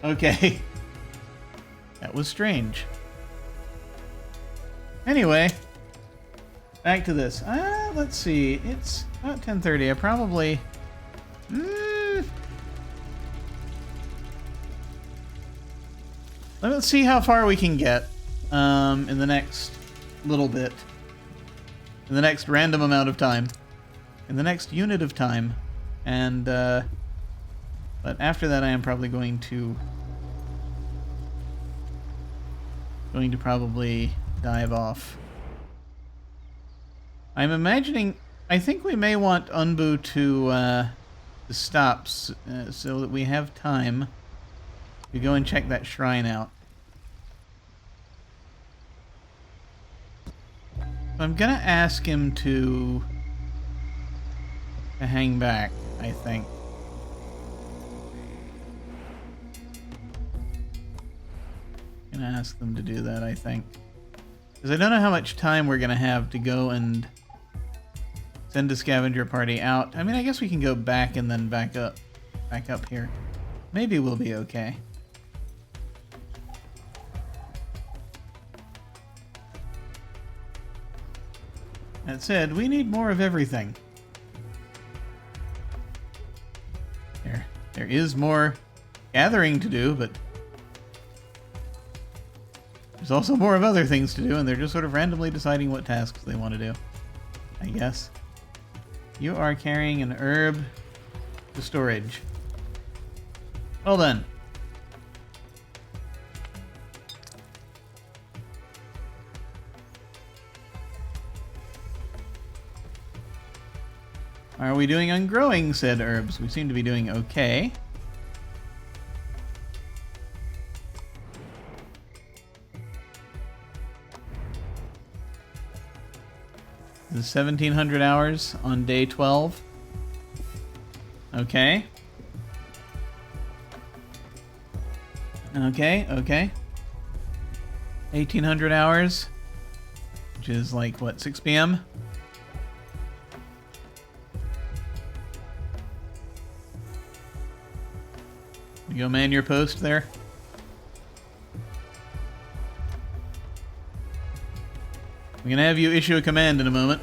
Okay. That was strange. Anyway, back to this. Let's see. It's about 10:30. I probably... Let's see how far we can get in the next little bit. In the next random amount of time. In the next unit of time. And, but after that I am probably going to probably dive off. I'm imagining... I think we may want Unbu to stop so that we have time to go and check that shrine out. I'm gonna ask him to hang back, I think. Gonna ask them to do that, I think. Because I don't know how much time we're gonna have to go and send a scavenger party out. I mean, I guess we can go back and then back up here. Maybe we'll be okay. That said, we need more of everything. There is more gathering to do, but there's also more of other things to do, and they're just sort of randomly deciding what tasks they want to do, I guess. You are carrying an herb to storage. Well done. Are we doing on growing said herbs? We seem to be doing okay. This is 1,700 hours on day 12. Okay. Okay. 1,800 hours, which is like, what, 6 p.m.? You go man your post there. I'm gonna have you issue a command in a moment.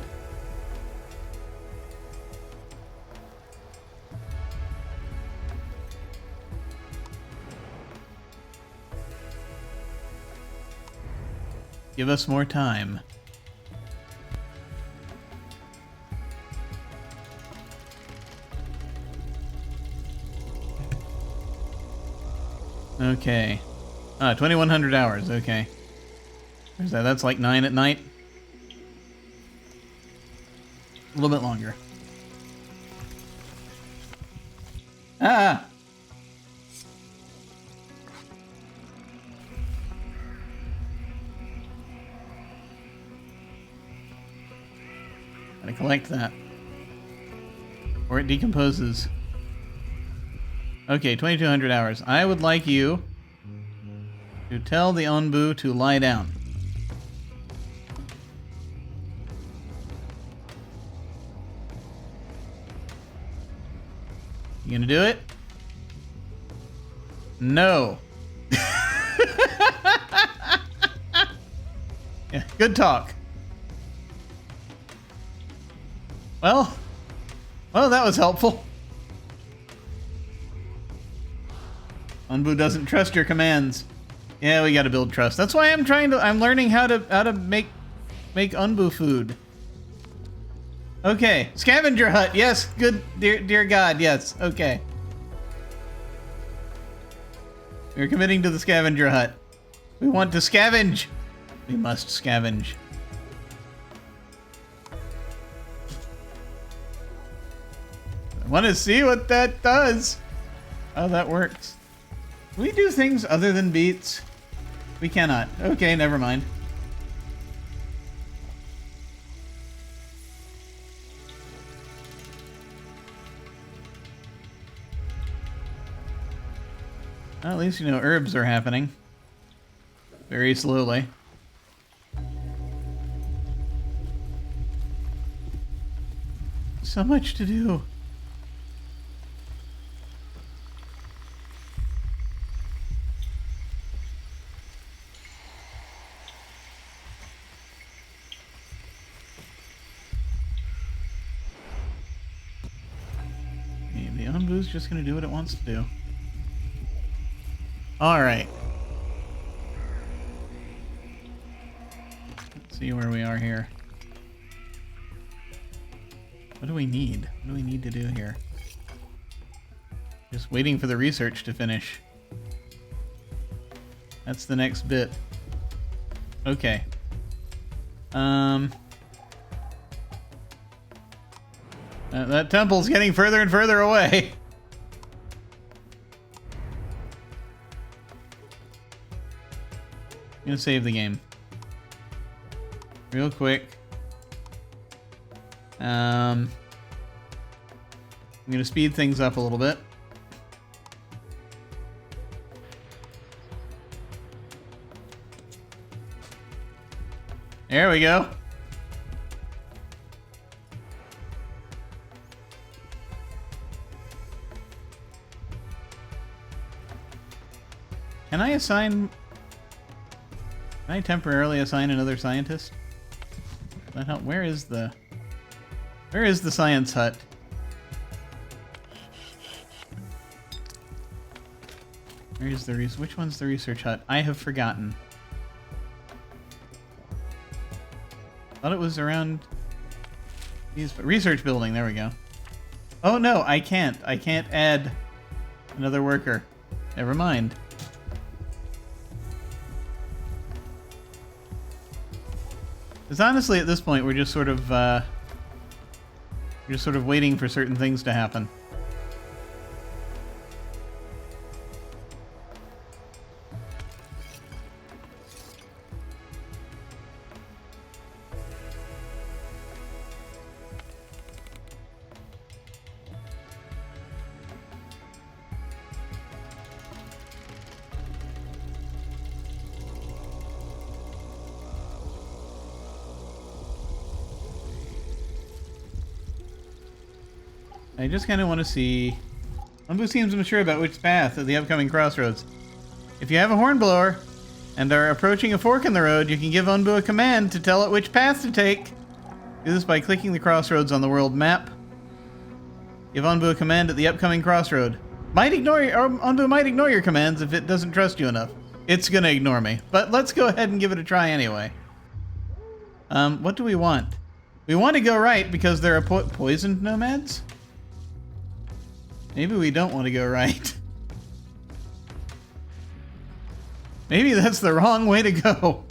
Give us more time. Okay. 2,100 hours, okay. There's that. That's like 9 at night. A little bit longer. Ah! Gotta collect that. Or it decomposes. Okay, 2,200 hours. I would like you to tell the Onbu to lie down. You gonna do it? No. Yeah, good talk. Well, that was helpful. Onbu doesn't trust your commands. Yeah, we gotta build trust. That's why I'm learning how to make Onbu food. Okay, scavenger hut. Yes, good, dear God. Yes, okay. We're committing to the scavenger hut. We want to scavenge. We must scavenge. I want to see what that does. How that works. Can we do things other than beets? We cannot. Okay, never mind. Well, at least you know herbs are happening. Very slowly. so much to do. The Onbu's just gonna do what it wants to do. Alright. Let's see where we are here. What do we need? What do we need to do here? Just waiting for the research to finish. That's the next bit. Okay. That temple's getting further and further away. I'm gonna save the game. Real quick. I'm gonna speed things up a little bit. There we go. Can I temporarily assign another scientist? Does that help? Where is the science hut? Where is the which one's the research hut? I have forgotten. Thought it was around these research building. There we go. Oh no, I can't. I can't add another worker. Never mind. Because honestly, at this point, we're just sort of waiting for certain things to happen. I just kind of want to see... Onbu seems unsure about which path of the upcoming crossroads. If you have a hornblower and are approaching a fork in the road, you can give Onbu a command to tell it which path to take. Do this by clicking the crossroads on the world map. Give Onbu a command at the upcoming crossroad. Onbu might ignore your commands if it doesn't trust you enough. It's gonna ignore me, but let's go ahead and give it a try anyway. What do we want? We want to go right because there are poisoned nomads? Maybe we don't want to go right. Maybe that's the wrong way to go.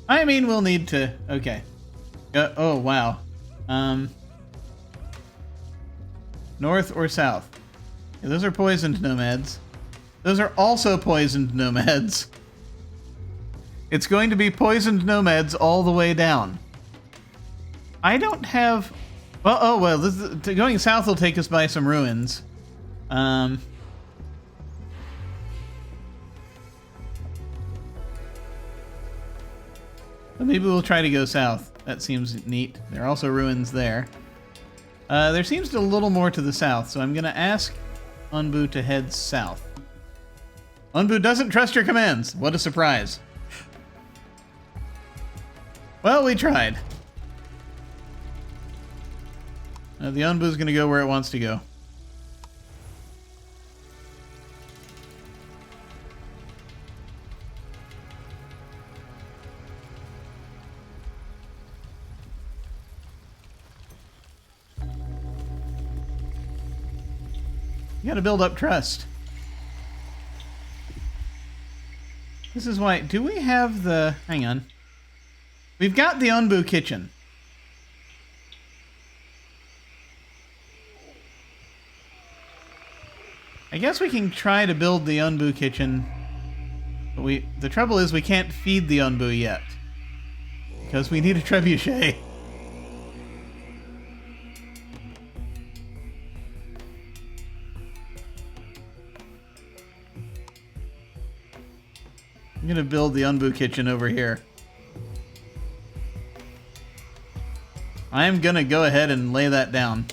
I mean, we'll need to... Okay. Oh, wow. North or south? Yeah, those are poisoned nomads. Those are also poisoned nomads. It's going to be poisoned nomads all the way down. I don't have... Well, oh, well, going south will take us by some ruins. But maybe we'll try to go south. That seems neat. There are also ruins there. There seems to be a little more to the south, so I'm going to ask Onbu to head south. Onbu doesn't trust your commands. What a surprise. Well, we tried. The Onbu's going to go where it wants to go. You gotta build up trust. This is why... Do we have the... Hang on. We've got the Onbu kitchen. I guess we can try to build the Onbu kitchen. But the trouble is we can't feed the Onbu yet. Because we need a trebuchet. I'm gonna build the Onbu kitchen over here. I'm gonna go ahead and lay that down.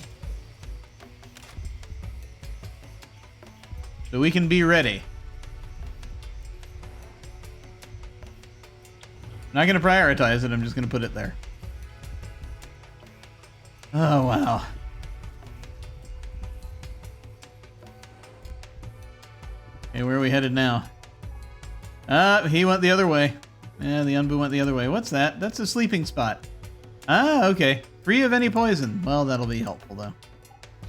So we can be ready. Not gonna prioritize it, I'm just gonna put it there. Oh, wow. Okay, where are we headed now? He went the other way. Yeah, the Unbu went the other way. What's that? That's a sleeping spot. Ah, okay. Free of any poison. Well, that'll be helpful, though.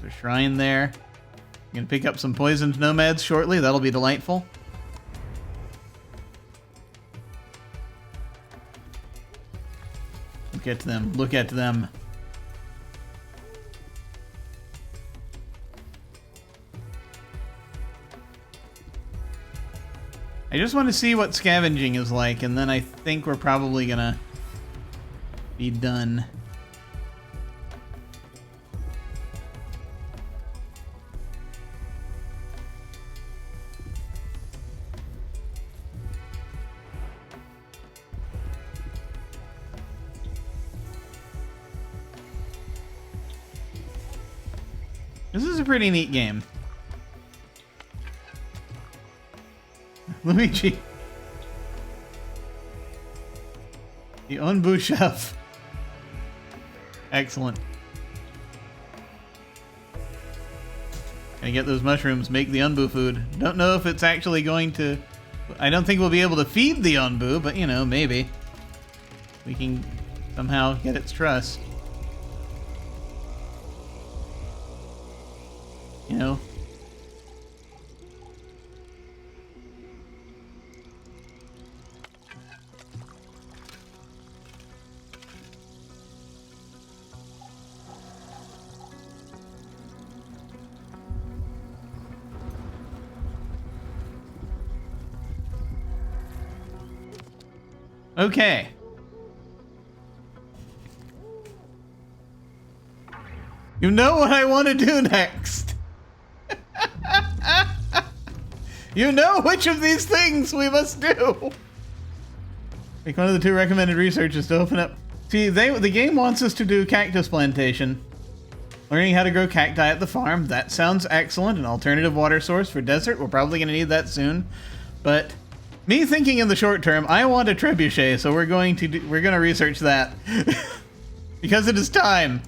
There's a shrine there. I'm gonna pick up some poisoned nomads shortly. That'll be delightful. Look at them. Look at them. I just want to see what scavenging is like, and then I think we're probably gonna be done. This is a pretty neat game. Luigi. The Unbu chef. Excellent. Gotta get those mushrooms, make the Unbu food. Don't know if it's actually going to... I don't think we'll be able to feed the Unbu, but you know, maybe. We can somehow get its trust. You know? Okay. You know what I want to do next. You know which of these things we must do. Like one of the 2 recommended researches to open up. See, the game wants us to do cactus plantation. Learning how to grow cacti at the farm. That sounds excellent. An alternative water source for desert. We're probably going to need that soon. But me thinking in the short term, I want a trebuchet, so we're going to research that. Because it is time.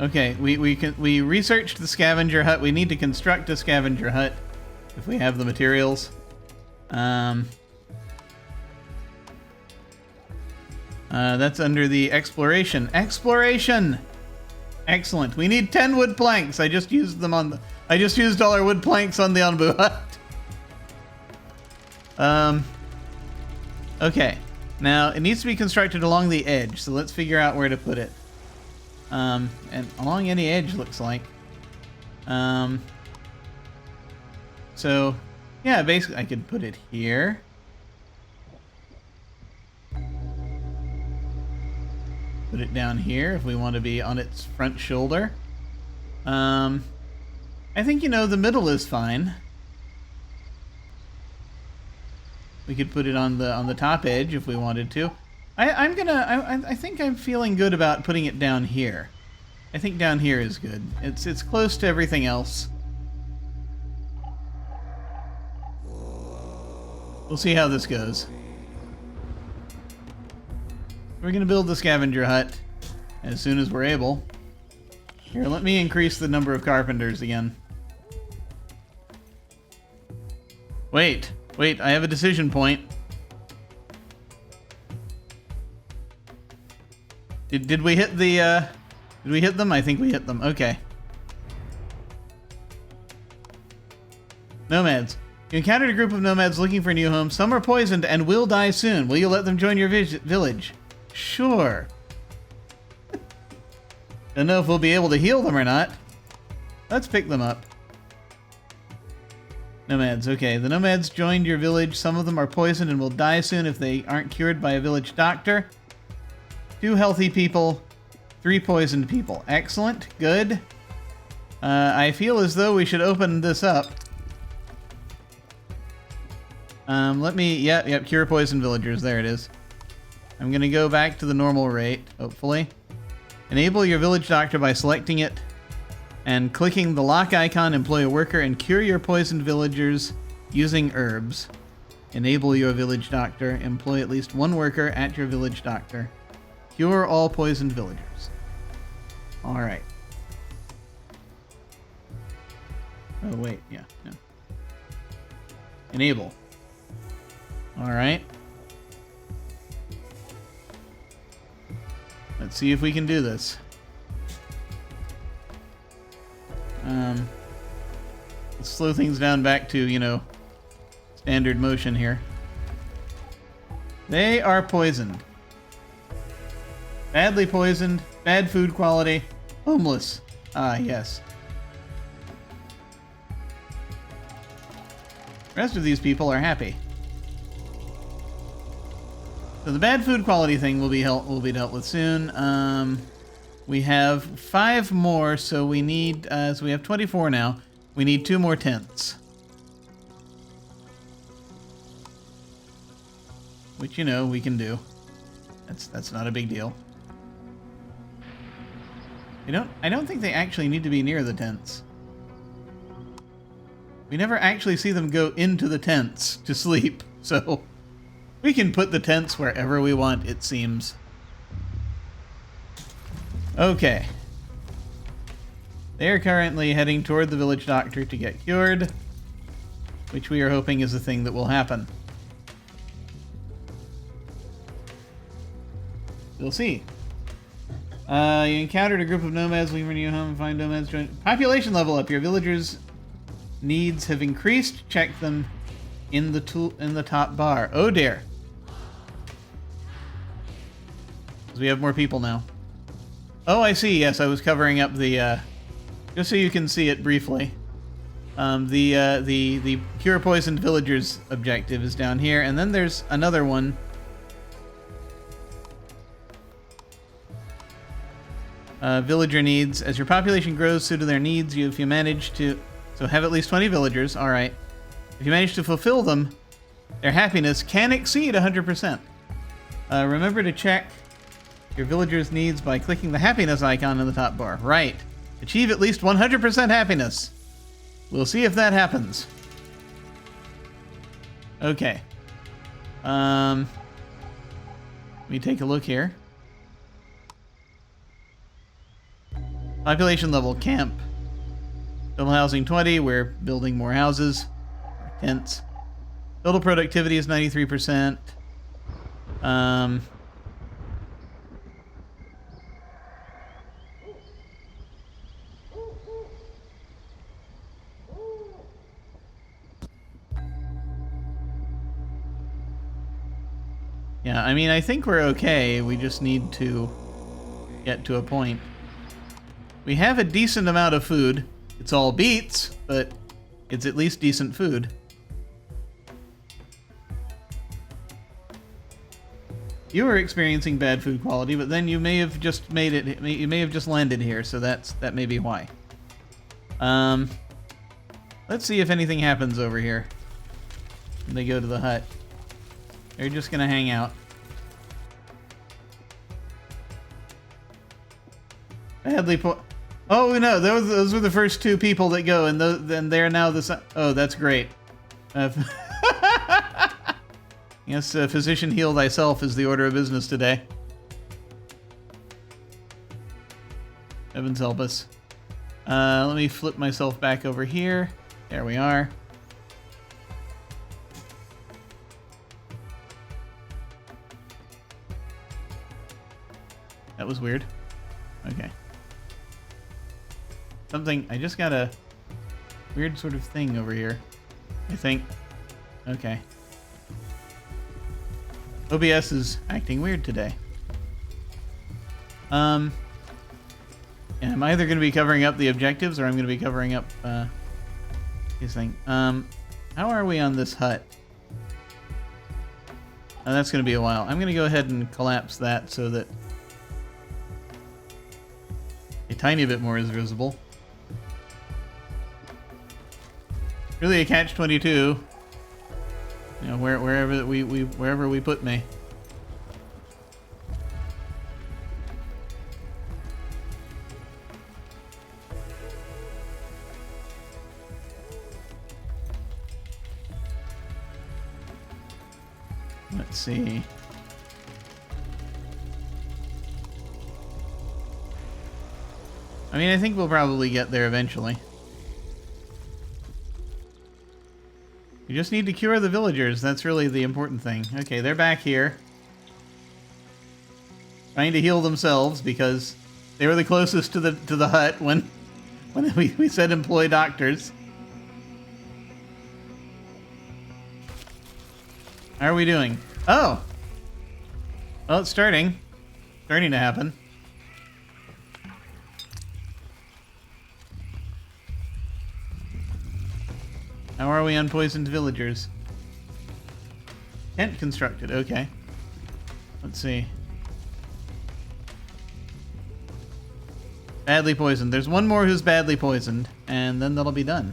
Okay, we researched the scavenger hut. We need to construct a scavenger hut if we have the materials. That's under the exploration. Exploration! Excellent. We need 10 wood planks. I just used them on the... I just used all our wood planks on the Unbu hut. Okay. Now, it needs to be constructed along the edge, so let's figure out where to put it. And along any edge, looks like. So, yeah, basically I could put it here. Put it down here if we want to be on its front shoulder. I think, you know, the middle is fine. We could put it on the top edge if we wanted to. I think I'm feeling good about putting it down here. I think down here is good. It's close to everything else. We'll see how this goes. We're gonna build the scavenger hut as soon as we're able. Here, let me increase the number of carpenters again. Wait, I have a decision point. Did we hit the, did we hit them? I think we hit them. Okay. Nomads. You encountered a group of nomads looking for a new home. Some are poisoned and will die soon. Will you let them join your village? Sure. Don't know if we'll be able to heal them or not. Let's pick them up. Nomads. Okay, the nomads joined your village. Some of them are poisoned and will die soon if they aren't cured by a village doctor. 2 healthy people, 3 poisoned people. Excellent. Good. I feel as though we should open this up. Let me... Yep, cure poison villagers. There it is. I'm going to go back to the normal rate, hopefully. Enable your village doctor by selecting it and clicking the lock icon, employ a worker, and cure your poisoned villagers using herbs. Enable your village doctor. Employ at least one worker at your village doctor. Cure all poisoned villagers. Alright. Oh, wait. Yeah. No. Enable. Alright. Let's see if we can do this. Let's slow things down back to, you know, standard motion here. They are poisoned. Badly poisoned, bad food quality, homeless. Ah, yes. The rest of these people are happy. So the bad food quality thing will be dealt with soon. We have 5 more, so we need so we have 24 now. We need 2 more tents, which, you know, we can do. That's not a big deal. I don't think they actually need to be near the tents. We never actually see them go into the tents to sleep, so we can put the tents wherever we want, it seems. Okay. They are currently heading toward the village doctor to get cured, which we are hoping is the thing that will happen. We'll see. You encountered a group of nomads leaving your home and find nomads join. Population level up. Your villagers' needs have increased. Check them in the top bar. Oh dear. We have more people now. Oh, I see. Yes, I was covering up the just so you can see it briefly. The cure poisoned villagers objective is down here, and then there's another one. Villager needs. As your population grows, so do their needs. If you manage to... So have at least 20 villagers. Alright. If you manage to fulfill them, their happiness can exceed 100%. Remember to check your villagers' needs by clicking the happiness icon in the top bar. Right. Achieve at least 100% happiness. We'll see if that happens. Okay. Let me take a look here. Population level camp. Total housing 20. We're building more houses. More tents. Total productivity is 93%. Yeah, I mean, I think we're okay. We just need to get to a point. We have a decent amount of food. It's all beets, but it's at least decent food. You were experiencing bad food quality, but then you may have just made it. You may have just landed here, so that may be why. Let's see if anything happens over here when they go to the hut. They're just gonna hang out. Oh no, those were the first 2 people that go, and then they're now the. Oh, that's great. Yes, physician heal thyself is the order of business today. Heavens help us. Let me flip myself back over here. There we are. That was weird. Okay. I just got a weird sort of thing over here, I think. Okay. OBS is acting weird today. Yeah, I'm either going to be covering up the objectives or I'm going to be covering up these things. How are we on this hut? Oh, that's going to be a while. I'm going to go ahead and collapse that so that a tiny bit more is visible. really a catch-22. You know, wherever we put me. Let's see. I mean, I think we'll probably get there eventually. You just need to cure the villagers. That's really the important thing. Okay, they're back here. Trying to heal themselves because they were the closest to the hut when we said employ doctors. How are we doing? Oh! Well, it's starting. Starting to happen. How are we on poisoned villagers? Tent constructed, okay. Let's see. Badly poisoned. There's one more who's badly poisoned, and then that'll be done.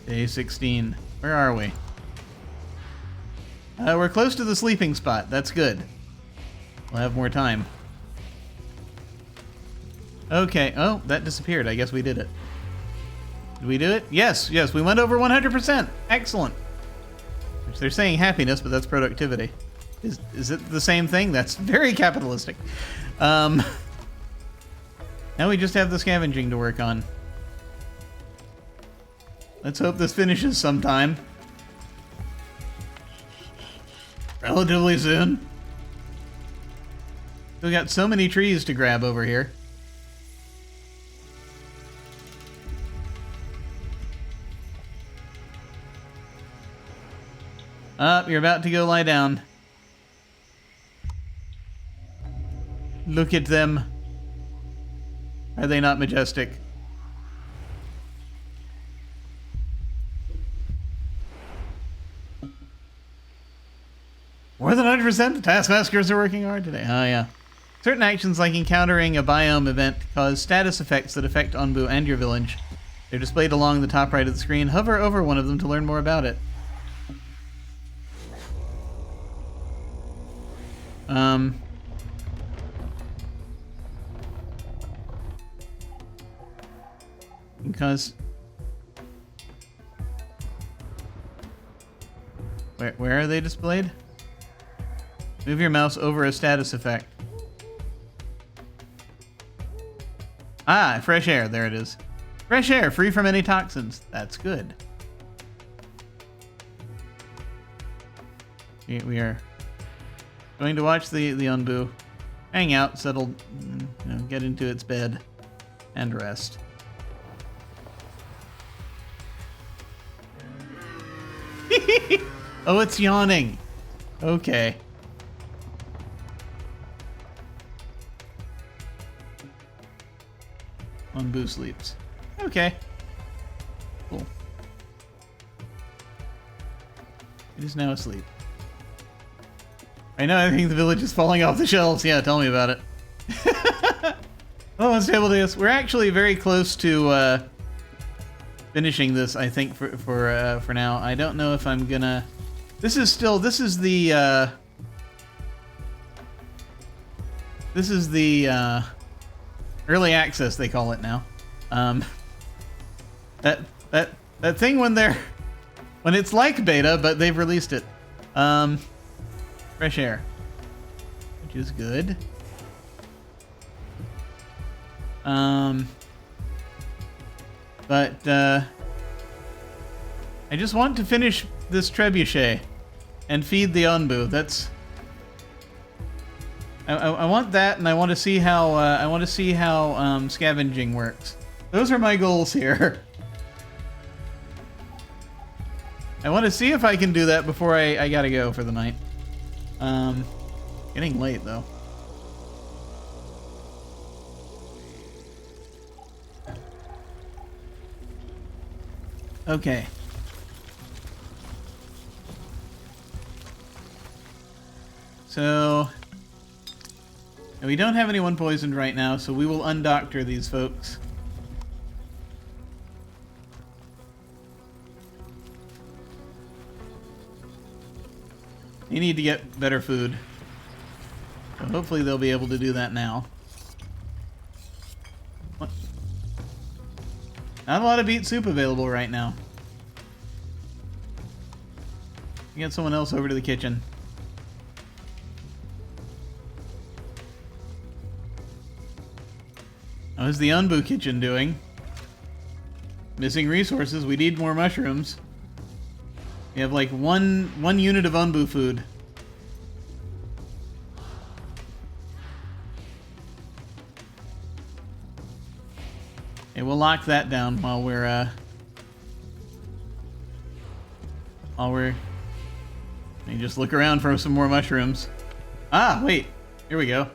Day 16. Where are we? We're close to the sleeping spot. That's good. We'll have more time. Okay. Oh, that disappeared. I guess we did it. Did we do it? Yes. Yes, we went over 100%. Excellent. Which they're saying happiness, but that's productivity. Is it the same thing? That's very capitalistic. Now we just have the scavenging to work on. Let's hope this finishes sometime. Relatively soon. We got so many trees to grab over here. You're about to go lie down. Look at them. Are they not majestic? More than 100%? The taskmasters are working hard today. Oh, yeah. Certain actions like encountering a biome event cause status effects that affect Onbu and your village. They're displayed along the top right of the screen. Hover over one of them to learn more about it. Because... Where are they displayed? Move your mouse over a status effect. Ah, fresh air. There it is. Fresh air, free from any toxins. That's good. We are going to watch the Onbu hang out, settle, you know, get into its bed, and rest. Oh, it's yawning. Okay. Onbu sleeps. Okay. Cool. It is now asleep. I know, I think the village is falling off the shelves. Yeah, tell me about it. Oh, let's table this. We're actually very close to finishing this, I think, for now. I don't know if I'm gonna... This is the early access, they call it now. That thing when it's like beta, but they've released it. Fresh air, which is good. But I just want to finish this trebuchet and feed the Onbu. That's... I want that, and I want to see how scavenging works. Those are my goals here. I want to see if I can do that before I gotta go for the night. Getting late though. Okay. So And we don't have anyone poisoned right now, so we will undoctor these folks. You need to get better food. So hopefully they'll be able to do that now. What? Not a lot of beet soup available right now. Get someone else over to the kitchen. How's the Unbu kitchen doing? Missing resources. We need more mushrooms. We have like one unit of Unbu food. Okay, we'll lock that down while we're let me just look around for some more mushrooms. Ah, wait. Here we go.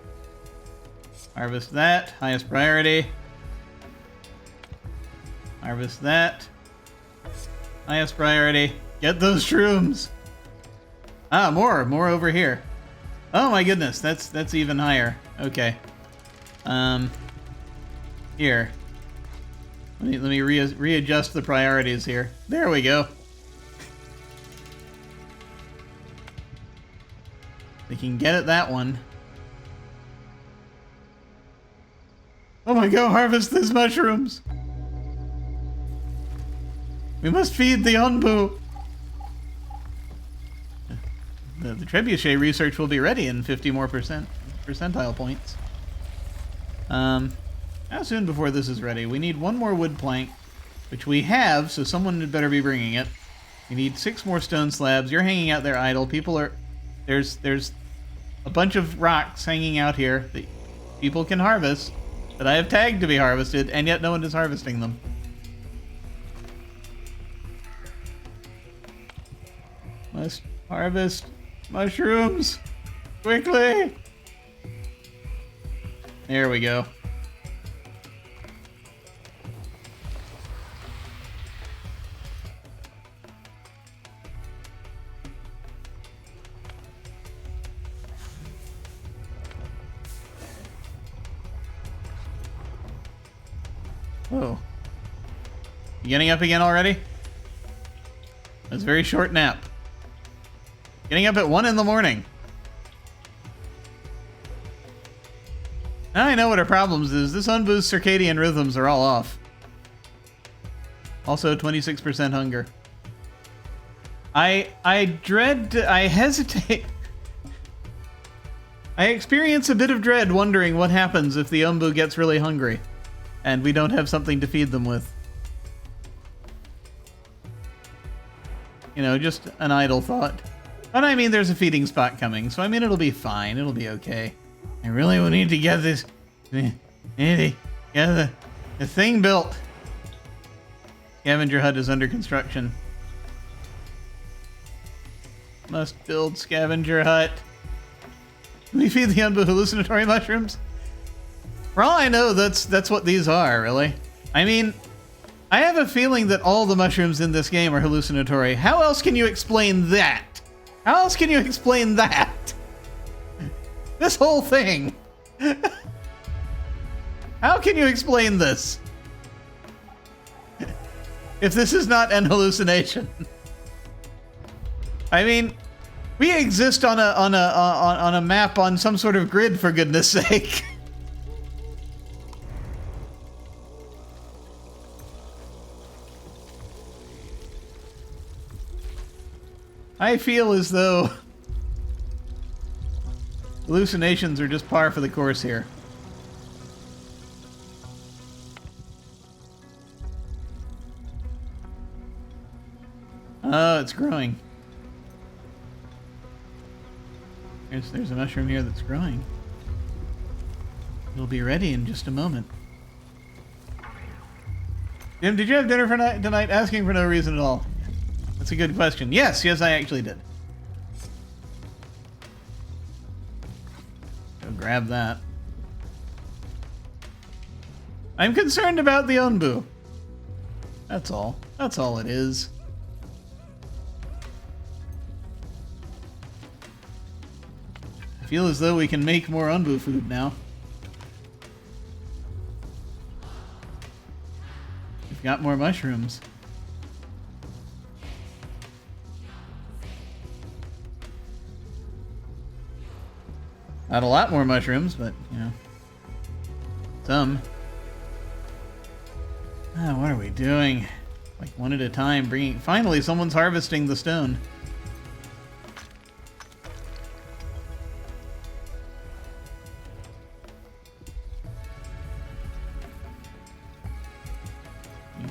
Harvest that. Highest priority. Harvest that. Highest priority. Get those shrooms. Ah, more over here. Oh my goodness, that's even higher. Okay. Here. Let me readjust the priorities here. There we go. We can get at that one. Oh my god, harvest these mushrooms! We must feed the Unbu! The trebuchet research will be ready in 50 more percentile points. How soon before this is ready? We need one more wood plank, which we have, so someone had better be bringing it. We need 6 more stone slabs. You're hanging out there idle. People are... There's a bunch of rocks hanging out here that people can harvest, that I have tagged to be harvested, and yet no one is harvesting them. Must harvest mushrooms quickly. There we go. Whoa. You getting up again already? That's a very short nap. Getting up at 1 in the morning. Now I know what our problems is. This Unbu's circadian rhythms are all off. Also 26% hunger. I hesitate. I experience a bit of dread wondering what happens if the Unbu gets really hungry and we don't have something to feed them with. You know, just an idle thought. But I mean, there's a feeding spot coming, so I mean, it'll be fine. It'll be okay. I really will need to get this... Need to get the thing built. Scavenger hut is under construction. Must build scavenger hut. Can we feed the Unbu hallucinatory mushrooms? For all I know, that's what these are, really. I mean, I have a feeling that all the mushrooms in this game are hallucinatory. How else can you explain that? How else can you explain that? This whole thing. How can you explain this? If this is not an hallucination. I mean, we exist on a map on some sort of grid, for goodness sake. I feel as though hallucinations are just par for the course here. Oh, it's growing. There's a mushroom here that's growing. It'll be ready in just a moment. Jim, did you have dinner for tonight? Asking for no reason at all. That's a good question. Yes, I actually did. Go grab that. I'm concerned about the Unbu. That's all. That's all it is. I feel as though we can make more Onbu food now. We've got more mushrooms. Not a lot more mushrooms, but, you know, some. Ah, what are we doing? Like one at a time, bringing... Finally, someone's harvesting the stone.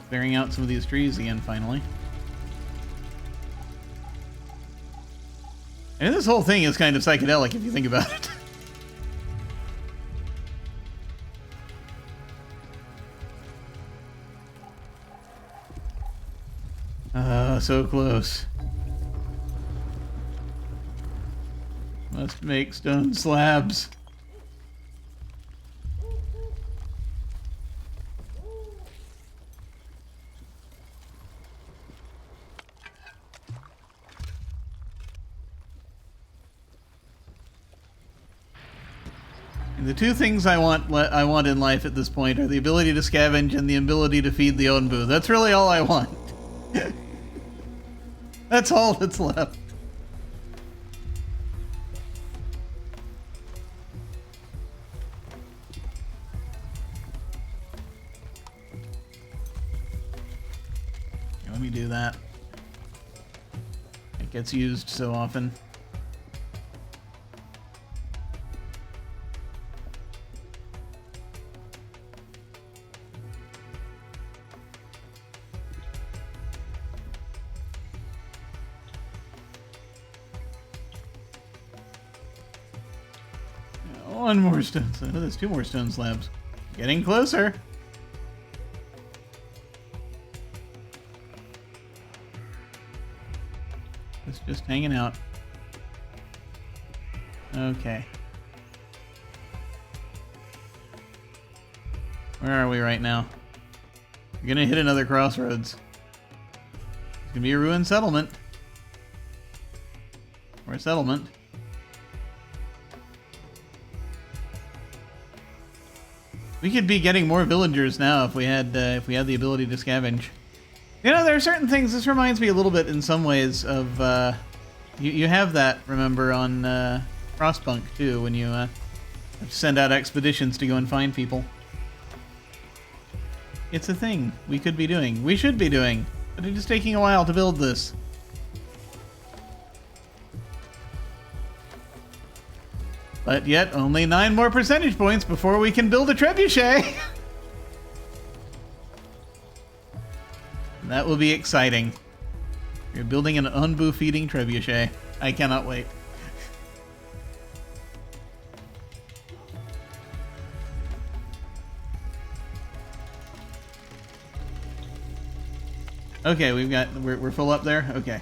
Clearing out some of these trees again, finally. And this whole thing is kind of psychedelic if you think about it. So close. Must make stone slabs. And the two things I want in life at this point are the ability to scavenge and the ability to feed the Onbu. That's really all I want. That's all that's left. Let me do that. It gets used so often. One more stone slab. Oh, there's two more stone slabs. Getting closer. It's just hanging out. Okay. Where are we right now? We're gonna hit another crossroads. It's gonna be a ruined settlement. Or a settlement. We could be getting more villagers now if we had the ability to scavenge. You know, there are certain things. This reminds me a little bit, in some ways, of you have that. Remember on Frostpunk too, when you have to send out expeditions to go and find people. It's a thing we could be doing. We should be doing, but it is taking a while to build this. But yet, only 9 more percentage points before we can build a trebuchet. That will be exciting. You're building an Onbu feeding trebuchet. I cannot wait. Okay, we're full up there. Okay.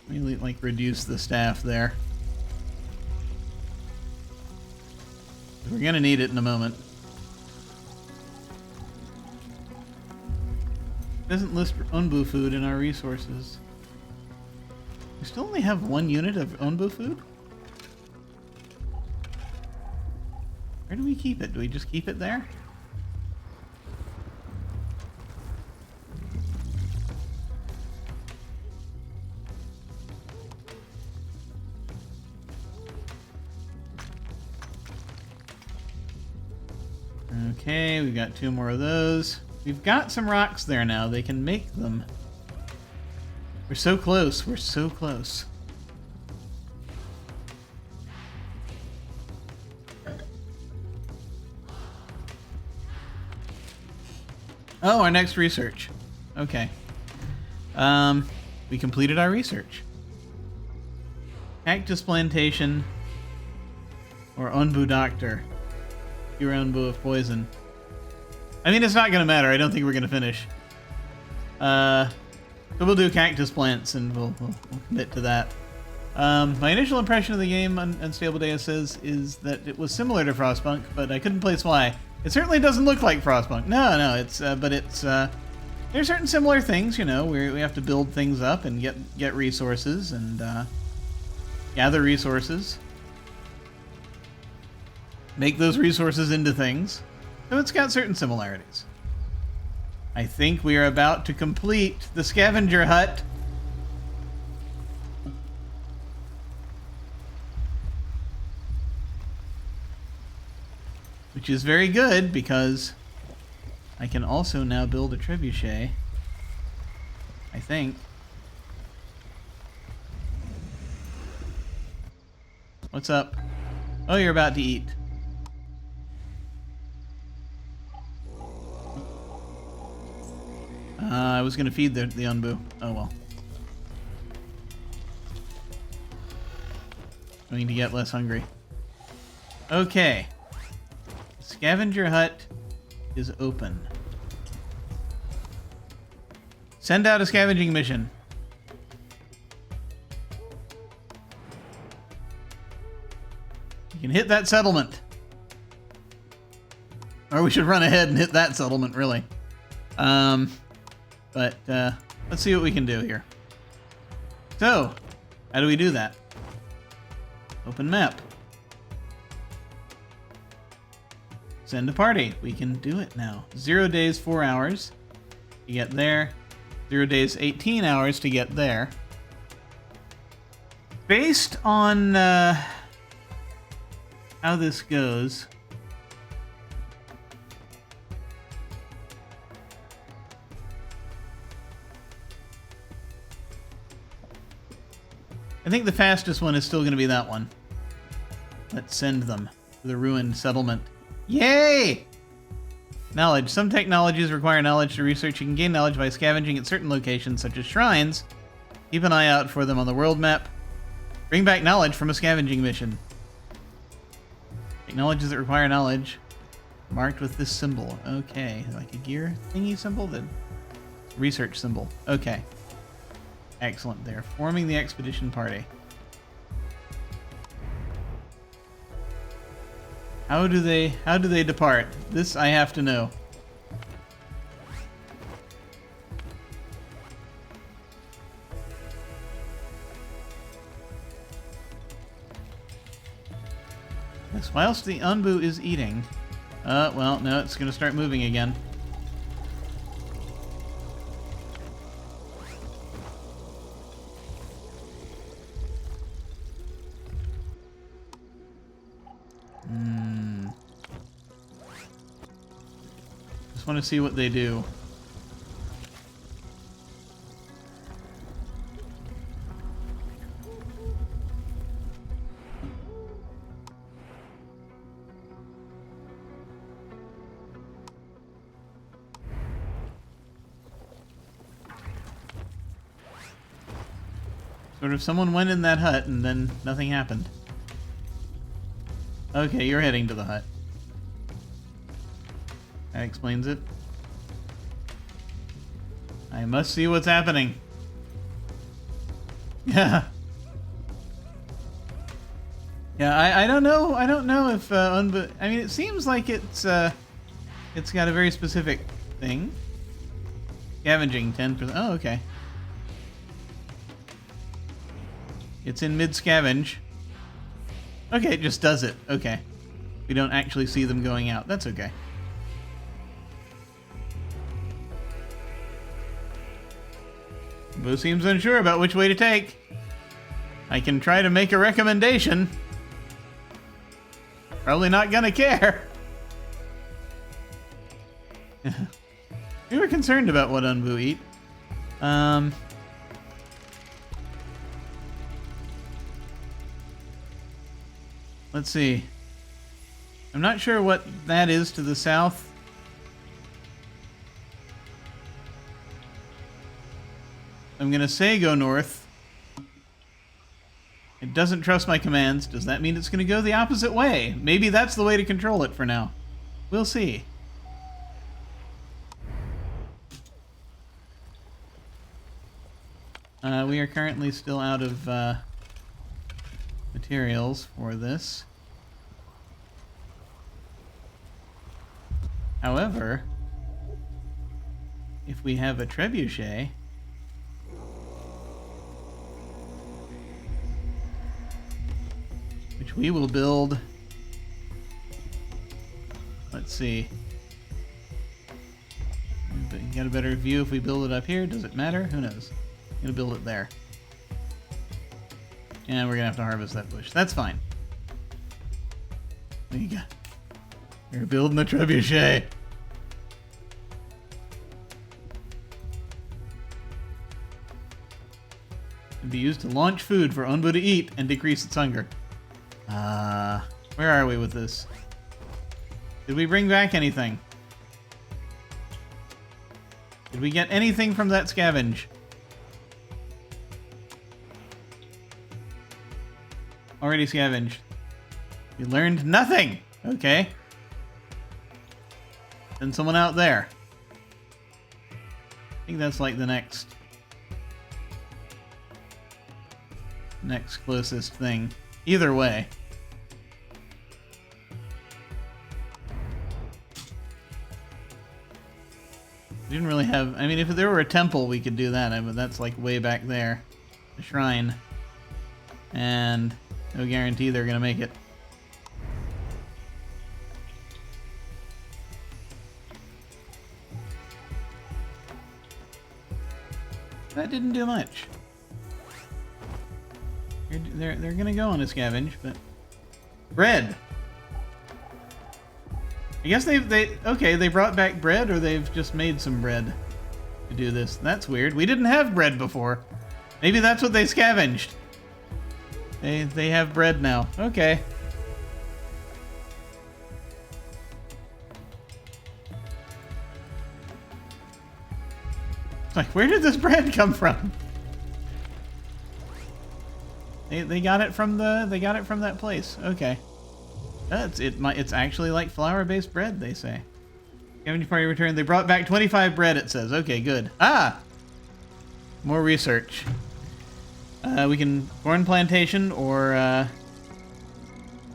Really, like, reduce the staff there. We're gonna need it in a moment. Doesn't list Onbu food in our resources. We still only have 1 unit of Onbu food? Where do we keep it? Do we just keep it there? Okay, we've got 2 more of those. We've got some rocks there now. They can make them. We're so close. We're so close. Oh, our next research. Okay. We completed our research. Cactus plantation or Onbu doctor. Your Onbu of poison. I mean, it's not going to matter. I don't think we're going to finish. So we'll do cactus plants, and we'll commit to that. My initial impression of the game on Unstable Deus is that it was similar to Frostpunk, but I couldn't place why. It certainly doesn't look like Frostpunk. No, it's There's certain similar things, you know, where we have to build things up and get resources and gather resources. Make those resources into things. So it's got certain similarities. I think we are about to complete the scavenger hut. Which is very good because I can also now build a trebuchet. I think. What's up? Oh, you're about to eat. I was gonna feed the unbu. Oh well. Going to get less hungry. Okay. Scavenger hut is open. Send out a scavenging mission. You can hit that settlement. Or we should run ahead and hit that settlement, really. But let's see what we can do here. So, how do we do that? Open map. Send a party. We can do it now. 0 days, 4 hours to get there. 0 days, 18 hours to get there. Based on how this goes, I think the fastest one is still going to be that one. Let's send them to the ruined settlement. Yay! Knowledge. Some technologies require knowledge to research. You can gain knowledge by scavenging at certain locations, such as shrines. Keep an eye out for them on the world map. Bring back knowledge from a scavenging mission. Technologies that require knowledge. Marked with this symbol. Okay. Like a gear thingy symbol? The research symbol. Okay. Excellent. They're forming the expedition party. How do they depart? This I have to know. Yes, whilst the unbu is eating. Well, no, it's gonna start moving again. Just want to see what they do. Sort of someone went in that hut and then nothing happened. Okay, you're heading to the hut. That explains it. I must see what's happening. Yeah. Yeah, I don't know. I don't know if I mean, it seems like it's got a very specific thing. Scavenging 10%. Oh, okay. It's in mid scavenge. Okay, it just does it. Okay. We don't actually see them going out. That's okay. Boo seems unsure about which way to take. I can try to make a recommendation. Probably not gonna care. We were concerned about what Unbu eat. Let's see. I'm not sure what that is to the south. I'm gonna say go north. It doesn't trust my commands. Does that mean it's gonna go the opposite way? Maybe that's the way to control it for now. We'll see. We are currently still out of materials for this. However, if we have a trebuchet, which we will build. Let's see. Get a better view if we build it up here. Does it matter? Who knows? I'm gonna build it there. And we're gonna have to harvest that bush. That's fine. There you go. You're building a trebuchet. It'd be used to launch food for Onbu to eat and decrease its hunger. Where are we with this? Did we bring back anything? Did we get anything from that scavenge? Already scavenged. We learned nothing! Okay. Send someone out there. I think that's like the next closest thing. Either way. We didn't really have... I mean, if there were a temple, we could do that. But that's like way back there. The shrine. And no guarantee they're going to make it. That didn't do much. They're going to go on a scavenge, but... Bread! I guess they brought back bread, or they've just made some bread to do this. That's weird. We didn't have bread before. Maybe that's what they scavenged. They have bread now. Okay. It's like, where did this bread come from? They got it from that place. Okay. It's actually like flour-based bread, they say. Scavenge party returned. They brought back 25 bread, it says. Okay, good. Ah! More research. We can... Corn plantation, or...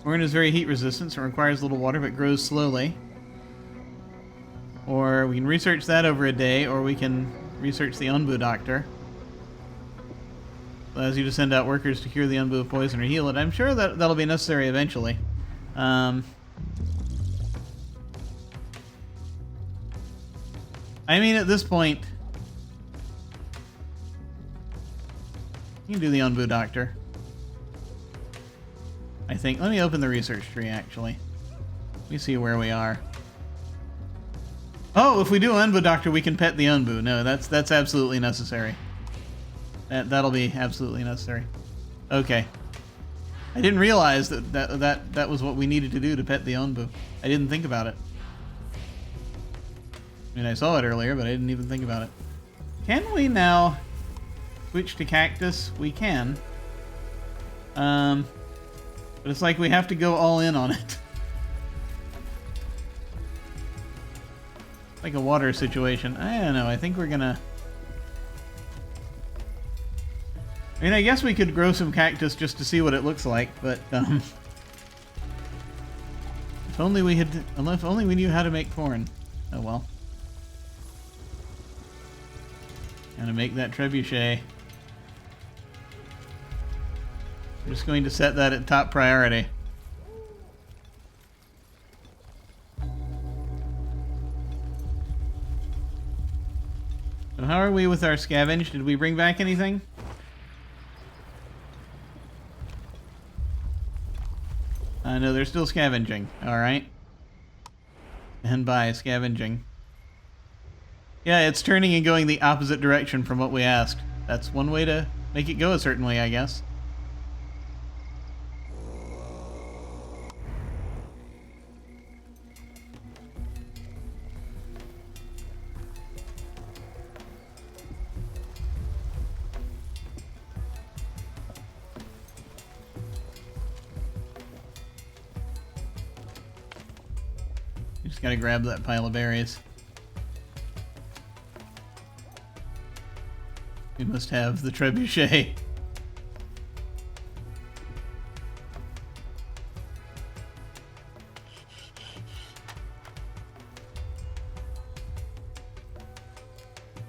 corn is very heat resistant, so it requires little water, but grows slowly. Or we can research that over a day, or we can research the Onbu doctor. Allows you to send out workers to cure the Onbu of poison or heal it. I'm sure that'll be necessary eventually. I mean, at this point, you can do the Onbu doctor. I think. Let me open the research tree, actually. Let me see where we are. Oh, if we do Onbu doctor, we can pet the Onbu. No, that's absolutely necessary. That'll be absolutely necessary. Okay. I didn't realize that was what we needed to do to pet the Onbu. I didn't think about it. I mean, I saw it earlier, but I didn't even think about it. Can we now switch to cactus? We can. But it's like we have to go all in on it. Like a water situation. I don't know. I think we're gonna... I mean, I guess we could grow some cactus just to see what it looks like, but, if only we had... If only we knew how to make corn. Oh well. Gotta make that trebuchet. I'm just going to set that at top priority. So how are we with our scavenge? Did we bring back anything? No, they're still scavenging. Alright. And by scavenging. Yeah, it's turning and going the opposite direction from what we asked. That's one way to make it go a certain way, I guess. You just gotta grab that pile of berries. We must have the trebuchet.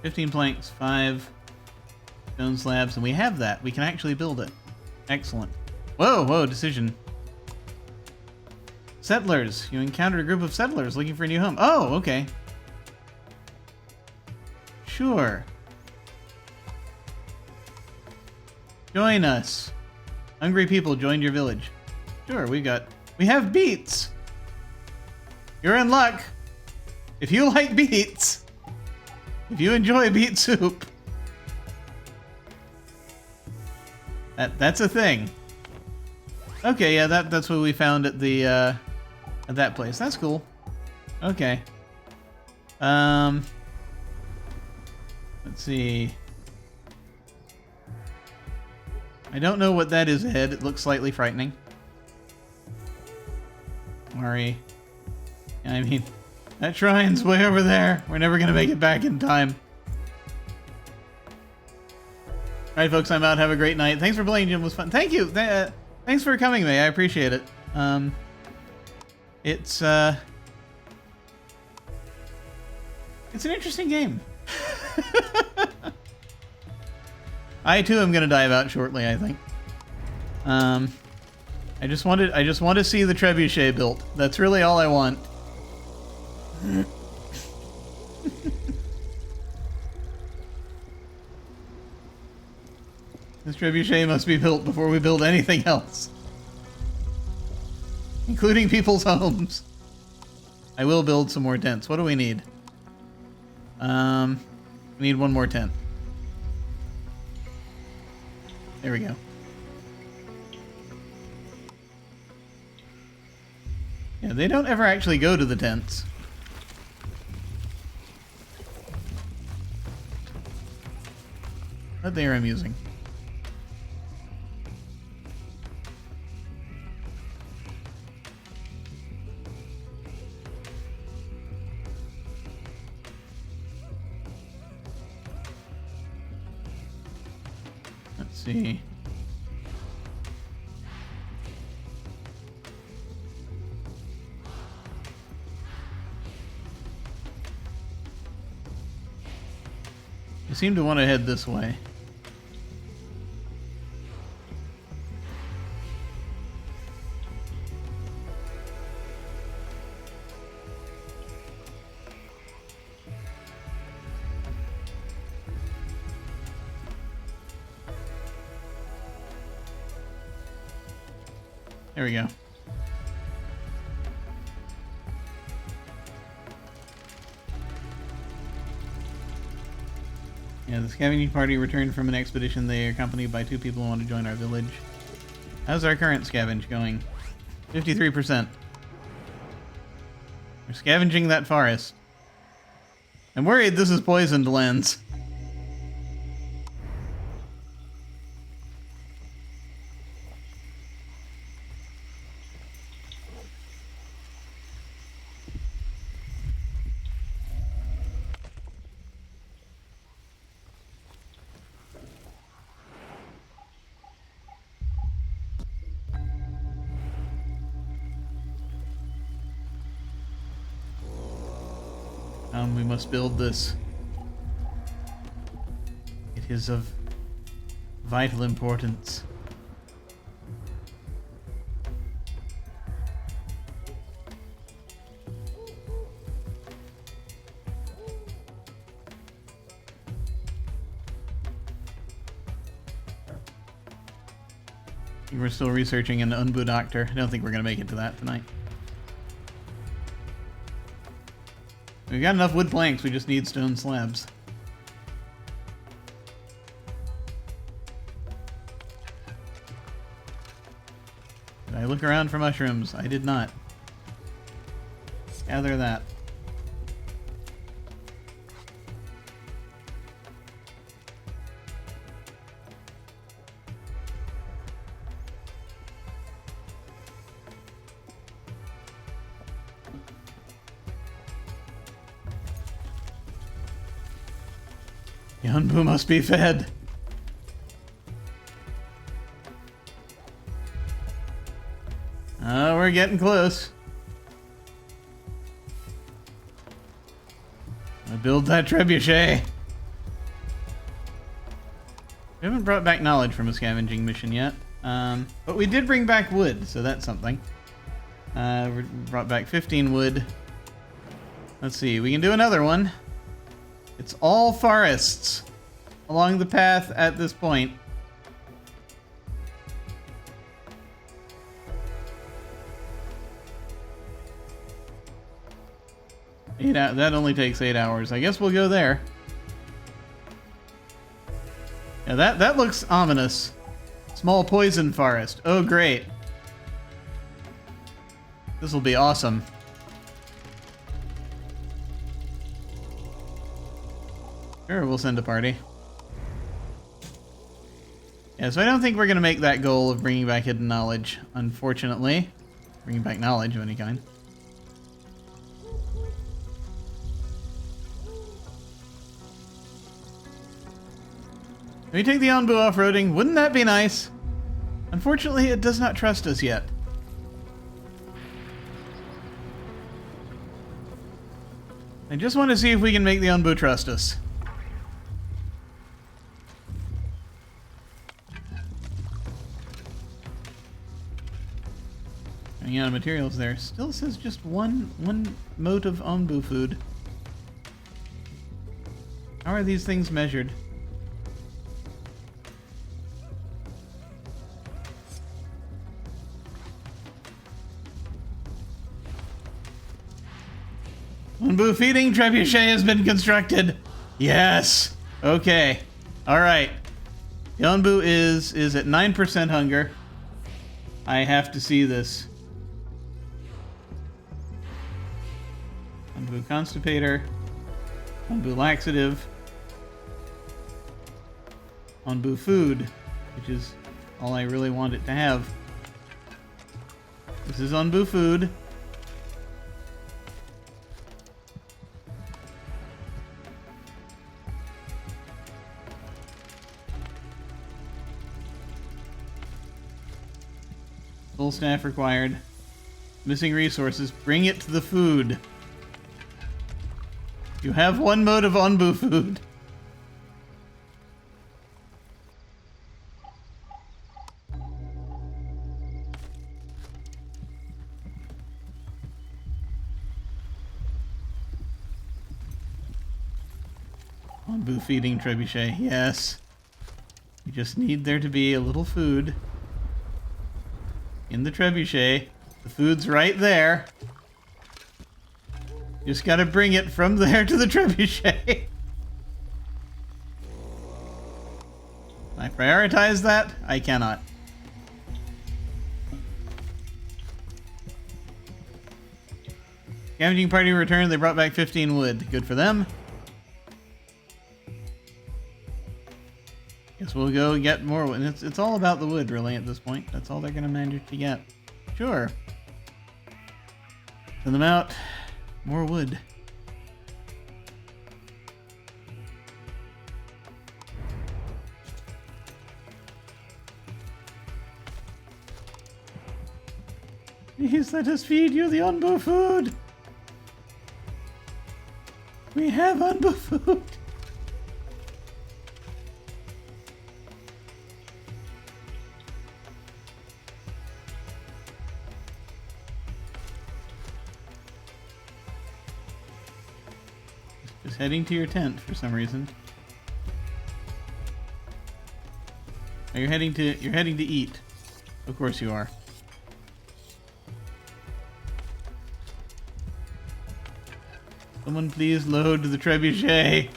15 planks, 5 stone slabs, and we have that. We can actually build it. Excellent. Whoa, whoa, decision. Settlers. You encountered a group of settlers looking for a new home. Oh, okay. Sure. Join us. Hungry people joined your village. Sure, we have beets. You're in luck. If you like beets, if you enjoy beet soup, that's a thing. Okay, yeah, that's what we found at the at that place. That's cool. Okay. Let's see. I don't know what that is ahead. It looks slightly frightening. Worry. I mean, that shrine's way over there. We're never gonna make it back in time. Alright, folks, I'm out. Have a great night. Thanks for playing, Jim. It was fun. Thank you. Thanks for coming, May. I appreciate it. It's an interesting game. I too am gonna dive out shortly, I think. I just want to see the trebuchet built. That's really all I want. This trebuchet must be built before we build anything else. Including people's homes. I will build some more tents. What do we need? We need one more tent. There we go. Yeah, they don't ever actually go to the tents. But they are amusing. Let's see. You seem to want to head this way. There we go. Yeah, the scavenging party returned from an expedition. They are accompanied by 2 people who want to join our village. How's our current scavenge going? 53%. We're scavenging that forest. I'm worried this is poisoned lands. We must build this. It is of vital importance. We're still researching an Unbu doctor. I don't think we're going to make it to that tonight. We've got enough wood planks, we just need stone slabs. Did I look around for mushrooms? I did not. Gather that. Yunbu must be fed. Oh, we're getting close. I build that trebuchet. We haven't brought back knowledge from a scavenging mission yet. But we did bring back wood, so that's something. We brought back 15 wood. Let's see, we can do another one. It's all forests along the path at this point. That only takes 8 hours. I guess we'll go there. Yeah, that looks ominous. Small poison forest. Oh, great. This will be awesome. Sure, we'll send a party. Yeah, so I don't think we're going to make that goal of bringing back hidden knowledge, unfortunately. Bringing back knowledge of any kind. Can we take the Onbu off-roading? Wouldn't that be nice? Unfortunately, it does not trust us yet. I just want to see if we can make the Onbu trust us. Running out of materials there. Still says just one mote of Onbu food. How are these things measured? Onbu feeding trebuchet has been constructed. Yes. Okay. All right. The Onbu is at 9% hunger. I have to see this. Onbu constipator. Onbu laxative. Onbu food, which is all I really want it to have. This is Onbu food. Full staff required. Missing resources. Bring it to the food. You have one mode of Onbu food. Onbu feeding trebuchet. Yes. You just need there to be a little food in the trebuchet. The food's right there. Just gotta bring it from there to the trebuchet. I prioritize that? I cannot. Scavenging party returned. They brought back 15 wood. Good for them. Guess we'll go get more wood. It's all about the wood, really, at this point. That's all they're gonna manage to get. Sure. Send them out. More wood. Please let us feed you the Onbu food. We have Onbu food. Just heading to your tent for some reason. Oh, you're heading to eat. Of course you are. Someone please load the trebuchet.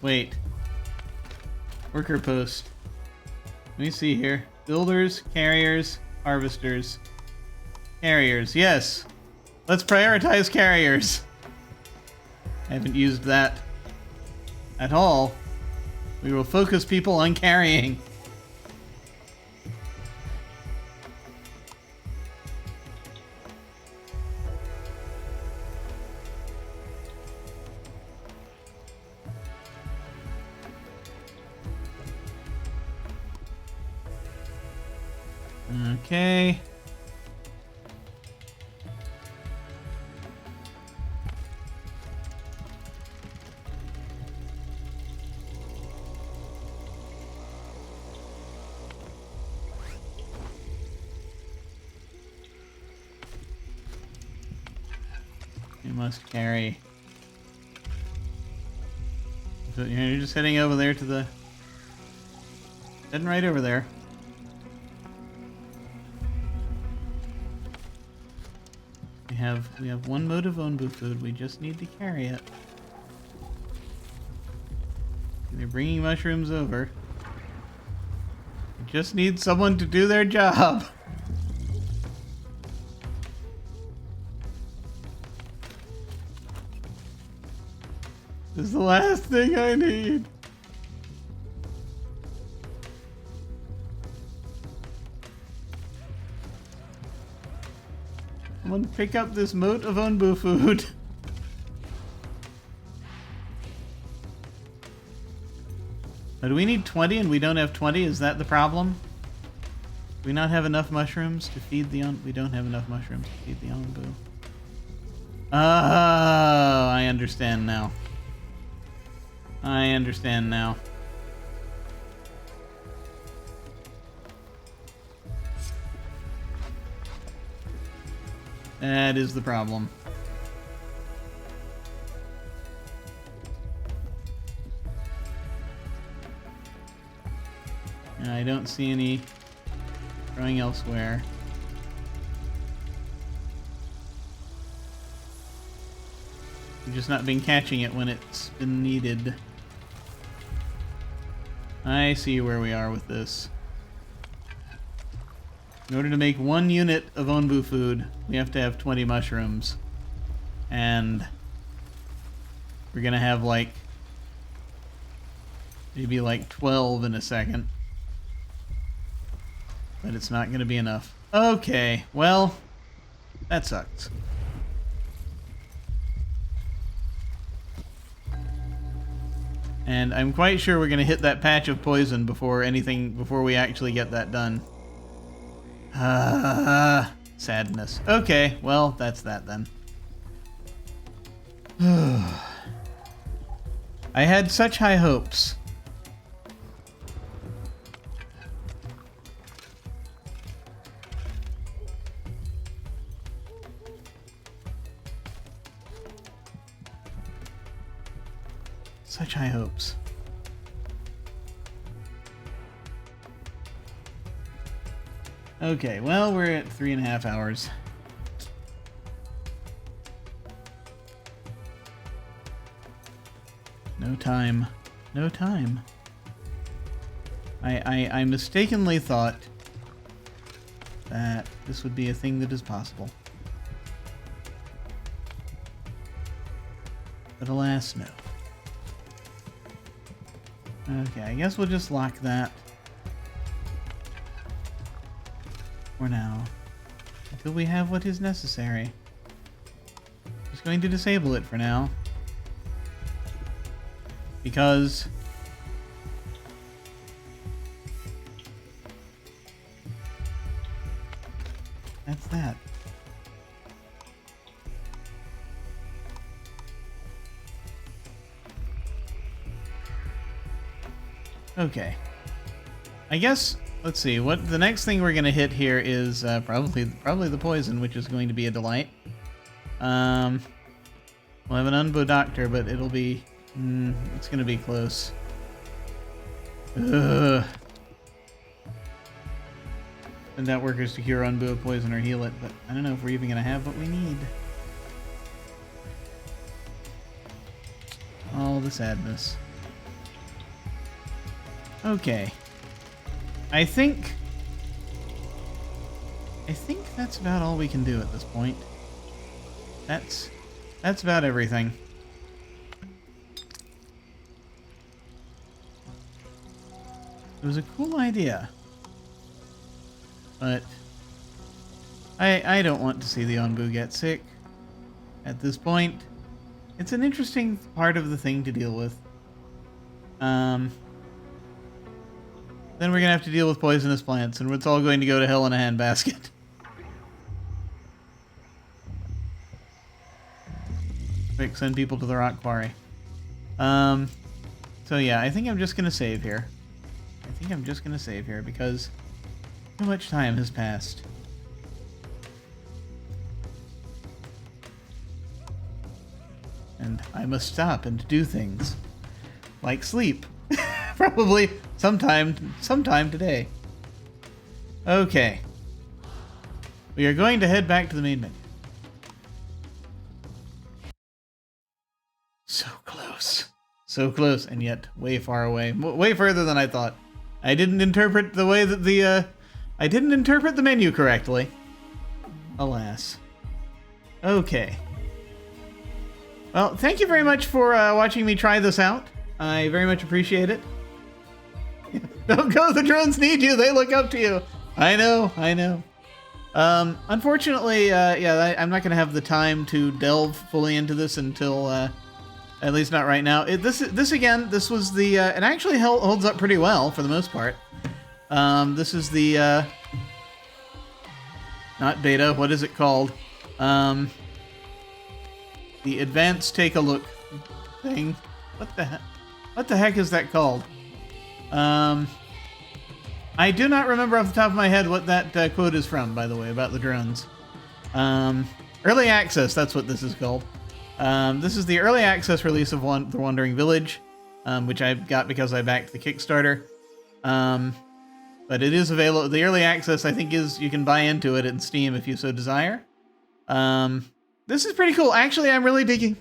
Wait. Worker post. Let me see here. Builders, carriers, harvesters. Carriers, yes. Let's prioritize carriers. I haven't used that at all. We will focus people on carrying. Okay. We must carry. So, you're just heading over there to the... Heading right over there. We have one mode of Onbu food. We just need to carry it. They're bringing mushrooms over. We just need someone to do their job. This is the last thing I need. Someone pick up this moat of Onbu food. Now, do we need 20 and we don't have 20? Is that the problem? Do we not have enough mushrooms to feed the We don't have enough mushrooms to feed the Onbu. Oh, I understand now. I understand now. That is the problem. I don't see any growing elsewhere. We've just not been catching it when it's been needed. I see where we are with this. In order to make 1 unit of Onbu food, we have to have 20 mushrooms. And we're gonna have like maybe like 12 in a second. But it's not gonna be enough. Okay, well, that sucks. And I'm quite sure we're gonna hit that patch of poison before we actually get that done. Sadness. Okay, well, that's that then. I had such high hopes. Such high hopes. Okay, well, we're at 3.5 hours. No time. No time. I mistakenly thought that this would be a thing that is possible. But alas, no. Okay, I guess we'll just lock that for now until we have what is necessary. Just going to disable it for now because that's that. Okay. I guess, let's see, what the next thing we're going to hit here is probably the poison, which is going to be a delight. We'll have an Unbo Doctor, but it'll be... it's going to be close. Ugh. Send out workers to cure Unbo of poison or heal it, but I don't know if we're even going to have what we need. All the sadness. Okay. I think that's about all we can do at this point. That's about everything. It was a cool idea. But I don't want to see the Onbu get sick at this point. It's an interesting part of the thing to deal with. Then we're going to have to deal with poisonous plants, and it's all going to go to hell in a handbasket. Quick, send people to the rock quarry. So yeah, I think I'm just going to save here. Because too much time has passed. and I must stop and do things. Like sleep. Probably sometime today. Okay. We are going to head back to the main menu. So close. So close, and yet way far away. Way further than I thought. I didn't interpret the way that I didn't interpret the menu correctly. Alas. Okay. Well, thank you very much for watching me try this out. I very much appreciate it. Don't go, the drones need you. They look up to you. I know. Unfortunately, yeah, I'm not going to have the time to delve fully into this until, at least not right now. This was the, it actually holds up pretty well for the most part. This is the, not beta, what is it called? The advanced take a look thing. What the heck is that called? I do not remember off the top of my head what that quote is from, by the way, about the drones. Early access, that's what this is called. This is the early access release of The Wandering Village, which I got because I backed the Kickstarter. But it is available. The early access, I think, is you can buy into it in Steam if you so desire. This is pretty cool. Actually, I'm really digging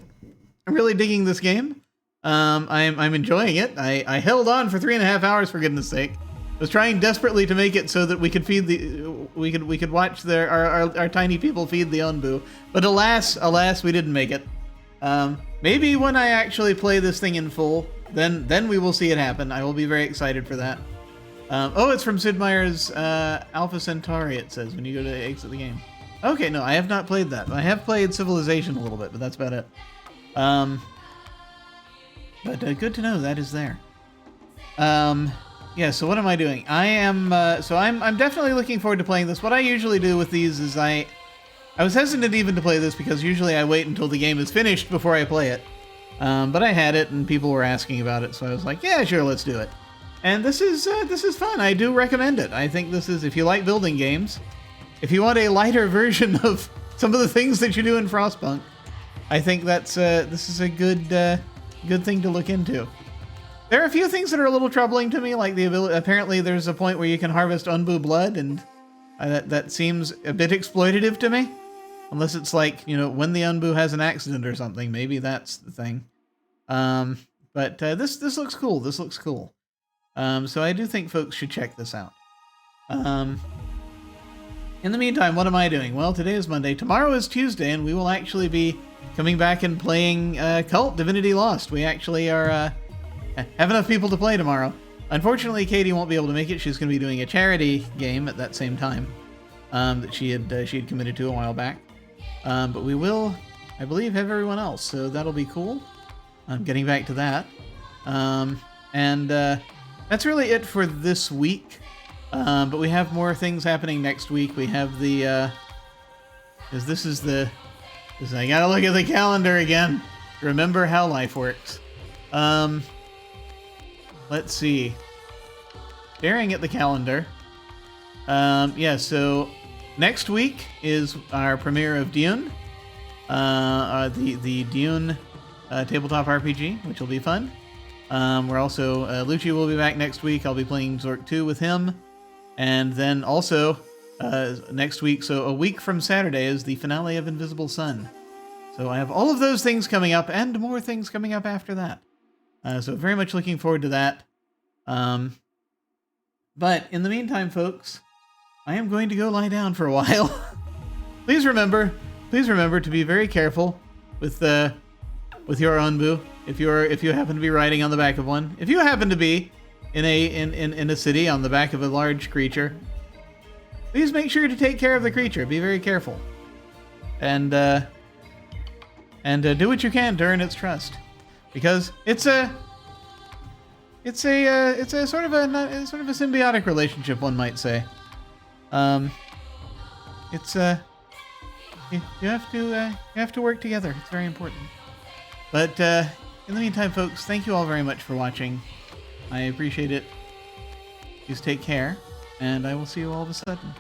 this game. I'm enjoying it. I held on for 3.5 hours, for goodness sake. I was trying desperately to make it so that we could feed we could watch our tiny people feed the Onbu. But alas, we didn't make it. Maybe when I actually play this thing in full, then we will see it happen. I will be very excited for that. Oh, it's from Sid Meier's Alpha Centauri, it says, when you go to exit the game. Okay, no, I have not played that. I have played Civilization a little bit, but that's about it. But good to know that is there. Yeah, so what am I doing? I am, so I'm definitely looking forward to playing this. What I usually do with these is I was hesitant even to play this because usually I wait until the game is finished before I play it. But I had it and people were asking about it, so I was like, yeah, sure, let's do it. And this is fun. I do recommend it. I think this is, if you like building games, if you want a lighter version of some of the things that you do in Frostpunk, I think that's this is a good thing to look into. There are a few things that are a little troubling to me, like the ability. Apparently, there's a point where you can harvest Onbu blood, and that seems a bit exploitative to me. Unless it's like, you know, when the Onbu has an accident or something, maybe that's the thing. But this looks cool. This looks cool. So I do think folks should check this out. In the meantime, what am I doing? Well, today is Monday. Tomorrow is Tuesday, and we will actually be coming back and playing Cult Divinity Lost. We actually are have enough people to play tomorrow. Unfortunately, Katie won't be able to make it. She's going to be doing a charity game at that same time that she had committed to a while back. But we will, I believe, have everyone else, so that'll be cool. I'm getting back to that. And that's really it for this week. But we have more things happening next week. We have the, because I gotta look at the calendar again. Remember how life works. Let's see. Staring at the calendar. Yeah, so next week is our premiere of Dune. The Dune tabletop RPG, which will be fun. We're also, Lucci will be back next week. I'll be playing Zork 2 with him. And then also, next week, so a week from Saturday, is the finale of Invisible Sun. So I have all of those things coming up, and more things coming up after that. So very much looking forward to that. But in the meantime, folks, I am going to go lie down for a while. Please remember to be very careful with your Onbu. If you happen to be riding on the back of one, if you happen to be in a city on the back of a large creature, please make sure to take care of the creature. Be very careful, and do what you can to earn its trust, because it's a sort of a symbiotic relationship, one might say. You have to work together. It's very important. But in the meantime, folks, thank you all very much for watching. I appreciate it. Please take care, and I will see you all of a sudden.